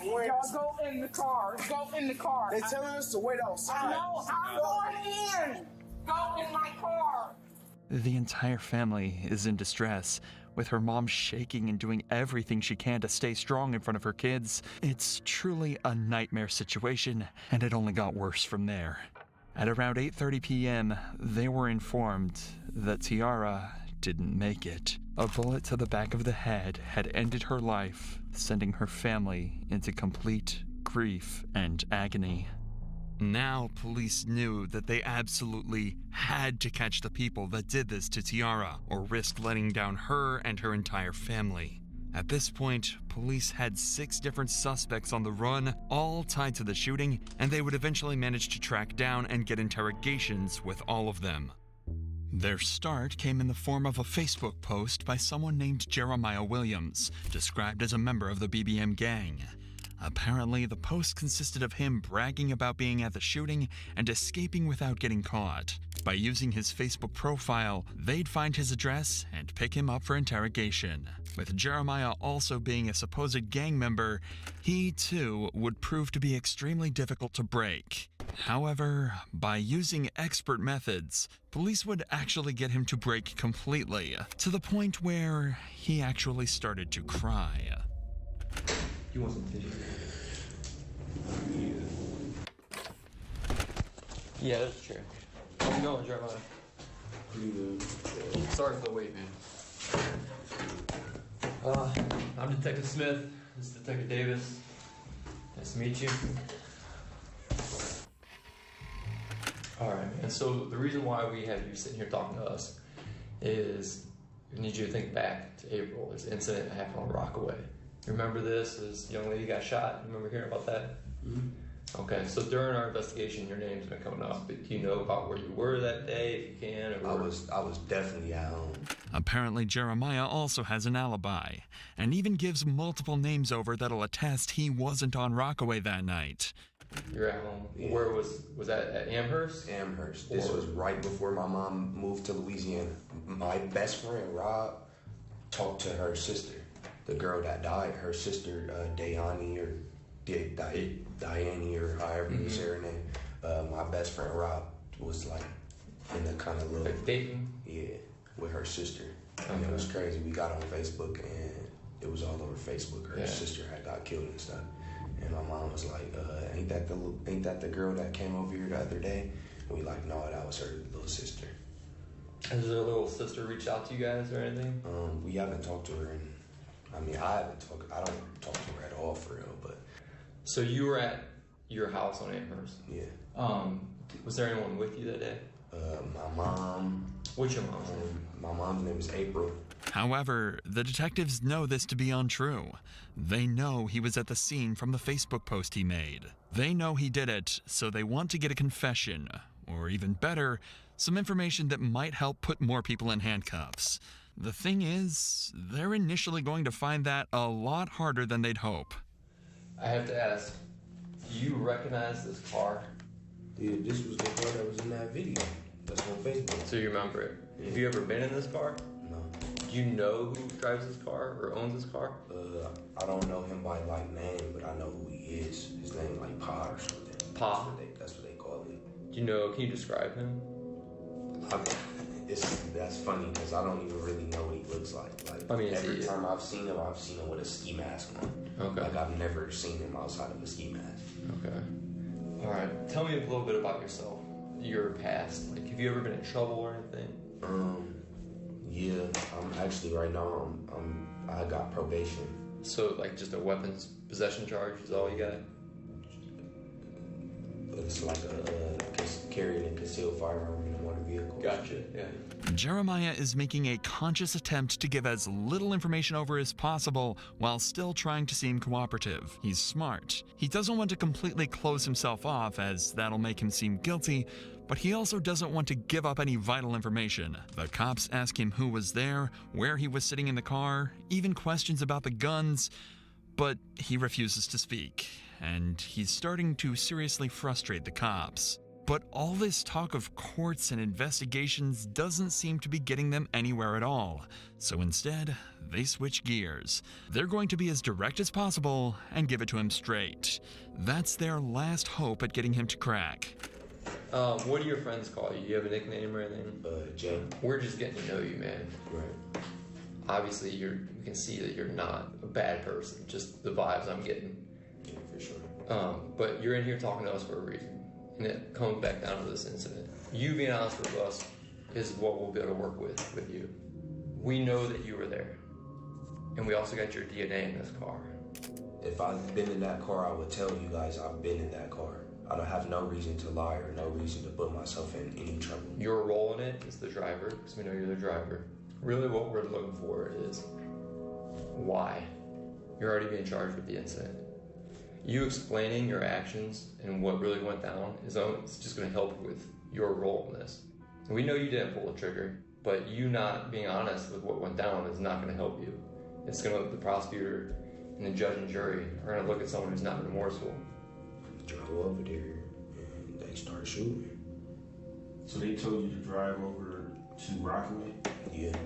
Y'all go in the car. Go in the car. They telling us to wait outside. No, I'm going in. Go in my car. The entire family is in distress, with her mom shaking and doing everything she can to stay strong in front of her kids. It's truly a nightmare situation, and it only got worse from there. At around 8:30 p.m., they were informed that Tiara didn't make it. A bullet to the back of the head had ended her life, sending her family into complete grief and agony. Now, police knew that they absolutely had to catch the people that did this to Tiara, or risk letting down her and her entire family. At this point, police had 6 different suspects on the run, all tied to the shooting, and they would eventually manage to track down and get interrogations with all of them. Their start came in the form of a Facebook post by someone named Jeremiah Williams, described as a member of the BBM gang. Apparently, the post consisted of him bragging about being at the shooting and escaping without getting caught. By using his Facebook profile, they'd find his address and pick him up for interrogation. With Jeremiah also being a supposed gang member, he too would prove to be extremely difficult to break. However, by using expert methods, police would actually get him to break completely, to the point where he actually started to cry. You want some tissue? Yeah, that's true. How's it going, Jeremiah? Pretty good. Sorry for the wait, man. I'm Detective Smith. This is Detective Davis. Nice to meet you. Alright, man. So the reason why we have you sitting here talking to us is we need you to think back to April. There's an incident that happened on Rockaway. Remember this? This young lady got shot. Remember hearing about that? Mm-hmm. Okay, so during our investigation, your name's been coming up. But do you know about where you were that day, if you can? Or I was definitely at home. Apparently, Jeremiah also has an alibi, and even gives multiple names over that'll attest he wasn't on Rockaway that night. You're at home. Yeah. Where was that, at Amherst? Amherst. This was right before my mom moved to Louisiana. My best friend, Rob, talked to her sister. The girl that died, her sister, Dayani or Diane or however you say her name. My best friend Rob was like in the kind of little dating. Yeah, with her sister. And it was crazy. We got on Facebook and it was all over Facebook. Her sister had got killed and stuff. And my mom was like, "Ain't that the girl that came over here the other day?" And we like, "No, that was her little sister." Has her little sister reached out to you guys or anything? We haven't talked to her in. I don't talk to her at all for real, but. So you were at your house on Amherst? Yeah. Was there anyone with you that day? My mom. What's your mom's name? My mom's name is April. However, the detectives know this to be untrue. They know he was at the scene from the Facebook post he made. They know he did it, so they want to get a confession, or even better, some information that might help put more people in handcuffs. The thing is, they're initially going to find that a lot harder than they'd hope. I have to ask, do you recognize this car? Yeah, this was the car that was in that video. That's on Facebook. So you remember it? Yeah. Have you ever been in this car? No. Do you know who drives this car or owns this car? I don't know him by like name, but I know who he is. His name like Pa or something. Pa? That's what they call him. Do you know, can you describe him? That's funny because I don't even really know what he looks like. Every time I've seen him with a ski mask on. Okay. Like I've never seen him outside of a ski mask. Okay. All right. Tell me a little bit about yourself, your past. Like, have you ever been in trouble or anything? Yeah. I'm actually right now. I got probation. So like just a weapons possession charge is all you got? It's like carrying a concealed firearm in a motor vehicle. Gotcha, yeah. Jeremiah is making a conscious attempt to give as little information over as possible while still trying to seem cooperative. He's smart. He doesn't want to completely close himself off, as that'll make him seem guilty, but he also doesn't want to give up any vital information. The cops ask him who was there, where he was sitting in the car, even questions about the guns, but he refuses to speak, and he's starting to seriously frustrate the cops. But all this talk of courts and investigations doesn't seem to be getting them anywhere at all. So instead, they switch gears. They're going to be as direct as possible and give it to him straight. That's their last hope at getting him to crack. What do your friends call you? You have a nickname or anything? Jay. We're just getting to know you, man. Right. Obviously, we can see that you're not a bad person. Just the vibes I'm getting. Yeah, for sure. But you're in here talking to us for a reason. And it comes back down to this incident. You being honest with us is what we'll be able to work with you. We know that you were there. And we also got your DNA in this car. If I've been in that car, I would tell you guys I've been in that car. I don't have no reason to lie or no reason to put myself in any trouble. Your role in it is the driver, because we know you're the driver. Really what we're looking for is why. You're already being charged with the incident. You explaining your actions and what really went down is just going to help with your role in this. We know you didn't pull the trigger, but you not being honest with what went down is not going to help you. It's going to, the prosecutor and the judge and jury are going to look at someone who's not remorseful. Drove over there and they started shooting. So they told you to drive over to Rockaway? Yeah.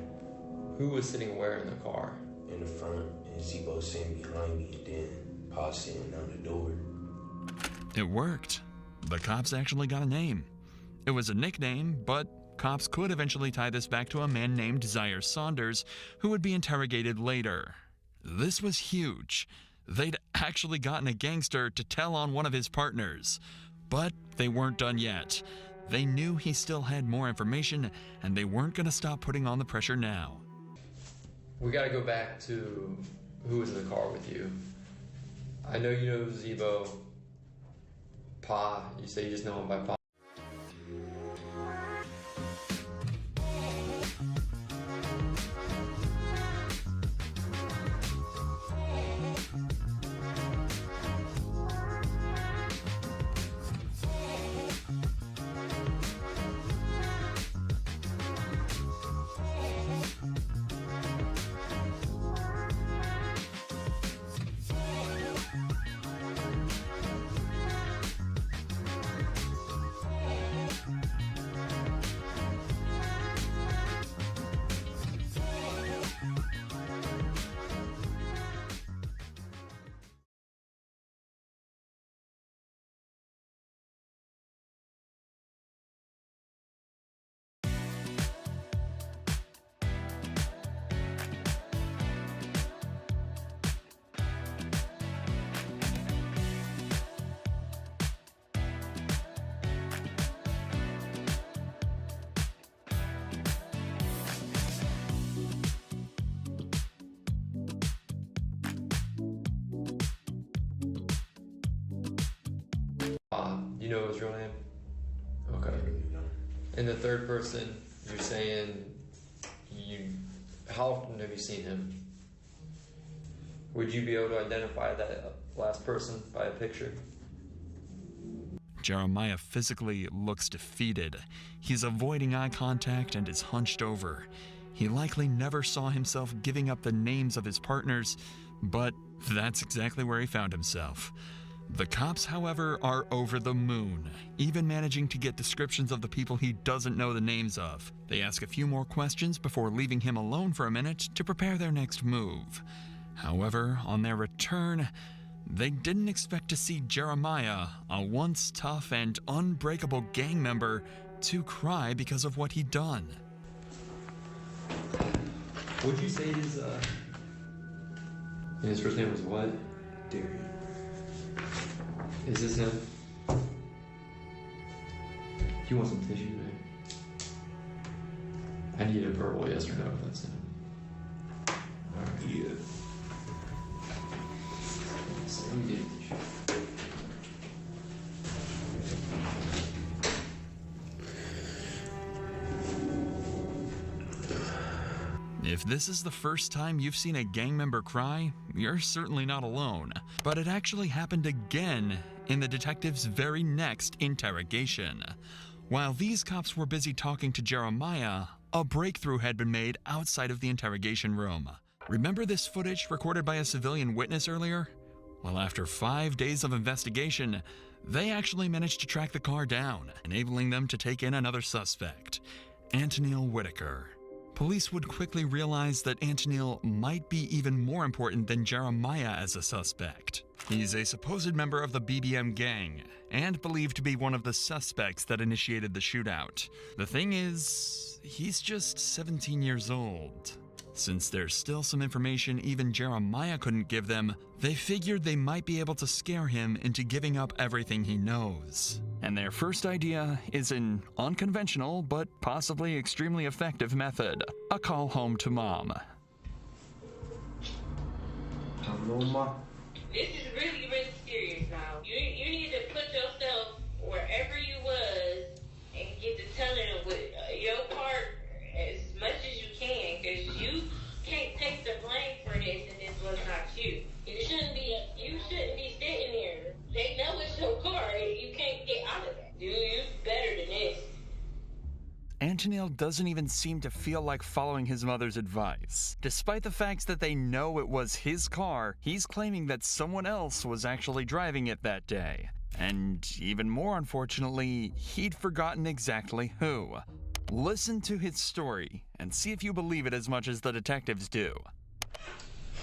Who was sitting where in the car? In the front, and Zebo sitting behind me, and then Pa sitting on the door. It worked. The cops actually got a name. It was a nickname, but cops could eventually tie this back to a man named Zaire Saunders, who would be interrogated later. This was huge. They'd actually gotten a gangster to tell on one of his partners. But they weren't done yet. They knew he still had more information, and they weren't going to stop putting on the pressure now. We got to go back to who was in the car with you. I know you know Zebo, Pa. You say you just know him by Pa. You know his real name? Okay. And the third person, you're saying how often have you seen him? Would you be able to identify that last person by a picture? Jeremiah physically looks defeated. He's avoiding eye contact and is hunched over. He likely never saw himself giving up the names of his partners, but that's exactly where he found himself. The cops, however, are over the moon, even managing to get descriptions of the people he doesn't know the names of. They ask a few more questions before leaving him alone for a minute to prepare their next move. However, on their return, they didn't expect to see Jeremiah, a once tough and unbreakable gang member, to cry because of what he'd done. Would you say his first name was what? Darian. Is this him? Do you want some tissue, man? I need a verbal yes or no if that's him. Alright. Yeah. So let me get tissue. If this is the first time you've seen a gang member cry, you're certainly not alone. But it actually happened again in the detective's very next interrogation. While these cops were busy talking to Jeremiah, a breakthrough had been made outside of the interrogation room. Remember this footage recorded by a civilian witness earlier? Well, after 5 days of investigation, they actually managed to track the car down, enabling them to take in another suspect, Antonil Whitaker. Police would quickly realize that Antonil might be even more important than Jeremiah as a suspect. He's a supposed member of the BBM gang, and believed to be one of the suspects that initiated the shootout. The thing is, he's just 17 years old. Since there's still some information even Jeremiah couldn't give them, they figured they might be able to scare him into giving up everything he knows. And their first idea is an unconventional but possibly extremely effective method: a call home to mom. Hello, Ma. This is really, really serious now. You need to put yourself wherever you was and get to telling them with your part as much as you can, because you can't take the blame for this and doesn't even seem to feel like following his mother's advice. Despite the fact that they know it was his car, he's claiming that someone else was actually driving it that day. And even more unfortunately, he'd forgotten exactly who. Listen to his story and see if you believe it as much as the detectives do.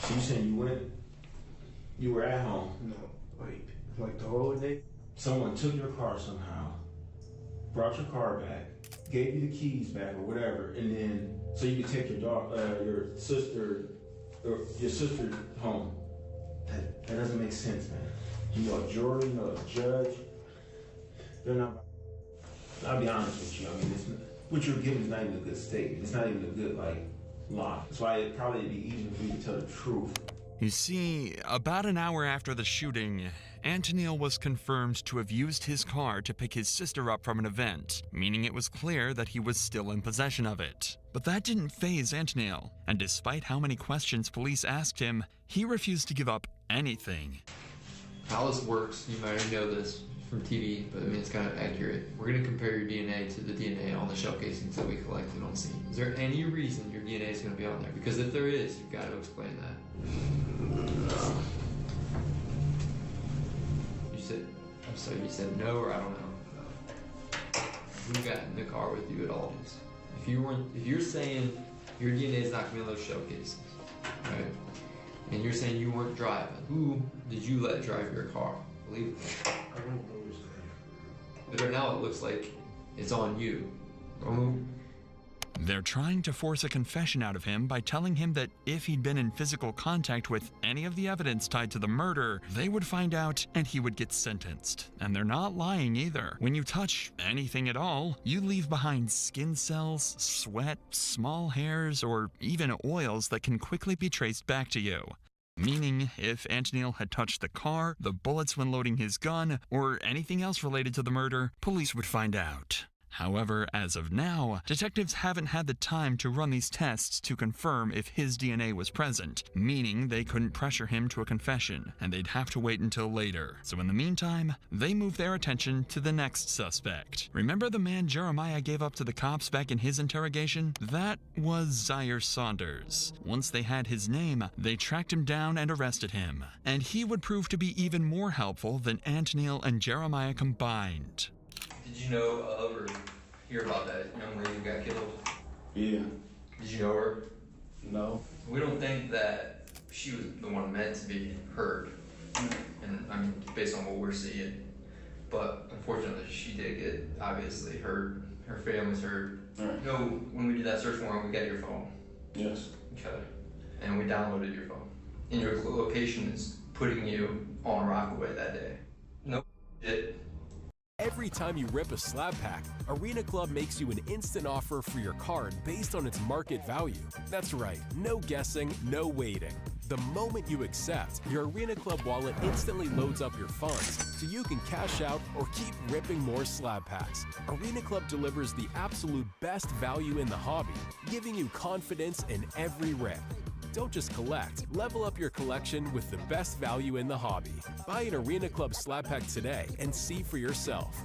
So you saying you were at home? No, like the whole day? Someone took your car somehow, brought your car back, gave you the keys back or whatever, and then so you could take your sister home. That doesn't make sense, man. You know a jury, you know a judge. They're not. I'll be honest with you. I mean, what you're getting is not even a good statement. It's not even a good lie. That's why it'd probably be easier for you to tell the truth. You see, about an hour after the shooting, Antonil was confirmed to have used his car to pick his sister up from an event, meaning it was clear that he was still in possession of it. But that didn't faze Antonil, and despite how many questions police asked him, he refused to give up anything. How this works, you might already know this from TV, but I mean it's kind of accurate. We're going to compare your DNA to the DNA on the shell casings that we collected on scene. Is there any reason your DNA is going to be on there? Because if there is, you've got to explain that. You said no, or I don't know. Who got in the car with you at Aldi's? If you're saying your DNA is not going to be on those shell casings, right? And you're saying you weren't driving, who did you let drive your car? Believe it. I don't know who's there. But right now it looks like it's on you. They're trying to force a confession out of him by telling him that if he'd been in physical contact with any of the evidence tied to the murder, they would find out and he would get sentenced. And they're not lying either. When you touch anything at all, you leave behind skin cells, sweat, small hairs, or even oils that can quickly be traced back to you. Meaning, if Antonil had touched the car, the bullets when loading his gun, or anything else related to the murder, police would find out. However, as of now, detectives haven't had the time to run these tests to confirm if his DNA was present, meaning they couldn't pressure him to a confession, and they'd have to wait until later. So in the meantime, they move their attention to the next suspect. Remember the man Jeremiah gave up to the cops back in his interrogation? That was Zaire Saunders. Once they had his name, they tracked him down and arrested him. And he would prove to be even more helpful than Antonil and Jeremiah combined. Did you know of or hear about that young lady who got killed? Yeah. Did you know her? No. We don't think that she was the one meant to be hurt. And I mean, based on what we're seeing. But unfortunately, she did get obviously hurt. Her family's hurt. Right. You know, when we did that search warrant, we got your phone. Yes. Okay. And we downloaded your phone. And your location is putting you on Rockaway that day. No shit. Every time you rip a slab pack, Arena Club makes you an instant offer for your card based on its market value. That's right, no guessing, no waiting. The moment you accept, your Arena Club wallet instantly loads up your funds so you can cash out or keep ripping more slab packs. Arena Club delivers the absolute best value in the hobby, giving you confidence in every rip. Don't just collect, level up your collection with the best value in the hobby. Buy an Arena Club slab pack today and see for yourself.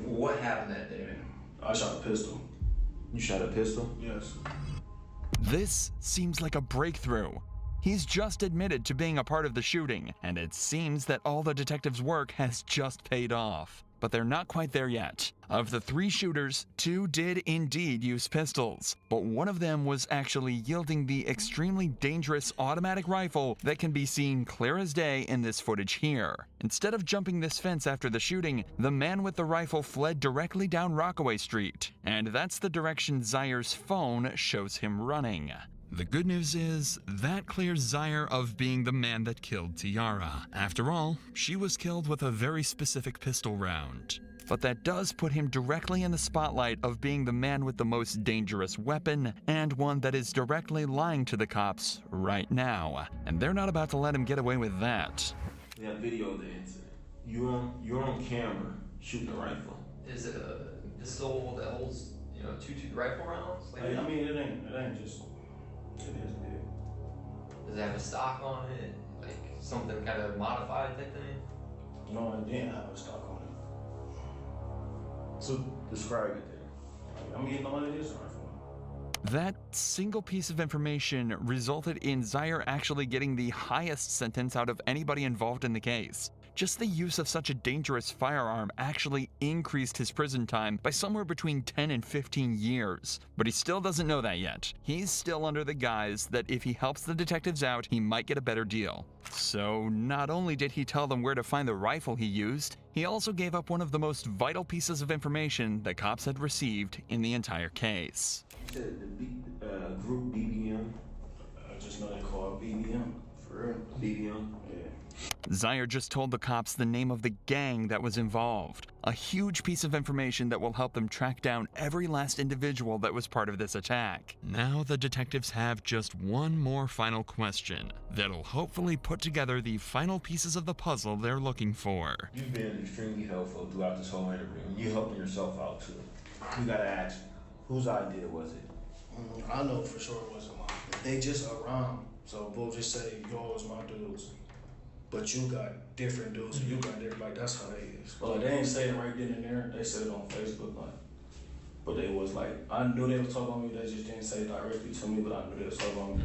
What happened that day, man? I shot a pistol. You shot a pistol? Yes. This seems like a breakthrough. He's just admitted to being a part of the shooting, and it seems that all the detectives' work has just paid off. But they're not quite there yet. Of the 3 shooters, 2 did indeed use pistols, but one of them was actually yielding the extremely dangerous automatic rifle that can be seen clear as day in this footage here. Instead of jumping this fence after the shooting, the man with the rifle fled directly down Rockaway Street, and that's the direction Zaire's phone shows him running. The good news is, that clears Zaire of being the man that killed Tiara. After all, she was killed with a very specific pistol round. but that does put him directly in the spotlight of being the man with the most dangerous weapon and one that is directly lying to the cops right now. And they're not about to let him get away with that. We have video of the incident. You're on camera shooting a rifle. Is it a pistol that holds, 2 rifle rounds? Like, I mean, it ain't just. It is big. Does it have a stock on it? Like something kind of modified type thing? No, it didn't have a stock on it. So describe it then. I'm getting all of this rifle. That single piece of information resulted in Zaire actually getting the highest sentence out of anybody involved in the case. Just the use of such a dangerous firearm actually increased his prison time by somewhere between 10 and 15 years. But he still doesn't know that yet. He's still under the guise that if he helps the detectives out, he might get a better deal. So not only did he tell them where to find the rifle he used, he also gave up one of the most vital pieces of information the cops had received in the entire case. You said the group BBM? I just know they call it BBM. For real? BBM? Yeah. Zaire just told the cops the name of the gang that was involved. A huge piece of information that will help them track down every last individual that was part of this attack. Now the detectives have just one more final question that'll hopefully put together the final pieces of the puzzle they're looking for. You've been extremely helpful throughout this whole interview. You're helping yourself out too. You gotta ask, whose idea was it? I know for sure it wasn't mine. They just around, so we'll just say, yo, it's my dudes. But you got different dudes, and you got different, like, that's how they is. Well, like, they ain't say it right then and there, they said it on Facebook, like, but they was like, I knew they was talking about me, they just didn't say it directly to me, but I knew they was talking about me.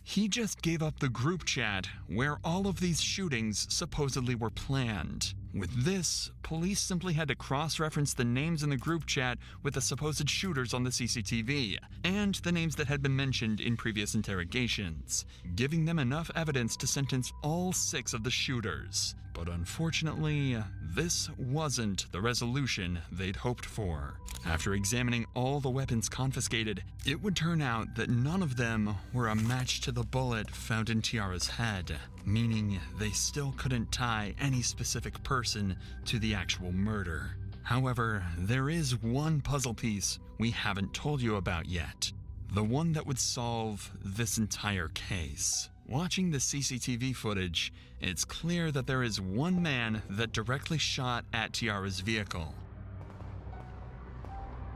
He just gave up the group chat where all of these shootings supposedly were planned. With this, police simply had to cross-reference the names in the group chat with the supposed shooters on the CCTV, and the names that had been mentioned in previous interrogations, giving them enough evidence to sentence all 6 of the shooters. But unfortunately, this wasn't the resolution they'd hoped for. After examining all the weapons confiscated, it would turn out that none of them were a match to the bullet found in Tiara's head, meaning they still couldn't tie any specific person to the actual murder. However, there is one puzzle piece we haven't told you about yet, the one that would solve this entire case. Watching the CCTV footage, it's clear that there is one man that directly shot at Tiara's vehicle.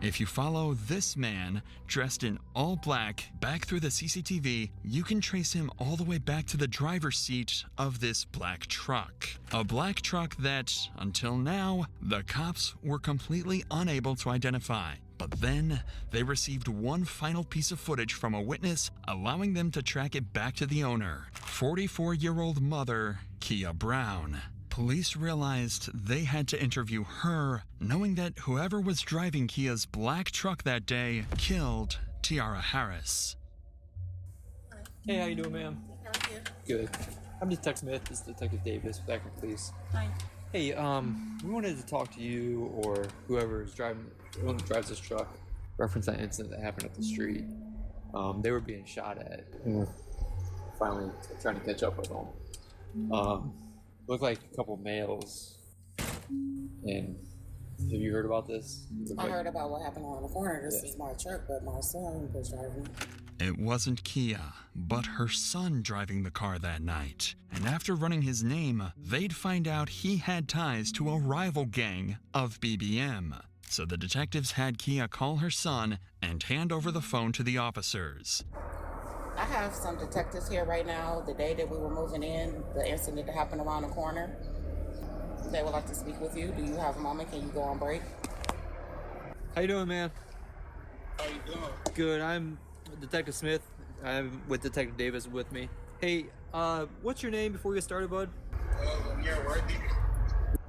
If you follow this man, dressed in all black, back through the CCTV, you can trace him all the way back to the driver's seat of this black truck. A black truck that, until now, the cops were completely unable to identify. But then, they received one final piece of footage from a witness, allowing them to track it back to the owner, 44-year-old mother, Kia Brown. Police realized they had to interview her, knowing that whoever was driving Kia's black truck that day killed Tiara Harris. Hey, how you doing, ma'am? Good. I'm Detective Smith. This is Detective Davis with Akron Police. Hi. Hey, we wanted to talk to you or whoever drives this truck, reference that incident that happened up the street. They were being shot at, and we're finally trying to catch up with them. Looked like a couple males. And have you heard about this? I heard about what happened on the corner. This is my truck, but my son was driving. It wasn't Kia, but her son driving the car that night. And after running his name, they'd find out he had ties to a rival gang of BBM. So the detectives had Kia call her son and hand over the phone to the officers. I have some detectives here right now. The day that we were moving in, the incident that happened around the corner, they would like to speak with you. Do you have a moment? Can you go on break? How you doing, man? How you doing? Good. I'm Detective Smith. I'm with Detective Davis with me. Hey, what's your name before we get started, bud? Lanier Worthy.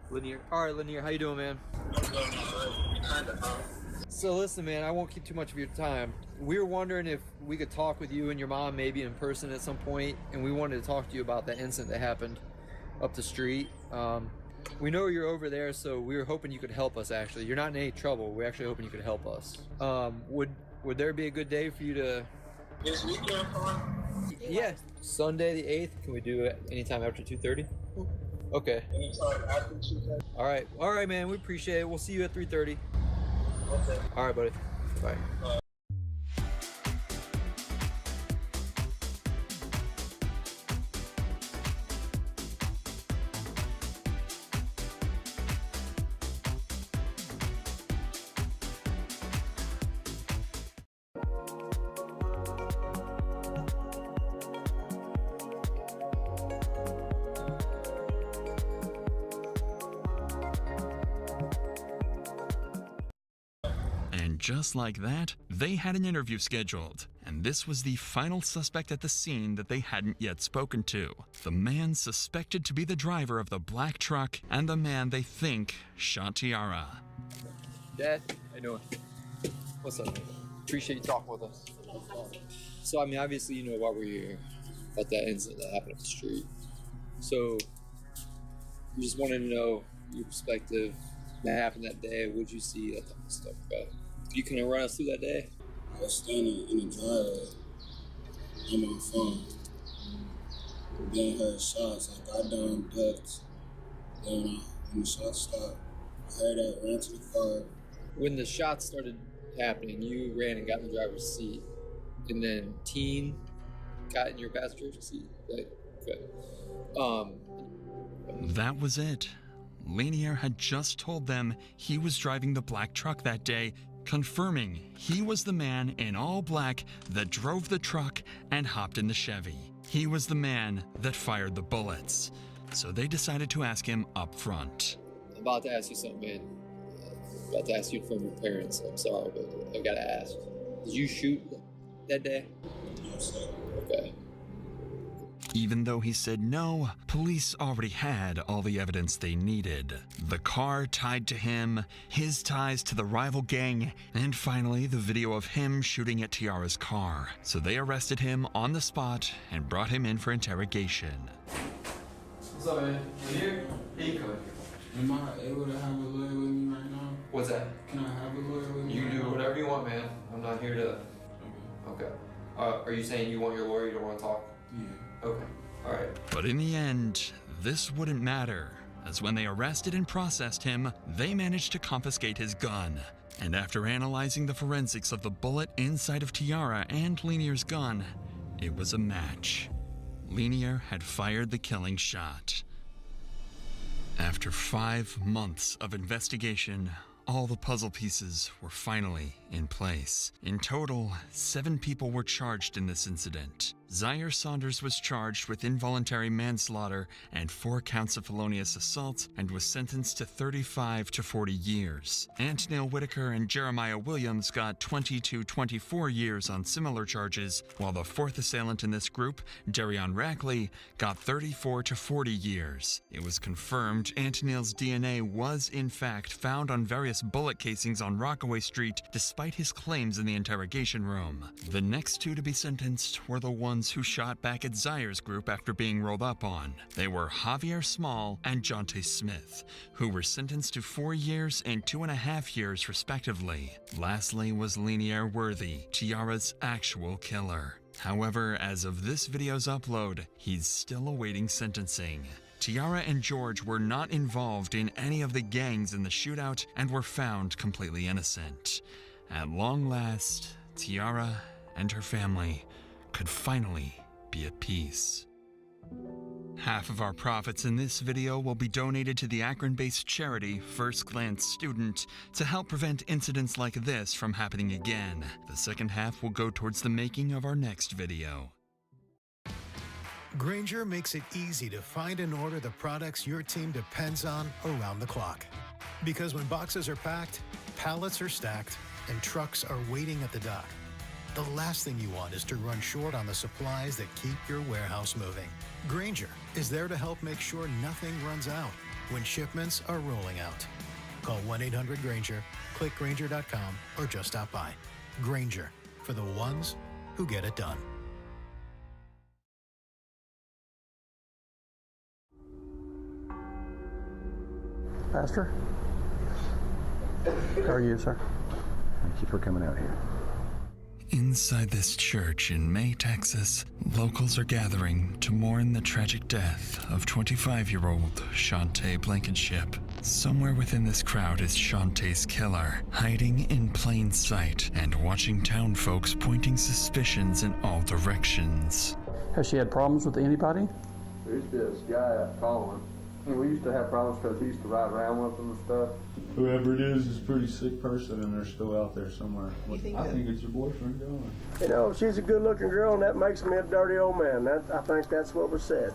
Lanier. All right, Lanier. How you doing, man? I'm doing all right. So listen, man, I won't keep too much of your time. We were wondering if we could talk with you and your mom maybe in person at some point, and we wanted to talk to you about that incident that happened up the street. We know you're over there, so we were hoping you could help us, actually. You're not in any trouble. We're actually hoping you could help us. Would there be a good day for you to... This weekend, Yeah, Sunday the 8th. Can we do it anytime after 2:30? Okay. Anytime after 2:30. All right, man. We appreciate it. We'll see you at 3:30. Okay. All right, buddy. Bye. And just like that, they had an interview scheduled, and this was the final suspect at the scene that they hadn't yet spoken to. The man suspected to be the driver of the black truck and the man they think shot Tiara. Dad, how you doing? What's up, man? Appreciate you talking with us. So, I mean, obviously you know why we're here, about that incident that happened up the street. So, we just wanted to know your perspective. That happened that day. What'd you see? That type of stuff, bro. You can run us through that day? I was standing in the driveway on my phone. Then I heard shots. I got down, ducked. Then when the shots stopped, I heard that, ran to the car. When the shots started happening, you ran and got in the driver's seat. And then Teen got in your passenger seat. Right? Okay. That was it. Lanier had just told them he was driving the black truck that day, confirming he was the man in all black that drove the truck and hopped in the Chevy. He was the man that fired the bullets. So they decided to ask him up front. I'm about to ask you something, man. I'm about to ask you from your parents. I'm sorry, but I gotta ask. Did you shoot that day? Yes, sir. Okay. Even though he said no, police already had all the evidence they needed. The car tied to him, his ties to the rival gang, and finally the video of him shooting at Tiara's car. So they arrested him on the spot and brought him in for interrogation. What's up, man? You here? Here you come. Am I able to have a lawyer with me right now? What's that? Can I have a lawyer with me? You can do whatever you want, man. I'm not here to... Okay. Are you saying you want your lawyer? You don't want to talk? Yeah. Okay. All right. But in the end, this wouldn't matter, as when they arrested and processed him, they managed to confiscate his gun. And after analyzing the forensics of the bullet inside of Tiara and Lanier's gun, it was a match. Lanier had fired the killing shot. After 5 months of investigation, all the puzzle pieces were finally in place. In total, 7 people were charged in this incident. Zaire Saunders was charged with involuntary manslaughter and 4 counts of felonious assault and was sentenced to 35 to 40 years. Antonil Whitaker and Jeremiah Williams got 20 to 24 years on similar charges, while the 4th assailant in this group, Darion Rackley, got 34 to 40 years. It was confirmed Antonil's DNA was in fact found on various bullet casings on Rockaway Street, despite his claims in the interrogation room. The next 2 to be sentenced were the ones who shot back at Zaire's group after being rolled up on. They were Javier Small and Jonte Smith, who were sentenced to 4 years and 2.5 years respectively. Lastly was Lanier Worthy, Tiara's actual killer. However, as of this video's upload, he's still awaiting sentencing. Tiara and George were not involved in any of the gangs in the shootout and were found completely innocent. At long last, Tiara and her family could finally be at peace. Half of our profits in this video will be donated to the Akron-based charity First Glance Student to help prevent incidents like this from happening again. The second half will go towards the making of our next video. Grainger makes it easy to find and order the products your team depends on around the clock. Because when boxes are packed, pallets are stacked, and trucks are waiting at the dock, the last thing you want is to run short on the supplies that keep your warehouse moving. Grainger is there to help make sure nothing runs out when shipments are rolling out. Call 1-800-GRAINGER, click Grainger.com, or just stop by. Grainger, for the ones who get it done. Pastor? How are you, sir? Thank you for coming out here. Inside this church in May, Texas, locals are gathering to mourn the tragic death of 25-year-old Shante Blankenship. Somewhere within this crowd is Shantae's killer, hiding in plain sight and watching town folks pointing suspicions in all directions. Has she had problems with anybody? There's this guy out calling. We used to have problems because he used to ride around with them and stuff. Whoever it is a pretty sick person and they're still out there somewhere. I think it's your boyfriend going. You know, she's a good-looking girl, and that makes me a dirty old man. I think that's what was said.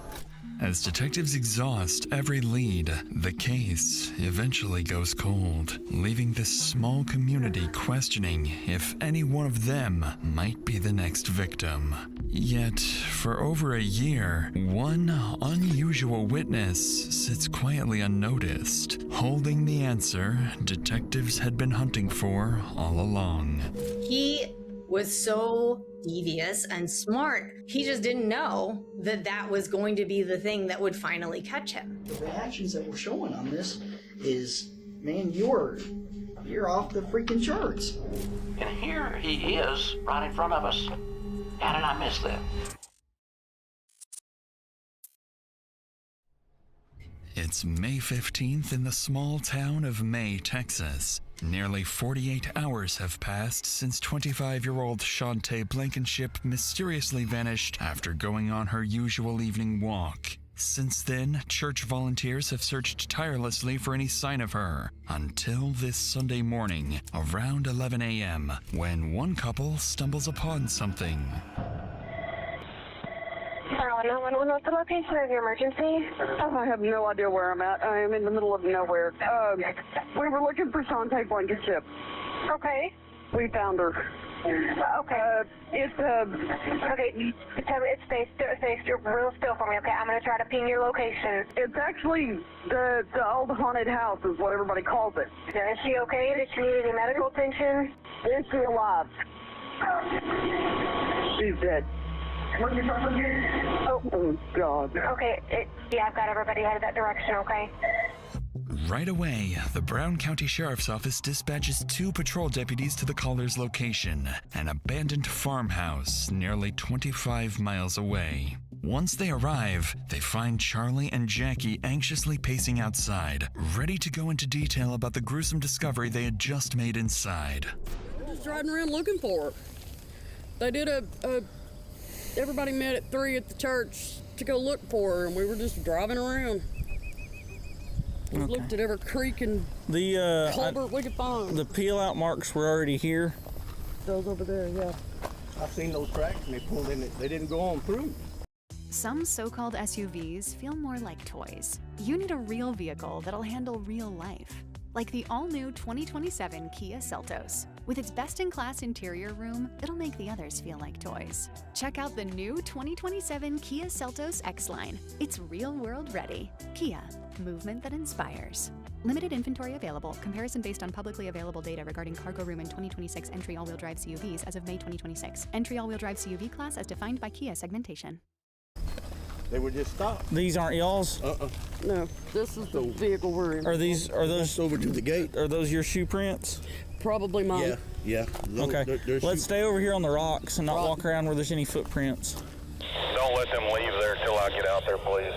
As detectives exhaust every lead, the case eventually goes cold, leaving this small community questioning if any one of them might be the next victim. Yet, for over a year, one unusual witness sits quietly unnoticed, holding the answer detectives had been hunting for all along. He was so devious and smart. He just didn't know that that was going to be the thing that would finally catch him. The reactions that we're showing on this is, man, you're off the freaking charts. And here he is, right in front of us. How did I miss that? It's May 15th in the small town of May, Texas. Nearly 48 hours have passed since 25-year-old Shante Blankenship mysteriously vanished after going on her usual evening walk. Since then, church volunteers have searched tirelessly for any sign of her, until this Sunday morning, around 11 a.m., when one couple stumbles upon something. What's the location of your emergency? I have no idea where I'm at. I am in the middle of nowhere. We were looking for Shante Blankenship. Okay. We found her. Okay. Okay. Stay real still for me. Okay, I'm gonna try to ping your location. It's actually the old haunted house, is what everybody calls it. Is she okay? Does she need any medical attention? Is she alive? She's dead. Oh, God. Okay, yeah, I've got everybody headed that direction, okay? Right away, the Brown County Sheriff's Office dispatches 2 patrol deputies to the caller's location, an abandoned farmhouse nearly 25 miles away. Once they arrive, they find Charlie and Jackie anxiously pacing outside, ready to go into detail about the gruesome discovery they had just made inside. We're just driving around looking for her. They did everybody met at 3 at the church to go look for her, and we were just driving around. We looked at every creek and culvert we could find. The peel-out marks were already here. Those over there, yeah. I've seen those tracks, and they pulled in it. They didn't go on through. Some so-called SUVs feel more like toys. You need a real vehicle that'll handle real life. Like the all-new 2027 Kia Seltos. With its best-in-class interior room, it'll make the others feel like toys. Check out the new 2027 Kia Seltos X-Line. It's real-world ready. Kia, movement that inspires. Limited inventory available. Comparison based on publicly available data regarding cargo room in 2026 entry all-wheel drive CUVs as of May 2026. Entry all-wheel drive CUV class as defined by Kia segmentation. They were just stopped. These aren't y'all's? No, this is the vehicle we're in. Are those over to the gate? Are those your shoe prints? Probably mine. Yeah. Okay. Let's stay over here on the rocks and not walk around where there's any footprints. Don't let them leave there till I get out there, please.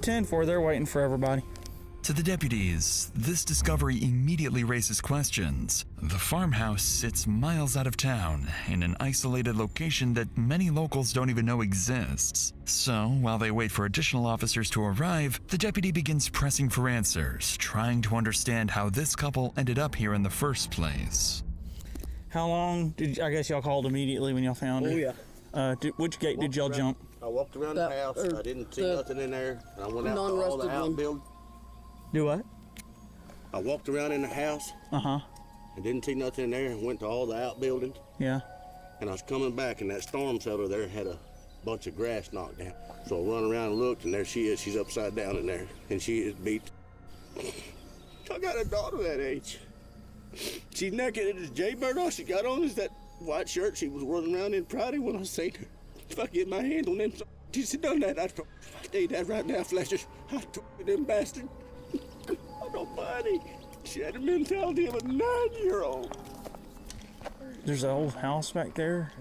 10-4, they're waiting for everybody. To the deputies, this discovery immediately raises questions. The farmhouse sits miles out of town, in an isolated location that many locals don't even know exists. So, while they wait for additional officers to arrive, the deputy begins pressing for answers, trying to understand how this couple ended up here in the first place. How long I guess y'all called immediately when y'all found her? Oh, yeah. Which gate did y'all jump? I walked around the house. I didn't see nothing in there. I went out to all the outbuildings. Do what? I walked around in the house. Uh-huh. I didn't see nothing in there and went to all the outbuildings. Yeah. And I was coming back, and that storm shelter there had a bunch of grass knocked down. So I run around and looked, and there she is. She's upside down in there, and she is beat. I got a daughter that age. She's naked as Jaybird. All she got on is that white shirt she was running around in Friday when I seen her. If I get my hand on them, she's done that. I tell you that right now, Fletcher. I told them bastard. Nobody. She had the mentality of a 9-year-old. There's an old house back there.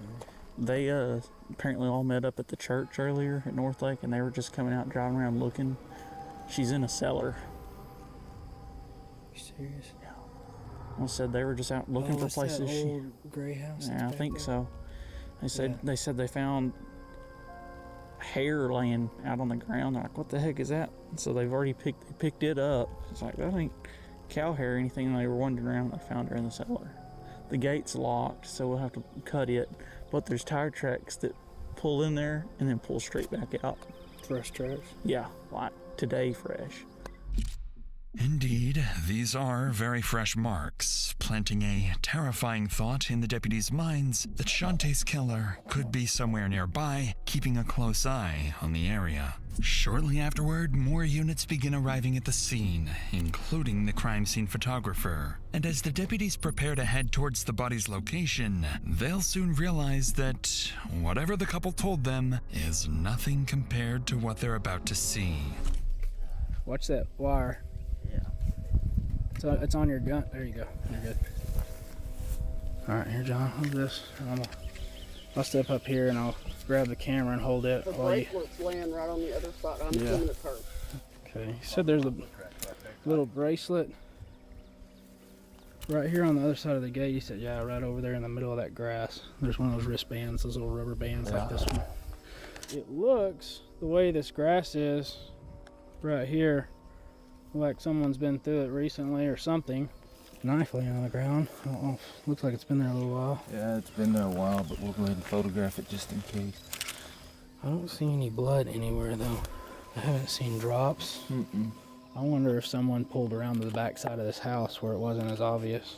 They apparently all met up at the church earlier at North Lake, and they were just coming out driving around looking. She's in a cellar. You serious? Yeah. Well, said they were just out looking for places. That old gray house. Yeah, I think so. They said they found hair laying out on the ground. They're like, what the heck is that? So they've already picked it up. It's like, that ain't cow hair or anything. And they were wandering around and they found her in the cellar. The gate's locked, so we'll have to cut it. But there's tire tracks that pull in there and then pull straight back out. Fresh tracks? Yeah, like today fresh. Indeed, these are very fresh marks, planting a terrifying thought in the deputies' minds that Shantae's killer could be somewhere nearby, keeping a close eye on the area. Shortly afterward, more units begin arriving at the scene, including the crime scene photographer. And as the deputies prepare to head towards the body's location, they'll soon realize that whatever the couple told them is nothing compared to what they're about to see. Watch that wire. So it's on your gun. There you go. You're good. All right, here, John. Hold this. I'll step up here and I'll grab the camera and hold it. The bracelet's laying right on the other side. I'm assuming it's hers. Okay. He said there's a little bracelet right here on the other side of the gate. He said, yeah, right over there in the middle of that grass. There's one of those wristbands, those little rubber bands like this one. It looks, the way this grass is right here, like someone's been through it recently or something. Knife laying on the ground. I don't know. Looks like it's been there a little while. Yeah, it's been there a while, but we'll go ahead and photograph it just in case. I don't see any blood anywhere though. I haven't seen drops. I wonder if someone pulled around to the back side of this house where it wasn't as obvious.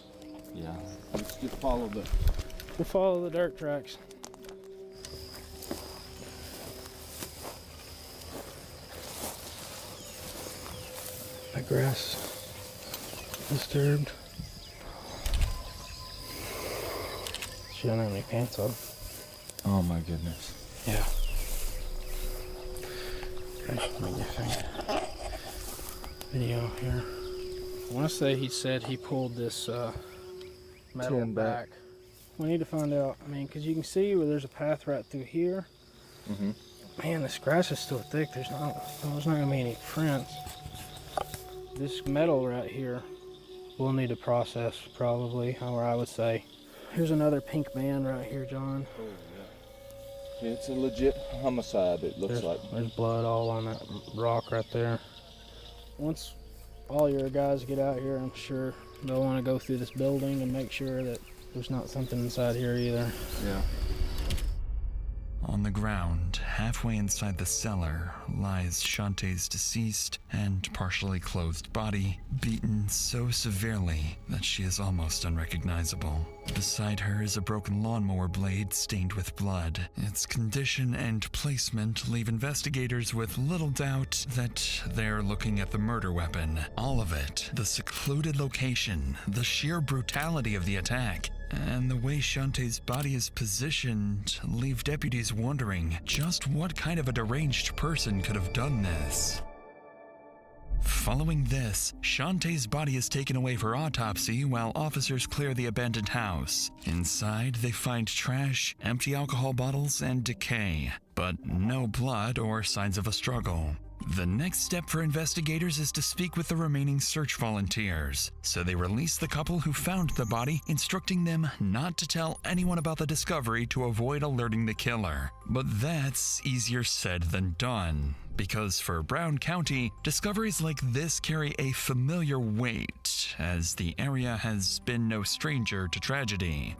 Yeah, let's just follow the... We'll follow the dirt tracks. The grass disturbed. She don't have any pants on. Oh my goodness. Yeah. Okay, let me get a video here. I want to say he said he pulled this metal Tin back. We need to find out. I mean, because you can see where there's a path right through here. Man, this grass is still thick. There's not gonna be any prints. This metal right here we'll need to process probably, or I would say. Here's another pink band right here, John. Oh, yeah. It's a legit homicide, it looks like. There's blood all on that rock right there. Once all your guys get out here, I'm sure they'll want to go through this building and make sure that there's not something inside here either. Yeah. On the ground, halfway inside the cellar, lies Shantae's deceased and partially clothed body, beaten so severely that she is almost unrecognizable. Beside her is a broken lawnmower blade stained with blood. Its condition and placement leave investigators with little doubt that they're looking at the murder weapon. All of it, the secluded location, the sheer brutality of the attack, and the way Shantae's body is positioned leave deputies wondering just what kind of a deranged person could have done this. Following this, Shantae's body is taken away for autopsy while officers clear the abandoned house. Inside, they find trash, empty alcohol bottles, and decay, but no blood or signs of a struggle. The next step for investigators is to speak with the remaining search volunteers, so they release the couple who found the body, instructing them not to tell anyone about the discovery to avoid alerting the killer. But that's easier said than done, because for Brown County, discoveries like this carry a familiar weight, as the area has been no stranger to tragedy.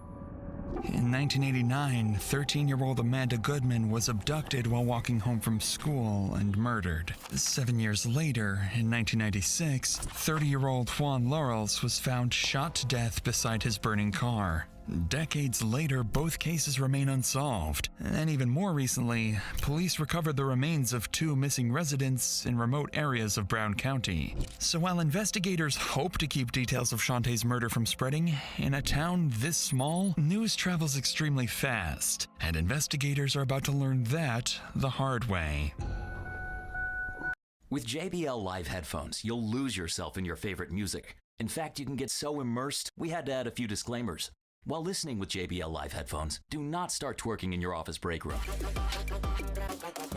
In 1989, 13-year-old Amanda Goodman was abducted while walking home from school and murdered. 7 years later, in 1996, 30-year-old Juan Laurels was found shot to death beside his burning car. Decades later, both cases remain unsolved. And even more recently, police recovered the remains of 2 missing residents in remote areas of Brown County. So while investigators hope to keep details of Shantae's murder from spreading, in a town this small, news travels extremely fast, and investigators are about to learn that the hard way. With JBL Live headphones, you'll lose yourself in your favorite music. In fact, you can get so immersed, we had to add a few disclaimers. While listening with JBL Live headphones, do not start twerking in your office break room.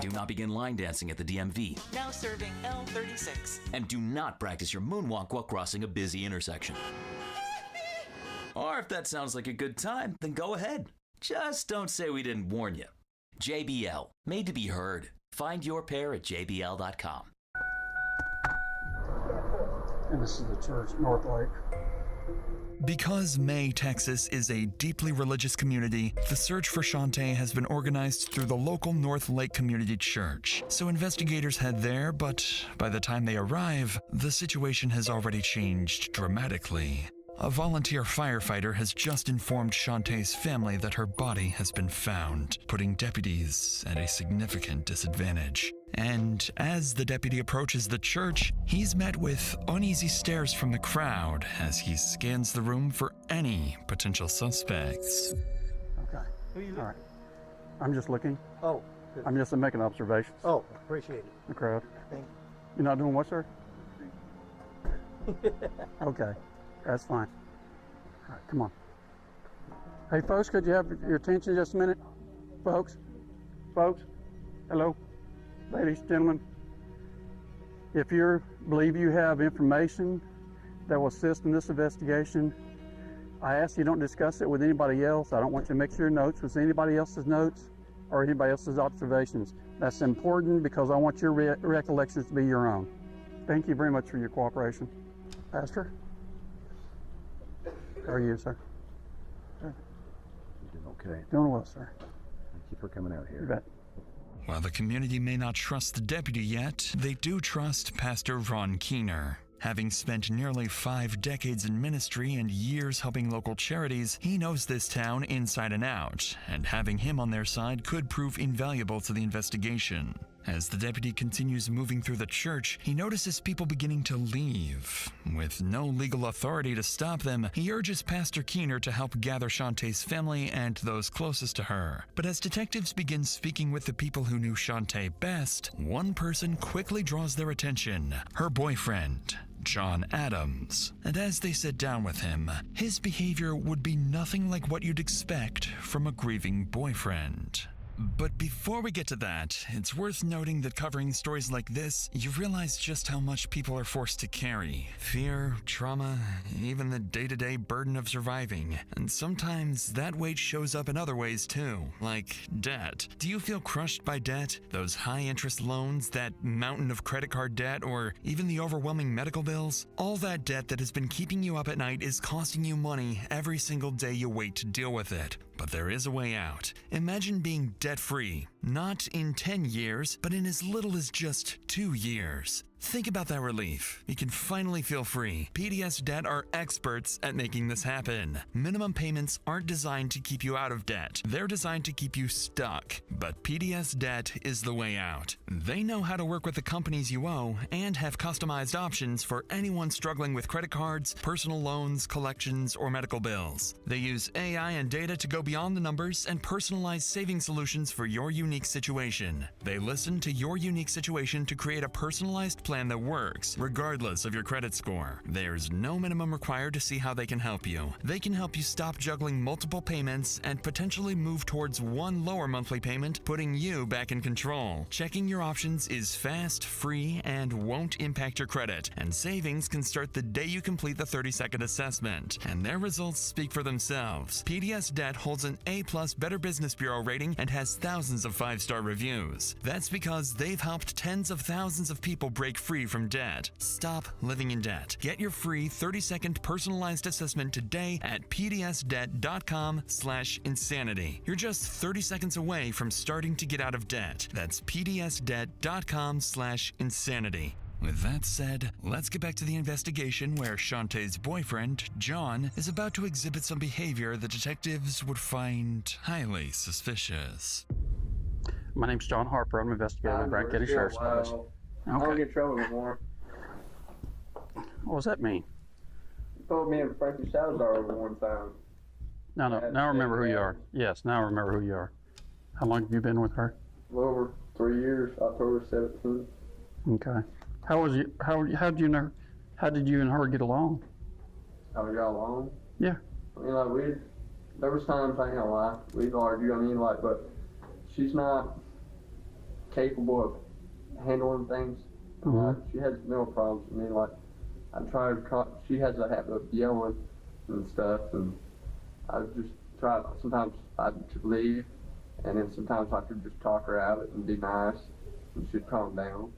Do not begin line dancing at the DMV. Now serving L36. And do not practice your moonwalk while crossing a busy intersection. Or if that sounds like a good time, then go ahead. Just don't say we didn't warn you. JBL, made to be heard. Find your pair at jbl.com. And this is the church, North Lake. Because May, Texas is a deeply religious community, the search for Shante has been organized through the local North Lake Community Church. So investigators head there, but by the time they arrive, the situation has already changed dramatically. A volunteer firefighter has just informed Shantae's family that her body has been found, putting deputies at a significant disadvantage. And as the deputy approaches the church, he's met with uneasy stares from the crowd as he scans the room for any potential suspects. Okay. All right. I'm just looking. Oh, good. I'm just making observations. Oh, appreciate it. The crowd. Thank You're not doing what, sir? Okay. That's fine. All right, come on. Hey, folks, could you have your attention just a minute? Folks? Hello? Ladies, gentlemen, if you believe you have information that will assist in this investigation, I ask you don't discuss it with anybody else. I don't want you to mix your notes with anybody else's notes or anybody else's observations. That's important because I want your recollections to be your own. Thank you very much for your cooperation. Pastor? How are you, sir? You're doing okay. Doing well, sir. Thank you for coming out here. You bet. While the community may not trust the deputy yet, they do trust Pastor Ron Keener. Having spent nearly 5 decades in ministry and years helping local charities, he knows this town inside and out, and having him on their side could prove invaluable to the investigation. As the deputy continues moving through the church, he notices people beginning to leave. With no legal authority to stop them, he urges Pastor Keener to help gather Shantae's family and those closest to her. But as detectives begin speaking with the people who knew Shantae best, one person quickly draws their attention: her boyfriend, John Adams. And as they sit down with him, his behavior would be nothing like what you'd expect from a grieving boyfriend. But before we get to that, it's worth noting that covering stories like this, you realize just how much people are forced to carry. Fear, trauma, even the day-to-day burden of surviving. And sometimes that weight shows up in other ways too, like debt. Do you feel crushed by debt? Those high-interest loans, that mountain of credit card debt, or even the overwhelming medical bills? All that debt that has been keeping you up at night is costing you money every single day you wait to deal with it. But there is a way out. Imagine being debt-free, not in 10 years, but in as little as just 2 years. Think about that relief. You can finally feel free. PDS Debt are experts at making this happen. Minimum payments aren't designed to keep you out of debt. They're designed to keep you stuck. But PDS Debt is the way out. They know how to work with the companies you owe and have customized options for anyone struggling with credit cards, personal loans, collections, or medical bills. They use AI and data to go beyond the numbers and personalize saving solutions for your unique situation. They listen to your unique situation to create a personalized plan that works, regardless of your credit score. There's no minimum required to see how they can help you. They can help you stop juggling multiple payments and potentially move towards one lower monthly payment, putting you back in control. Checking your options is fast, free, and won't impact your credit. And savings can start the day you complete the 30-second assessment. And their results speak for themselves. PDS Debt holds an A+ Better Business Bureau rating and has thousands of 5-star reviews. That's because they've helped tens of thousands of people break free from debt. Stop living in debt. Get your free 30-second personalized assessment today at pdsdebt.com/insanity. You're just 30 seconds away from starting to get out of debt. That's pdsdebt.com/insanity. With that said, let's get back to the investigation where Shantae's boyfriend, John, is about to exhibit some behavior the detectives would find highly suspicious. My name's John Harper. I'm an investigator with Bryan County Sheriff's Office. I don't get in trouble anymore. What does that mean? You told me and Frankie Salazar over one time. No, now I remember who you are. Yes, now I remember who you are. How long have you been with her? A little over 3 years, October 17th. Okay. How did you and her get along? How we got along? Yeah. I mean, like, there was times, I ain't gonna lie, we'd argue, I mean, like, but she's not capable of handling things. She has no problems. I mean, like, I try to, she has a habit of yelling and stuff, and I just try, sometimes I'd leave, and then sometimes I could just talk her out of it and be nice, and she'd calm down.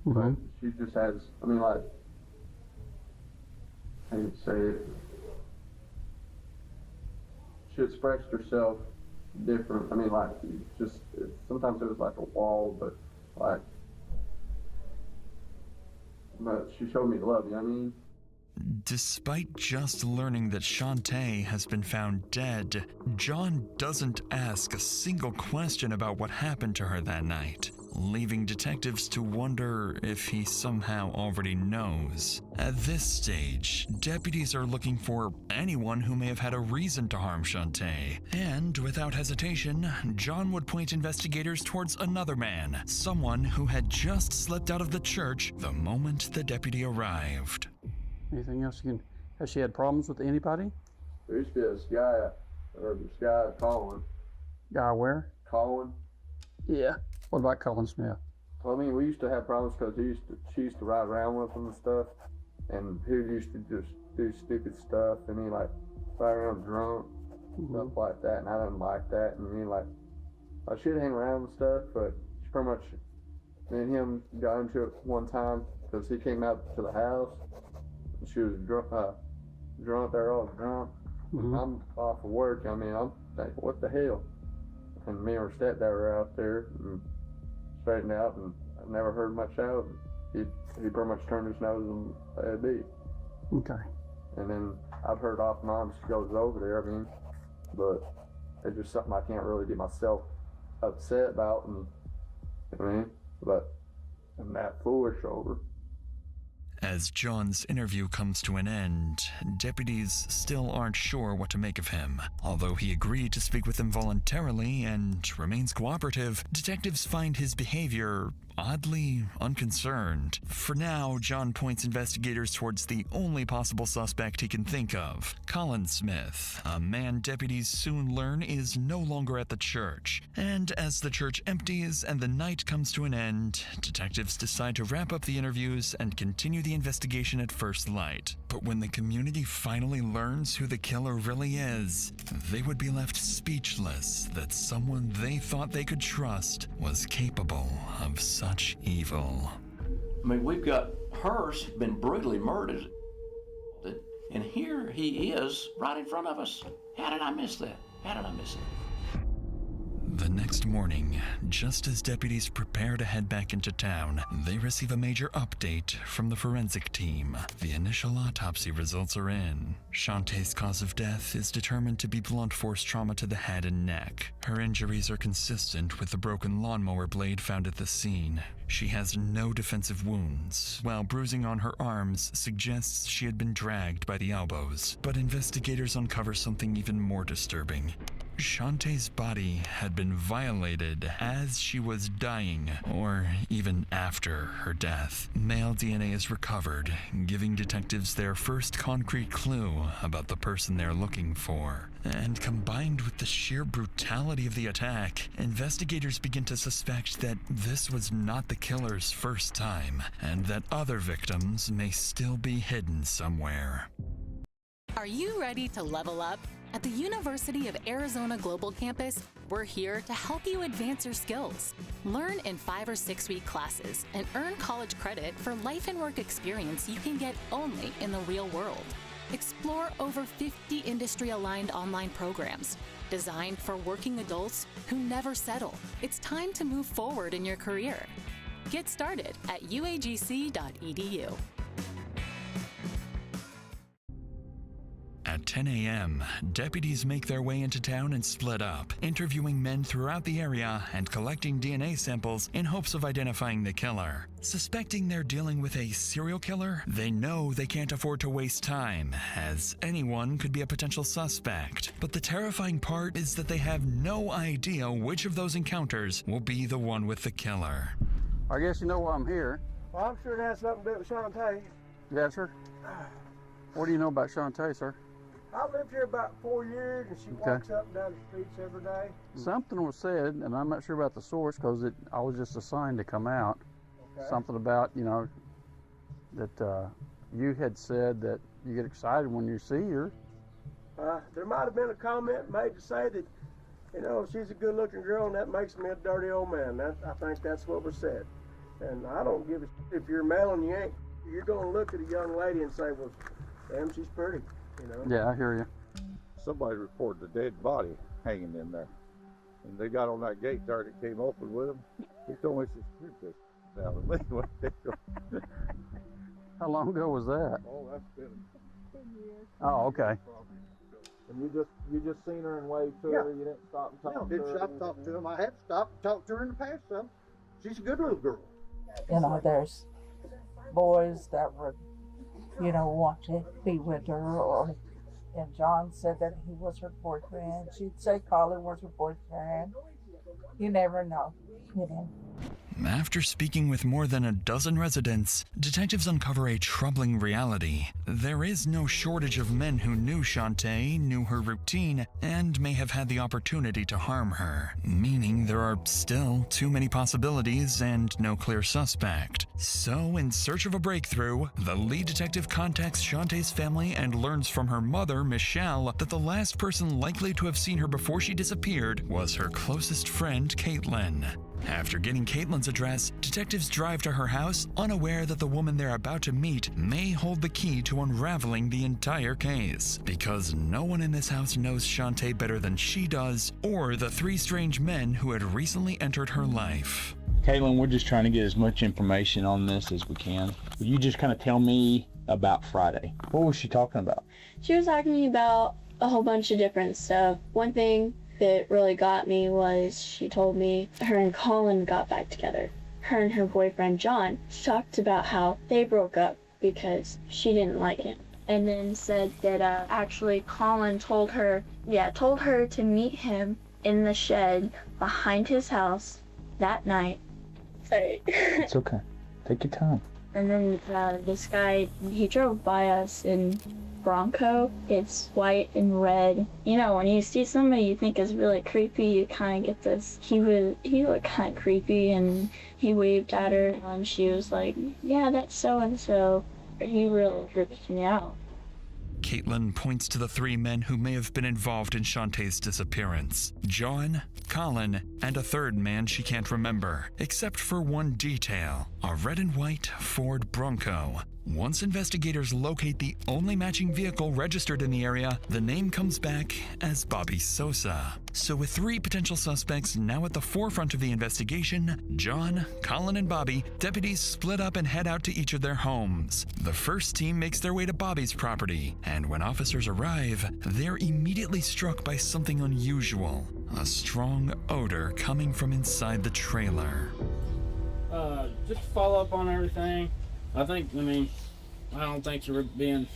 But she just has, I mean, like, I hate to say it, she expressed herself different. I mean, like, just, sometimes it was like a wall, but, like, but she showed me love, you know what I mean? Despite just learning that Shantae has been found dead, John doesn't ask a single question about what happened to her that night, leaving detectives to wonder if he somehow already knows. At this stage, deputies are looking for anyone who may have had a reason to harm Shantae, and without hesitation, John would point investigators towards another man, someone who had just slipped out of the church the moment the deputy arrived. Anything else you can, has she had problems with anybody? There used to be this guy, Colin. Guy where? Colin. Yeah. What about Colin Smith? Well, I mean, we used to have problems because she used to ride around with him and stuff, and he used to just do stupid stuff, and he like ride around drunk, stuff like that, and I didn't like that, and I mean, like, I should hang around and stuff, but she pretty much, me and him got into it one time because he came out to the house, and she was drunk there, all drunk. I'm off of work, I mean, I'm thinking, what the hell? And me and her stepdad were out there and straightened out, and I never heard much out. He pretty much turned his nose and let it be. Okay. And then I've heard off and on she goes over there, I mean, but it's just something I can't really get myself upset about, and I mean, but I'm that foolish over. As John's interview comes to an end, deputies still aren't sure what to make of him. Although he agreed to speak with them voluntarily and remains cooperative, detectives find his behavior oddly unconcerned. For now, John points investigators towards the only possible suspect he can think of, Colin Smith, a man deputies soon learn is no longer at the church. And as the church empties and the night comes to an end, detectives decide to wrap up the interviews and continue the investigation at first light. But when the community finally learns who the killer really is, they would be left speechless that someone they thought they could trust was capable of such evil. I mean, we've got Hearst been brutally murdered, and here he is right in front of us. How did I miss that? How did I miss it? The next morning, just as deputies prepare to head back into town, they receive a major update from the forensic team. The initial autopsy results are in. Shantae's cause of death is determined to be blunt force trauma to the head and neck. Her injuries are consistent with the broken lawnmower blade found at the scene. She has no defensive wounds, while bruising on her arms suggests she had been dragged by the elbows. But investigators uncover something even more disturbing. Shantae's body had been violated as she was dying, or even after her death. Male DNA is recovered, giving detectives their first concrete clue about the person they're looking for. And combined with the sheer brutality of the attack, investigators begin to suspect that this was not the killer's first time, and that other victims may still be hidden somewhere. Are you ready to level up? At the University of Arizona Global Campus, we're here to help you advance your skills. Learn in 5 or 6 week classes and earn college credit for life and work experience you can get only in the real world. Explore over 50 industry-aligned online programs designed for working adults who never settle. It's time to move forward in your career. Get started at uagc.edu. At 10 a.m., deputies make their way into town and split up, interviewing men throughout the area and collecting DNA samples in hopes of identifying the killer. Suspecting they're dealing with a serial killer, they know they can't afford to waste time, as anyone could be a potential suspect. But the terrifying part is that they have no idea which of those encounters will be the one with the killer. I guess you know why I'm here. Well, I'm sure it has something to do with Shantae. Yes, sir. What do you know about Shantae, sir? I lived here about 4 years, and she walks up and down the streets every day. Something was said, and I'm not sure about the source because I was just assigned to come out. Okay. Something about, you know, that you had said that you get excited when you see her. There might have been a comment made to say that, you know, she's a good-looking girl, and that makes me a dirty old man. I think that's what was said. And I don't give a shit if you're male and you ain't. You're going to look at a young lady and say, well, damn, she's pretty, you know? Yeah, I hear you. Somebody reported a dead body hanging in there. And they got on that gate there and it came open with him. He told me, he says, "Shoot this down the lane." How long ago was that? Oh, that's been 10 years. Oh, okay. And you just seen her and waved to her. You didn't stop and talk to her. Didn't stop and talk to him. I had to stop and talk to her in the past some. She's a good little girl. You know, there's boys that would, you know, want to be with her, and John said that he was her boyfriend. She'd say Colin was her boyfriend. You never know, you know. After speaking with more than a dozen residents, detectives uncover a troubling reality. There is no shortage of men who knew Shantae, knew her routine, and may have had the opportunity to harm her, meaning there are still too many possibilities and no clear suspect. So, in search of a breakthrough, the lead detective contacts Shantae's family and learns from her mother, Michelle, that the last person likely to have seen her before she disappeared was her closest friend, Caitlin. After getting Caitlin's address, detectives drive to her house, unaware that the woman they're about to meet may hold the key to unraveling the entire case. Because no one in this house knows Shantae better than she does, or the three strange men who had recently entered her life. Caitlin, we're just trying to get as much information on this as we can. Will you just kind of tell me about Friday? What was she talking about? She was talking to me about a whole bunch of different stuff. One thing that really got me was she told me her and Colin got back together. Her and her boyfriend John talked about how they broke up because she didn't like him. And then said that actually Colin told her to meet him in the shed behind his house that night. Sorry. It's okay. Take your time. And then this guy, he drove by us in Bronco. It's white and red. You know, when you see somebody you think is really creepy, you kind of get this. He looked kind of creepy, and he waved at her, and she was like, "Yeah, that's so and so." He really tripped me out. Caitlin points to the three men who may have been involved in Shantae's disappearance: John, Colin, and a third man she can't remember, except for one detail: a red and white Ford Bronco. Once investigators locate the only matching vehicle registered in the area, the name comes back as Bobby Sosa. So with three potential suspects now at the forefront of the investigation, John, Colin, and Bobby, deputies split up and head out to each of their homes. The first team makes their way to Bobby's property, and when officers arrive, they're immediately struck by something unusual: a strong odor coming from inside the trailer. Just to follow up on everything, I don't think you were being,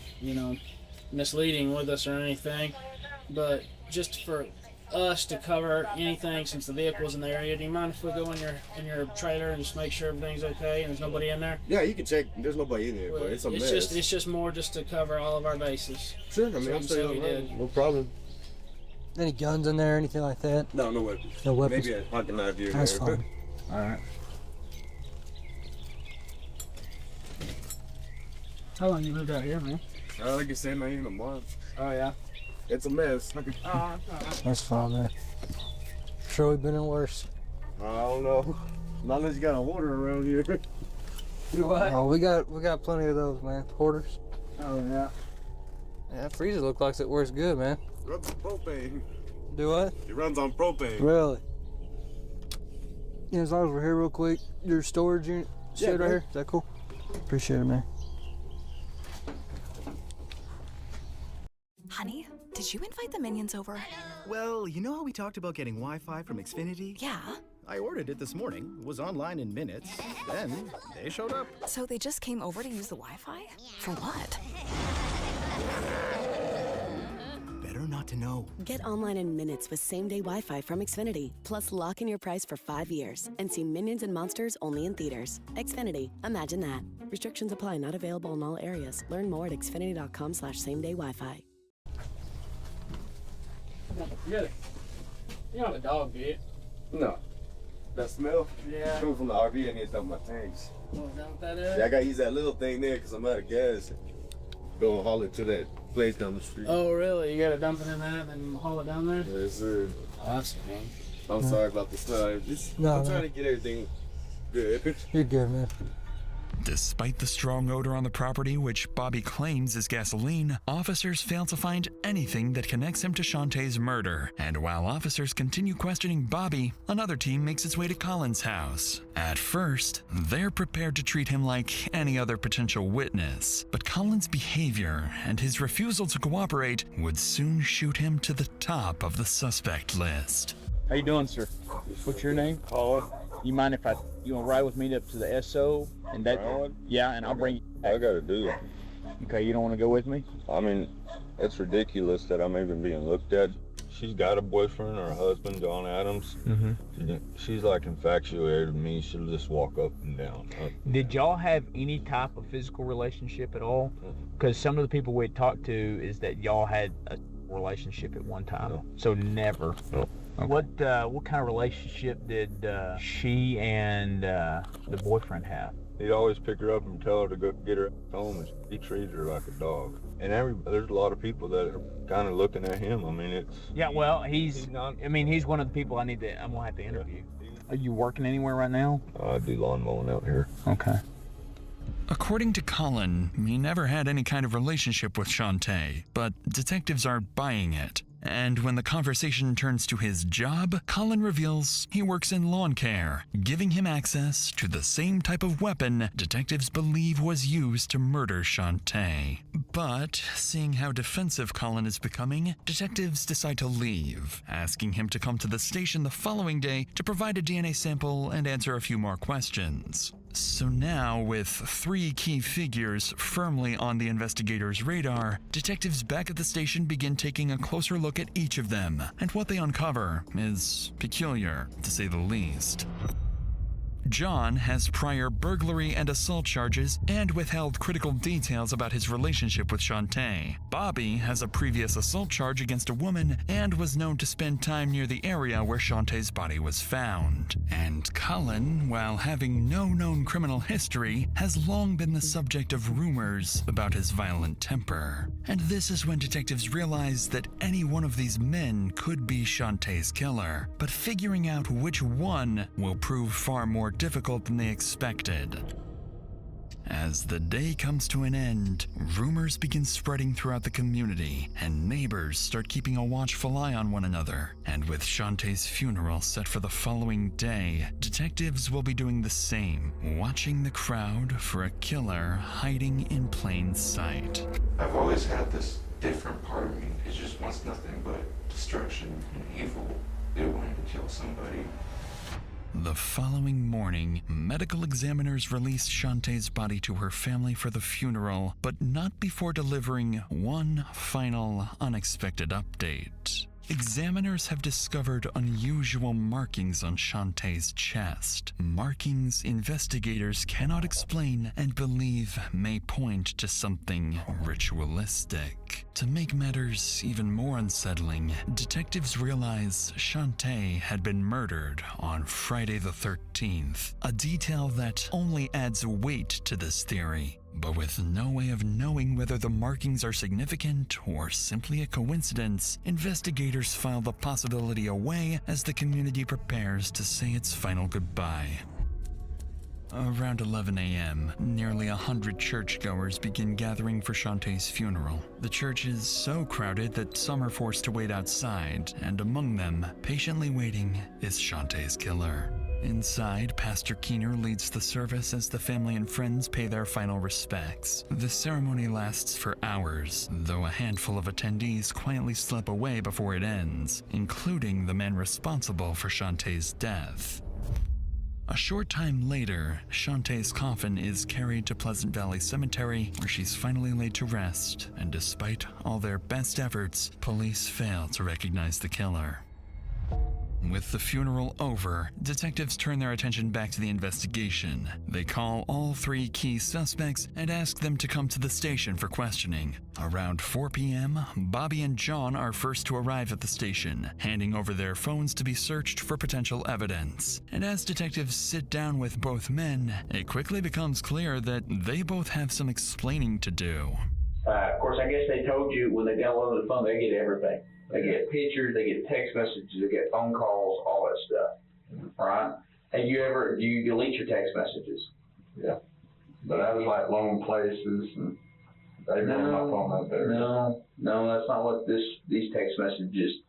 misleading with us or anything, but just for us to cover anything since the vehicle's in the area, do you mind if we go in your trailer and just make sure everything's okay and there's nobody in there? Yeah, you can check. There's nobody in there, but it's a mess. It's just more just to cover all of our bases. Sure, I'm saying no problem. Any guns in there, anything like that? No, no weapons. No weapons? Maybe a pocket knife here. That's fine. All right. How long you lived out here, man? Like I said, not even a month. Oh, yeah? It's a mess. That's fine, man. Sure, we've been in worse. I don't know. Not unless you got a hoarder around here. Do what? Oh, we got plenty of those, man. Hoarders. Oh, yeah. Yeah, that freezer looks like it works good, man. Runs on propane. Do what? It runs on propane. Really? Yeah, as long as we're here real quick, your storage unit shed right here. Is that cool? Appreciate it, man. Honey, did you invite the minions over? Well, you know how we talked about getting Wi-Fi from Xfinity? Yeah. I ordered it this morning, was online in minutes, then they showed up. So they just came over to use the Wi-Fi? For what? Better not to know. Get online in minutes with same-day Wi-Fi from Xfinity. Plus, lock in your price for 5 years and see Minions and Monsters only in theaters. Xfinity. Imagine that. Restrictions apply. Not available in all areas. Learn more at xfinity.com/same-day Wi-Fi. You got a dog, do you? No. That smell? Yeah. Coming from the RV, I need to dump my tanks. Oh, is that what that is? Yeah, I gotta use that little thing there because I'm out of gas. Go and haul it to that place down the street. Oh, really? You gotta dump it in that and then haul it down there? Yes, sir. Oh, that's man. I'm sorry about the smell. I'm trying to get everything good. You're good, man. Despite the strong odor on the property, which Bobby claims is gasoline, officers fail to find anything that connects him to Shantae's murder. And while officers continue questioning Bobby, another team makes its way to Colin's house. At first, they're prepared to treat him like any other potential witness, but Colin's behavior and his refusal to cooperate would soon shoot him to the top of the suspect list. How you doing, sir? What's your name? Colin. You mind if you want to ride with me up to the SO and that? Yeah, and I'll bring you back. I gotta do it. Okay, you don't want to go with me? I mean, it's ridiculous that I'm even being looked at. She's got a boyfriend or a husband, John Adams. She's like infatuated with me. She'll just walk up and down. Did y'all have any type of physical relationship at all? Because some of the people we talked to is that y'all had a relationship at one time. No. So never. No. Okay. What kind of relationship did she and the boyfriend have? He'd always pick her up and tell her to go get her home, and he treats her like a dog. And there's a lot of people that are kind of looking at him. I mean, it's... Yeah, well, he's one of the people I'm gonna have to interview. Yeah. Are you working anywhere right now? I do lawn mowing out here. Okay. According to Colin, he never had any kind of relationship with Shantae, but detectives aren't buying it. And when the conversation turns to his job, Colin reveals he works in lawn care, giving him access to the same type of weapon detectives believe was used to murder Shantae. But seeing how defensive Colin is becoming, detectives decide to leave, asking him to come to the station the following day to provide a DNA sample and answer a few more questions. So now, with 3 key figures firmly on the investigators' radar, detectives back at the station begin taking a closer look at each of them, and what they uncover is peculiar, to say the least. John has prior burglary and assault charges and withheld critical details about his relationship with Shantae. Bobby has a previous assault charge against a woman and was known to spend time near the area where Shantae's body was found. And Colin, while having no known criminal history, has long been the subject of rumors about his violent temper. And this is when detectives realize that any one of these men could be Shantae's killer, but figuring out which one will prove far more difficult than they expected. As the day comes to an end, rumors begin spreading throughout the community, and neighbors start keeping a watchful eye on one another. And with Shantae's funeral set for the following day, detectives will be doing the same, watching the crowd for a killer hiding in plain sight. I've always had this different part of me. It just wants nothing but destruction and evil. It wanted to kill somebody. The following morning, medical examiners released Shantae's body to her family for the funeral, but not before delivering one final unexpected update. Examiners have discovered unusual markings on Shantae's chest. Markings investigators cannot explain and believe may point to something ritualistic. To make matters even more unsettling, detectives realize Shantae had been murdered on Friday the 13th, a detail that only adds weight to this theory. But with no way of knowing whether the markings are significant or simply a coincidence, investigators file the possibility away as the community prepares to say its final goodbye. Around 11 a.m., nearly 100 churchgoers begin gathering for Shantae's funeral. The church is so crowded that some are forced to wait outside, and among them, patiently waiting, is Shantae's killer. Inside, Pastor Keener leads the service as the family and friends pay their final respects. The ceremony lasts for hours, though a handful of attendees quietly slip away before it ends, including the man responsible for Shantae's death. A short time later, Shantae's coffin is carried to Pleasant Valley Cemetery, where she's finally laid to rest, and despite all their best efforts, police fail to recognize the killer. With the funeral over, detectives turn their attention back to the investigation. They call all 3 key suspects and ask them to come to the station for questioning. Around 4 p.m., Bobby and John are first to arrive at the station, handing over their phones to be searched for potential evidence. And as detectives sit down with both men, it quickly becomes clear that they both have some explaining to do. Of course, I guess they told you when they downloaded the phone, they get everything. They get pictures, they get text messages, they get phone calls, all that stuff, right? And do you delete your text messages? Yeah. But I was like long places and they were on my phone out there. No, that's not what these text messages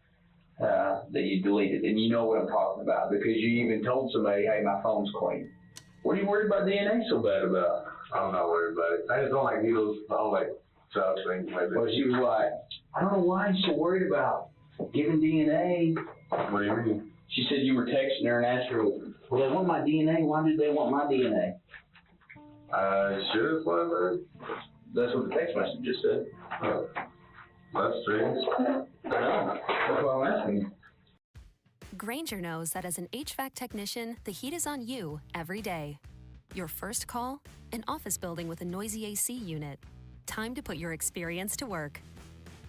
that you deleted. And you know what I'm talking about because you even told somebody, hey, my phone's clean. What are you worried about DNA so bad about? I'm not worried about it. I just don't like needles. I don't like child things like that. Well, she was like, I don't know why you're so worried about giving DNA. What do you mean? She said you were texting her and asked her, well, they want my DNA. Why did they want my DNA? Should have whatever. That's what the text message just said. Oh, that's strange. I know. That's why I'm asking. Grainger knows that as an HVAC technician, the heat is on you every day. Your first call? An office building with a noisy AC unit. Time to put your experience to work.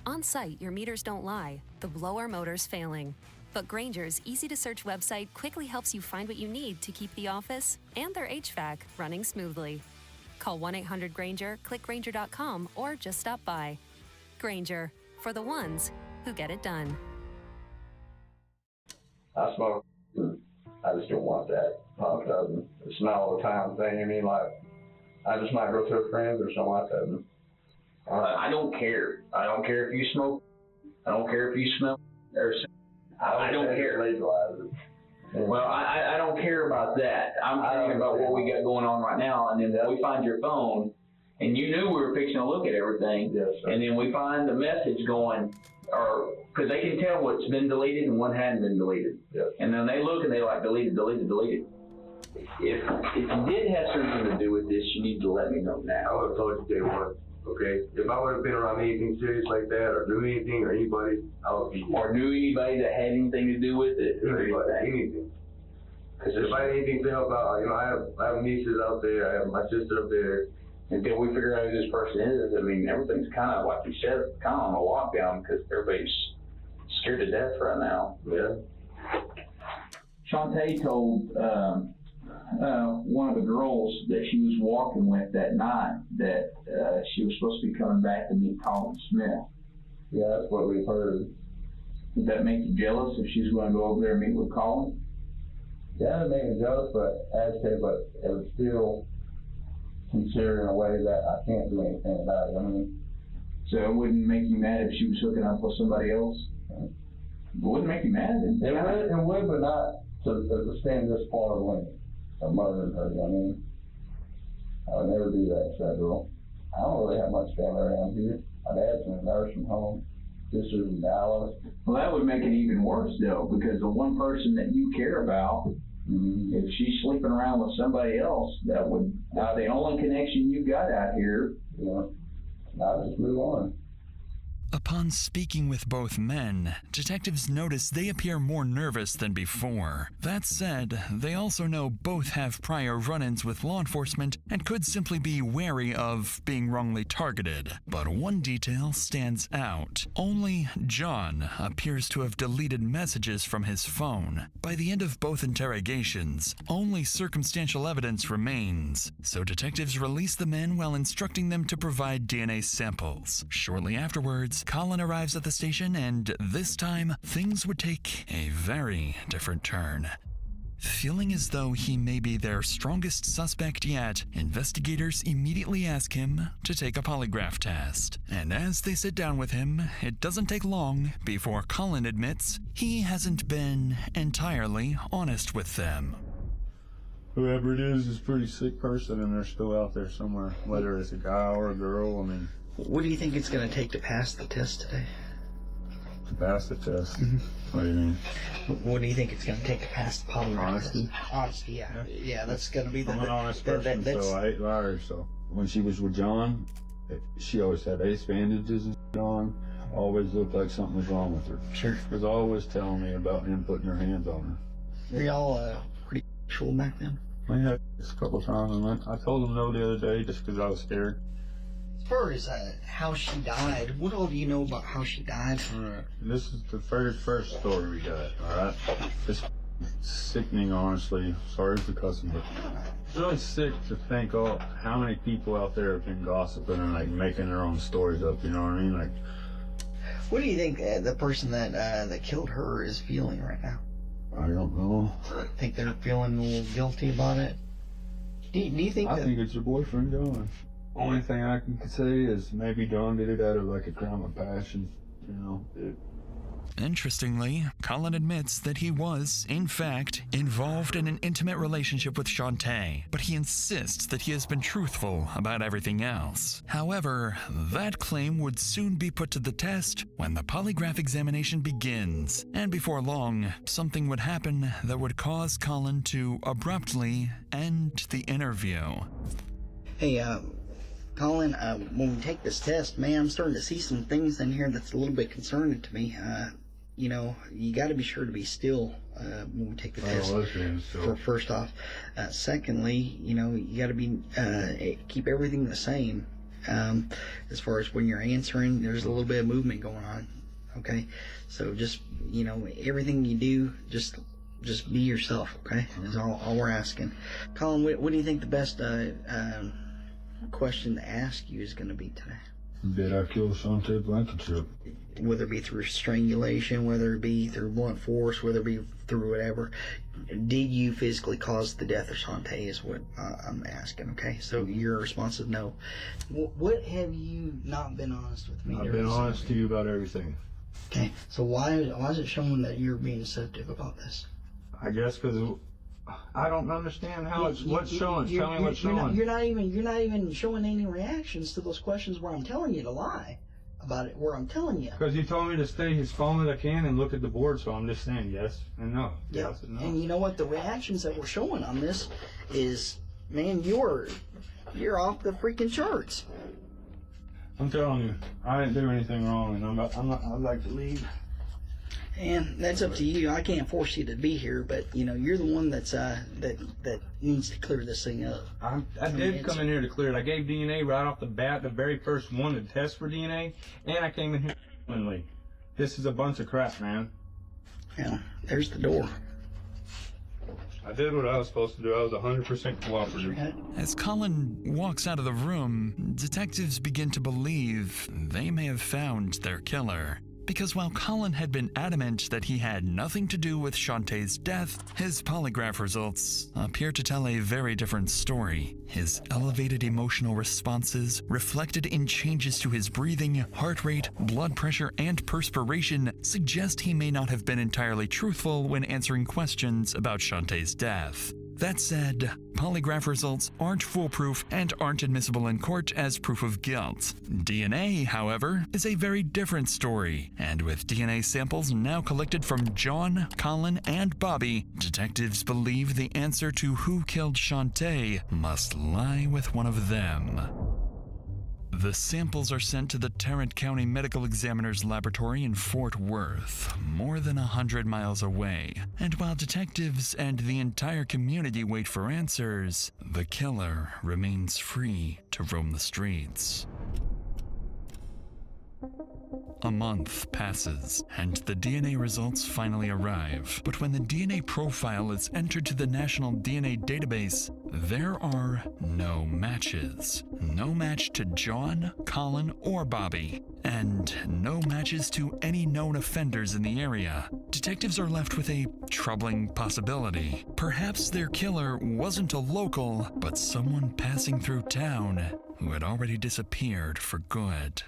On site, your meters don't lie. The blower motor's failing. But Grainger's easy-to-search website quickly helps you find what you need to keep the office and their HVAC running smoothly. Call 1-800-GRAINGER, click Grainger.com, or just stop by. Grainger, for the ones who get it done. I smoke. I just don't want that pumped up. It's not all the time thing. I mean, like, I just might go to a friend or something like that. I don't care. I don't care if you smoke. I don't care if you smell. I don't care. Well, I don't care about that. I'm thinking about what we got going on right now, and then we find your phone, and you knew we were fixing to look at everything, yes, and then we find the message going, or because they can tell what's been deleted and what hadn't been deleted, yes, and then they look and they like deleted. If you did have something to do with this, you need to let me know now. I would have told you day one. Okay, if I would have been around anything serious like that, or knew anything, or anybody, I would be. Or knew anybody that had anything to do with it. Anything. Because if I had anything to help out, you know, I have nieces out there, I have my sister up there. Until we figure out who this person is, I mean, everything's kind of, like you said, kind of on a lockdown because everybody's scared to death right now. Yeah. Shantae told one of the girls that she was walking with that night that she was supposed to be coming back to meet Colin Smith. Yeah, that's what we've heard. Would that make you jealous if she's going to go over there and meet with Colin? Yeah, it made me jealous, but it would still consider in a way that I can't do anything about it. I mean, so it wouldn't make you mad if she was hooking up with somebody else? It wouldn't make you mad. It would, but not to stand this far away of murdering her. I mean, I would never do that to that girl. I don't really have much family around here. My dad's in a nursing home. Sister's in Dallas. Well, that would make it even worse, though, because the one person that you care about, if she's sleeping around with somebody else, that would, now the only connection you got out here, I'll just move on. Upon speaking with both men, detectives notice they appear more nervous than before. That said, they also know both have prior run-ins with law enforcement and could simply be wary of being wrongly targeted. But one detail stands out. Only John appears to have deleted messages from his phone. By the end of both interrogations, only circumstantial evidence remains, so detectives release the men while instructing them to provide DNA samples. Shortly afterwards, Colin arrives at the station, and this time, things would take a very different turn. Feeling as though he may be their strongest suspect yet, investigators immediately ask him to take a polygraph test. And as they sit down with him, it doesn't take long before Colin admits he hasn't been entirely honest with them. Whoever it is a pretty sick person, and they're still out there somewhere, whether it's a guy or a girl. I mean, what do you think it's going to take to pass the test today? To pass the test? What do you mean? What do you think it's going to take to pass the polygraph? Honesty? Honesty, yeah. Yeah, that's going to be the... I'm an honest person, so I hate liars, so. When she was with John, she always had ace bandages and on. always looked like something was wrong with her. Sure. She was always telling me about him putting her hands on her. Were y'all pretty sexual back then? We had this a couple times, and I told him no the other day just because I was scared. As far as how she died, what all do you know about how she died? Alright, this is the very first story we got, alright? It's sickening, honestly. Sorry for cussing, but it's really sick to think, how many people out there have been gossiping and, like, making their own stories up, you know what I mean? Like, what do you think the person that killed her is feeling right now? I don't know. Think they're feeling a little guilty about it? Do you think I think it's your boyfriend, John. Only thing I can say is maybe John did it out of, like, a crime of passion, you know? Interestingly, Colin admits that he was, in fact, involved in an intimate relationship with Shantae, but he insists that he has been truthful about everything else. However, that claim would soon be put to the test when the polygraph examination begins, and before long, something would happen that would cause Colin to abruptly end the interview. Hey, Colin, when we take this test, man, I'm starting to see some things in here that's a little bit concerning to me. You know, you got to be sure to be still when we take the test. First off. Secondly, you know, you got to be keep everything the same. As far as when you're answering, there's a little bit of movement going on. Okay, so just, you know, everything you do, just be yourself. Okay, is all we're asking. Colin, what do you think the best question to ask you is going to be today? Did I kill Shantae Blankenship? Whether it be through strangulation, whether it be through blunt force, whether it be through whatever, did you physically cause the death of Shantae is what I'm asking, okay? So your response is no. What have you not been honest with me? I've been honest to you about everything. Okay, so why is it showing that you're being deceptive about this? I guess because I don't understand how what's showing. Tell me what's showing. You're not even showing any reactions to those questions where I'm telling you to lie about it. Where I'm telling you. Because you told me to stay as calm as I can and look at the board, so I'm just saying yes and no. Yeah. Yes and no. And you know what? The reactions that we're showing on this is, man, you're off the freaking charts. I'm telling you, I didn't do anything wrong, and I'd like to leave. And that's up to you. I can't force you to be here, but you know you're the one that's that needs to clear this thing up. I did come in here to clear it. I gave DNA right off the bat, the very first one to test for DNA, and I came in here willingly. This is a bunch of crap, man. Yeah, there's the door. I did what I was supposed to do. I was 100% cooperative. As Colin walks out of the room, detectives begin to believe they may have found their killer. Because while Colin had been adamant that he had nothing to do with Shantae's death, his polygraph results appear to tell a very different story. His elevated emotional responses, reflected in changes to his breathing, heart rate, blood pressure, and perspiration, suggest he may not have been entirely truthful when answering questions about Shantae's death. That said, polygraph results aren't foolproof and aren't admissible in court as proof of guilt. DNA, however, is a very different story, and with DNA samples now collected from John, Colin, and Bobby, detectives believe the answer to who killed Shantae must lie with one of them. The samples are sent to the Tarrant County Medical Examiner's Laboratory in Fort Worth, more than 100 miles away. And while detectives and the entire community wait for answers, the killer remains free to roam the streets. A month passes, and the DNA results finally arrive. But when the DNA profile is entered to the National DNA Database, there are no matches. No match to John, Colin, or Bobby, and no matches to any known offenders in the area. Detectives are left with a troubling possibility. Perhaps their killer wasn't a local, but someone passing through town who had already disappeared for good.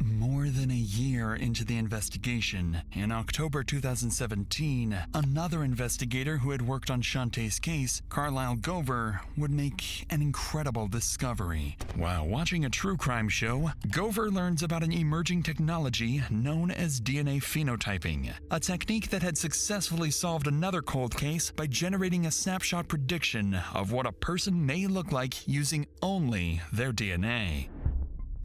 More than a year into the investigation, in October 2017, another investigator who had worked on Shantae's case, Carlisle Gover, would make an incredible discovery. While watching a true crime show, Gover learns about an emerging technology known as DNA phenotyping, a technique that had successfully solved another cold case by generating a snapshot prediction of what a person may look like using only their DNA.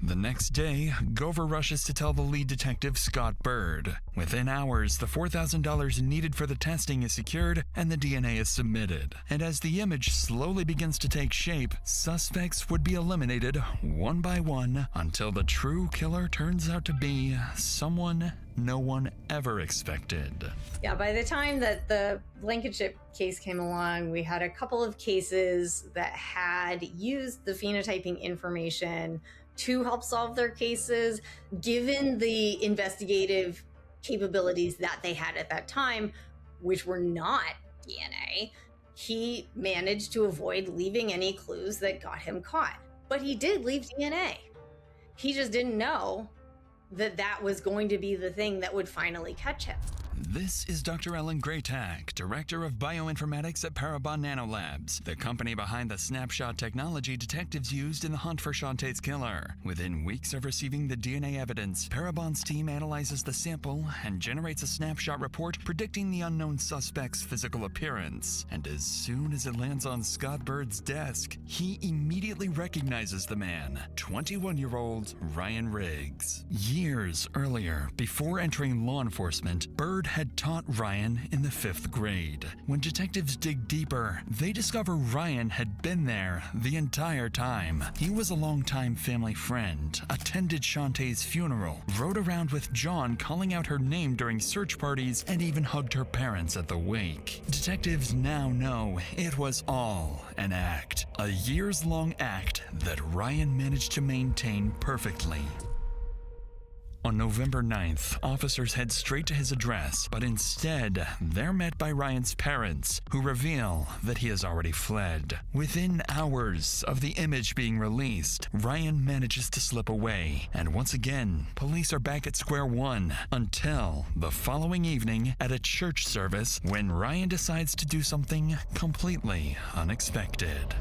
The next day, Gover rushes to tell the lead detective, Scott Bird. Within hours, the $4,000 needed for the testing is secured and the DNA is submitted. And as the image slowly begins to take shape, suspects would be eliminated one by one until the true killer turns out to be someone no one ever expected. Yeah, by the time that the Blankenship case came along, we had a couple of cases that had used the phenotyping information to help solve their cases, given the investigative capabilities that they had at that time, which were not DNA. He managed to avoid leaving any clues that got him caught. But he did leave DNA. He just didn't know that that was going to be the thing that would finally catch him. This is Dr. Ellen Graytak, Director of Bioinformatics at Parabon Nanolabs, the company behind the snapshot technology detectives used in the hunt for Shantae's killer. Within weeks of receiving the DNA evidence, Parabon's team analyzes the sample and generates a snapshot report predicting the unknown suspect's physical appearance. And as soon as it lands on Scott Bird's desk, he immediately recognizes the man, 21-year-old Ryan Riggs. Years earlier, before entering law enforcement, Bird had taught Ryan in the 5th grade. When detectives dig deeper, they discover Ryan had been there the entire time. He was a longtime family friend, attended Shantae's funeral, rode around with John calling out her name during search parties, and even hugged her parents at the wake. Detectives now know it was all an act, a years-long act that Ryan managed to maintain perfectly. On November 9th, officers head straight to his address, but instead, they're met by Ryan's parents, who reveal that he has already fled. Within hours of the image being released, Ryan manages to slip away, and once again, police are back at square one, until the following evening at a church service when Ryan decides to do something completely unexpected.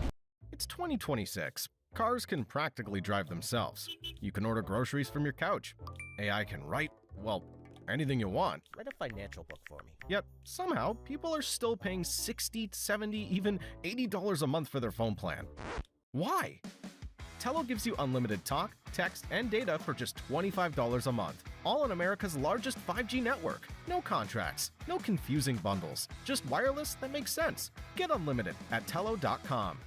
It's 2026. Cars can practically drive themselves. You can order groceries from your couch. AI can write, well, anything you want. Write a financial book for me. Yet, somehow, people are still paying $60, $70, even $80 a month for their phone plan. Why? Tello gives you unlimited talk, text, and data for just $25 a month. All on America's largest 5G network. No contracts, no confusing bundles. Just wireless that makes sense. Get unlimited at Tello.com.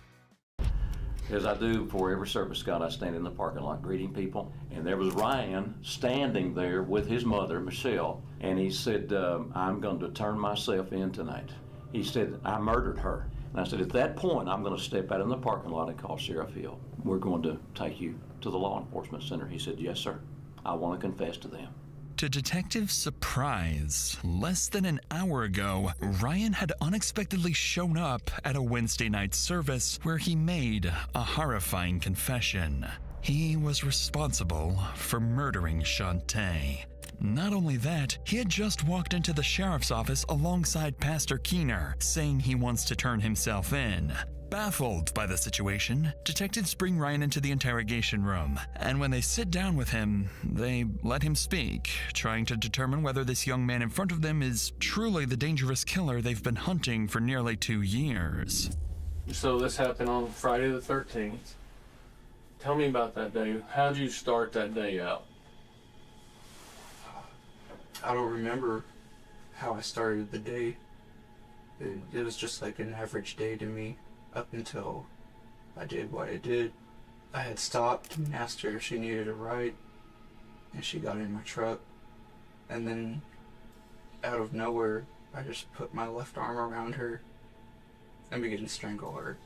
As I do for every service, Scott, I stand in the parking lot greeting people, and there was Ryan standing there with his mother, Michelle, and he said, I'm going to turn myself in tonight. He said, I murdered her. And I said, at that point, I'm going to step out in the parking lot and call Sheriff Hill. We're going to take you to the law enforcement center. He said, yes, sir. I want to confess to them. To detectives' surprise, less than an hour ago, Ryan had unexpectedly shown up at a Wednesday night service where he made a horrifying confession. He was responsible for murdering Shantae. Not only that, he had just walked into the sheriff's office alongside Pastor Keener, saying he wants to turn himself in. Baffled by the situation, detectives bring Ryan into the interrogation room, and when they sit down with him, they let him speak, trying to determine whether this young man in front of them is truly the dangerous killer they've been hunting for nearly 2 years. So this happened on Friday the 13th. Tell me about that day. How'd you start that day out? I don't remember how I started the day. It was just like an average day to me. Up until I did what I did. I had stopped and asked her if she needed a ride, and she got in my truck, and then out of nowhere I just put my left arm around her and began to strangle her.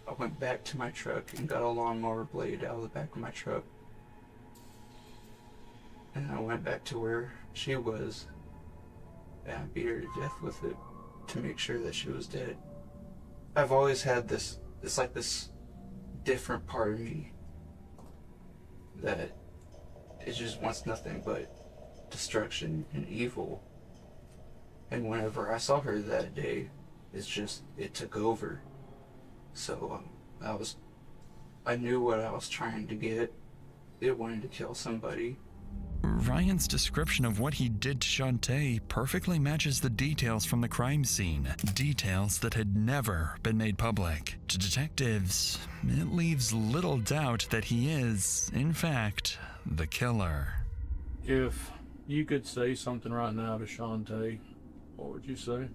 I went back to my truck and got a lawnmower blade out of the back of my truck, and I went back to where she was and I beat her to death with it to make sure that she was dead. I've always had this different part of me that it just wants nothing but destruction and evil. And whenever I saw her that day, it took over. So I knew what I was trying to get. It wanted to kill somebody, Ryan's description of what he did to Shantae perfectly matches the details from the crime scene, details that had never been made public. To detectives, it leaves little doubt that he is, in fact, the killer. If you could say something right now to Shantae, what would you say?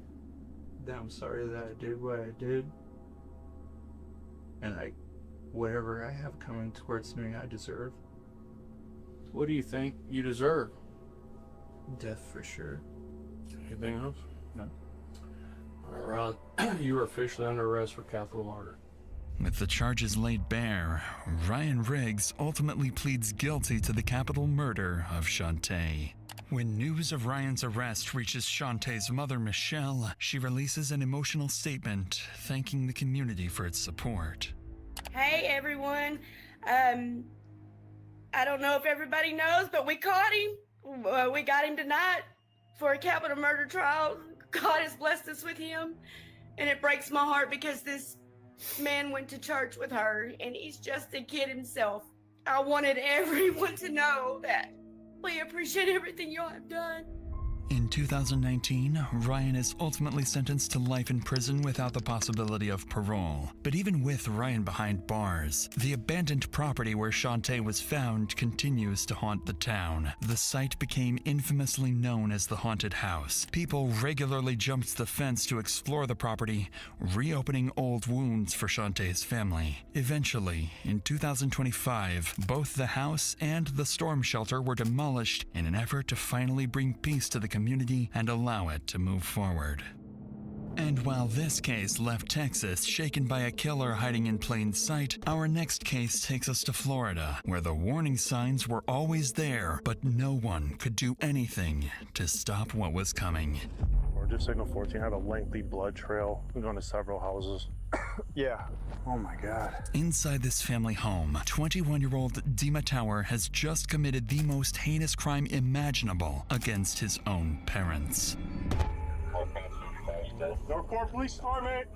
That I'm sorry that I did what I did. And whatever I have coming towards me, I deserve. What do you think you deserve? Death for sure. Anything else? No. All right, Rod, you are officially under arrest for capital murder. With the charges laid bare, Ryan Riggs ultimately pleads guilty to the capital murder of Shantae. When news of Ryan's arrest reaches Shantae's mother, Michelle, she releases an emotional statement thanking the community for its support. Hey everyone, I don't know if everybody knows, but we caught him. We got him tonight for a capital murder trial. God has blessed us with him, and it breaks my heart because this man went to church with her, and he's just a kid himself. I wanted everyone to know that we appreciate everything y'all have done. In 2019, Ryan is ultimately sentenced to life in prison without the possibility of parole. But even with Ryan behind bars, the abandoned property where Shantae was found continues to haunt the town. The site became infamously known as the Haunted House. People regularly jumped the fence to explore the property, reopening old wounds for Shantae's family. Eventually, in 2025, both the house and the storm shelter were demolished in an effort to finally bring peace to the community and allow it to move forward. And while this case left Texas shaken by a killer hiding in plain sight, our next case takes us to Florida, where the warning signs were always there, but no one could do anything to stop what was coming. Or just signal 14 had a lengthy blood trail going to several houses. Yeah. Oh my God. Inside this family home, 21-year-old Dima Tower has just committed the most heinous crime imaginable against his own parents. Northport Police Department.